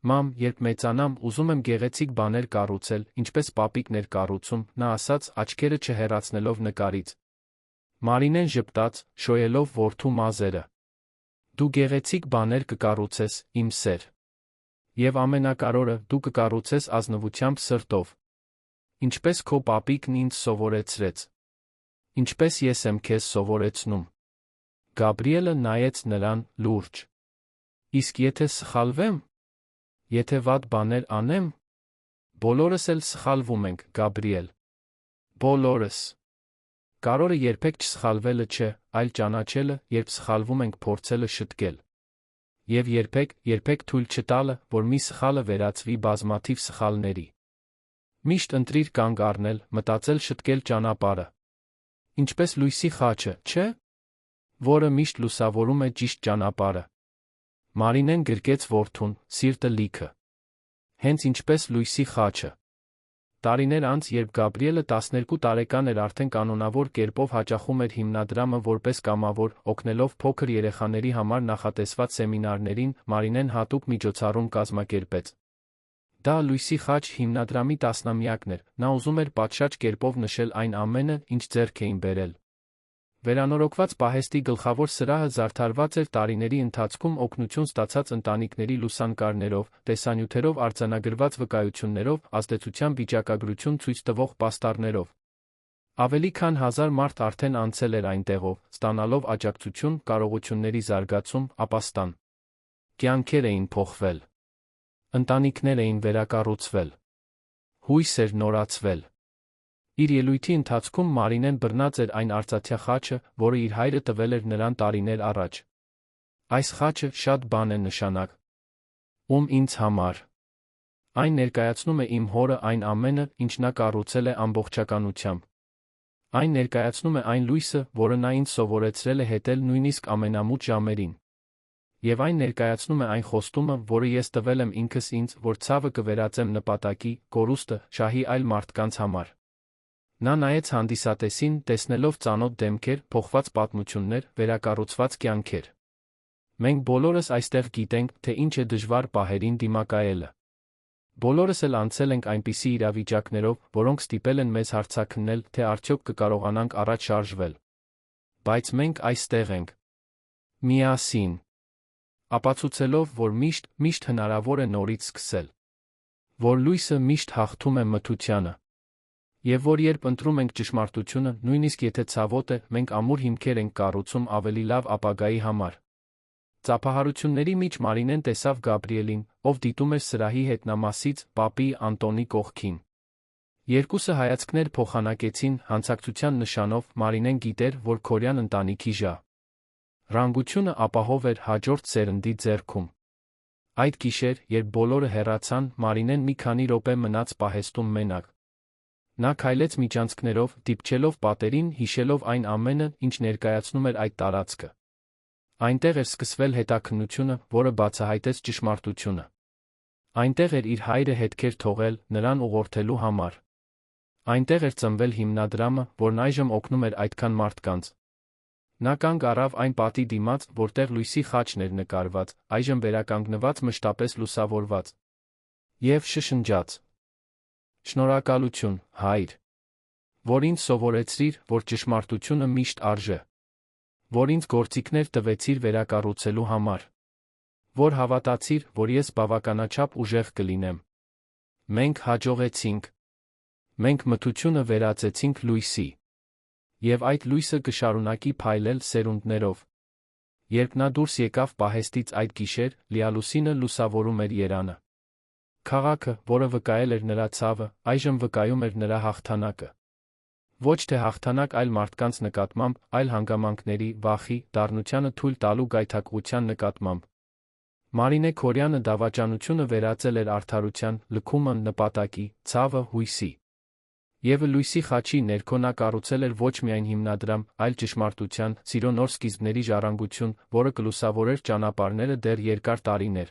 Մամ, երբ մեծանամ, ուզում եմ գեղեցիկ բաներ կառուցել, ինչպես պապիկն էր կառուցում, նա ասաց, աչքերը չհեռացնելով նկարից։ Մարինեն ժպտաց, շոյելով որդու մազերը։ Դու գեղեցիկ բաներ կկառուցես, իմ սեր։ Եվ ամենակարևորը, դու կկառուցես ազնվությամբ սրտով։ Ինչպես քո պապիկն ինձ սովորեցրեց։ Ինչպես ես եմ քեզ սովորեցնում։ Գաբրիելը նայեց նրան լուրջ։ Իսկ եթե սխալվեմ։ Եթե վատ բաներ անեմ։ Բոլորս էլ սխալվում ենք, Գաբրիել։ Բոլորս։ Կարորը երբեք չսխալվելը չէ, այլ ճանաչելը, երբ սխալվում ենք փորձելը շտկել։ Եվ երբեք թույլ չտալը, որ մի սխալը վերածվի բազմաթիվ սխալների։ Միշտ ընտրիր կանգ առնել, մտածել շտկել ճանապարհը։ Ինչպես լույսի խաչը, չէ՞։ Որը միշտ լուսավորում է ճիշտ ճանապարհը։ Մարինեն գրկեց որդուն, սիրտը լիքը։ Հենց ինչպես լույսի խաչը։ Տարիներ անց, երբ Գաբրիելը 12 տարեկան էր, արդեն կանոնավոր կերպով հաճախում էր հիմնադրամը որպես կամավոր, օգնելով փոքր երեխաների համար նախատեսված սեմինարներին, Մարինեն հատուկ միջոցառում կազմակերպեց։ Դա լույսի խաչ հիմնադրամի 10-ամյակն էր, նա ուզում էր պատշաճ կերպով նշել այն ամենը, ինչ ձեռք էին բերել։ Վերանորոգված պահեստի գլխավոր սրահը զարդարված էր տարիների ընթացքում օգնություն ստացած ընտանիքների լուսանկարներով, տեսանյութերով արձանագրված վկայություններով, ազդեցության վիճակագրություն ցույց տվող պաստառներով։ Ավելի քան 1000 մարդ արդեն անցել էր այնտեղով, ստանալով աջակցություն, կարողությունների զարգացում, ապաստան։ Կյանքեր էին փոխվել։ Ընտանիքներ էին վերակառուցվել։ Հույս էր նորացվել։ Իր ելույթի ընթացքում Մարինեն բռնած էր այն արծաթյա խաչը, որը իր հայրը տվել էր նրան տարիներ առաջ։ Այս խաչը շատ բան է նշանակ։ Ում ինձ համար։ Այն ներկայացնում է իմ հորը այն ամենը, ինչ նա կառուցել է ամբողջականությամբ։ Այն ներկայացնում է այն լույսը, որը նա ինձ սովորեցրել է հետել նույնիսկ ամենամութ ժամերին։ Եվ այն ներկայացնում է այն խոստումը, որը ես տվել եմ ինքս ինձ, որ ցավը կվերածեմ նպատակի, կորուստը, շահի այլ մարդկանց համար։ Նա նայեց հանդիսատեսին, տեսնելով ծանոթ դեմքեր, փոխված պատմություններ, վերակառուցված կյանքեր։ Մենք բոլորս այստեղ գիտենք, թե ինչ է դժվար պահերին դիմակայելը։ Բոլորս էլ անցել ենք այնպիսի իրավիճակներով, որոնք ստիպել են մեզ հարցաքննել, թե արդյոք կկարողանանք առաջ շարժվել։ Բայց մենք այստեղ ենք։ Միասին։ Ապացուցելով, որ միշտ հնարավոր է նորից սկսել։ Որ լույսը միշտ հաղթում է մթությանը։ Եվ որ երբ ընտրում ենք ճշմարտությունը, նույնիսկ եթե ցավոտ է, մենք ամուր հիմքեր ենք կառուցում ավելի լավ ապագայի համար։ Ծափահարությունների մեջ Մարինեն տեսավ Գաբրիելին, ով դիտում էր սրահի հետնամասից պապի Անտոնի կողքին։ Երկուսը հայացքներ փոխանակեցին, հանցակցության նշանով Մարինեն գիտեր, որ Քորյան ընտանիքի ժառանգությունը ապահով էր հաջորդ սերնդի ձեռքում։ Այդ գիշեր, երբ բոլորը հեռացան, Մարինեն մի քանի րոպե մնաց պահեստում մենակ։ Նա քայլեց միջանցքներով, դիպչելով պատերին, հիշելով այն ամենը, ինչ ներկայացնում էր այդ տարածքը։ Այնտեղ էր սկսվել հետաքննությունը, որը բացահայտեց ճշմարտությունը։ Այնտեղ էր իր հայրը հետքեր թողել, նրան ուղղորդելու համար։ Այնտեղ էր ծնվել հիմնադրամը, որն այժմ օգնում էր այդքան մարդկանց։ Նա կանգ առավ այն պատի դիմաց, որտեղ լույսի խաչն էր նկարված, այժմ վերականգնված մշտապես լուսավորված։ Եվ շշնջաց. «Շնորհակալություն, Հայր, որ ինձ սովորեցրիր, որ ճշմարտությունը միշտ արժե, որ ինձ գործիքներ տվեցիր վերակառուցելու համար, որ հավատացիր, որ ես բավականաչափ ուժեղ կլինեմ։ Մենք հաջողեցինք։ Մենք մթությունը վերածեցինք լույսի։ Եվ այդ լույսը կշարունակի փայլել սերունդներով»։ Երբ նա դուրս եկավ պահեստից այդ գիշեր, լիալուսինը լուսավորում էր Երանը։ Քաղաքը, որը վկայել էր նրա ցավը, այժմ վկայում էր նրա հաղթանակը։ Ոչ թե հաղթանակ այլ մարդկանց նկատմամբ, այլ հանգամանքների, վախի, դառնությանը թույլ տալու գայթակղության նկատմամբ։ Մարինե Քորյանը դավաճանությունը վերածել էր արդարության, լքումը նպատակի, ցավը հույսի։ Եվ լույսի խաչի ներքո նա կառուցել էր ոչ միայն հիմնադրամ, այլ ճշմարտության, սիրո նոր սկիզբների ժառանգություն, որը կլուսավորեր ճանապարհները դեռ երկար տարիներ։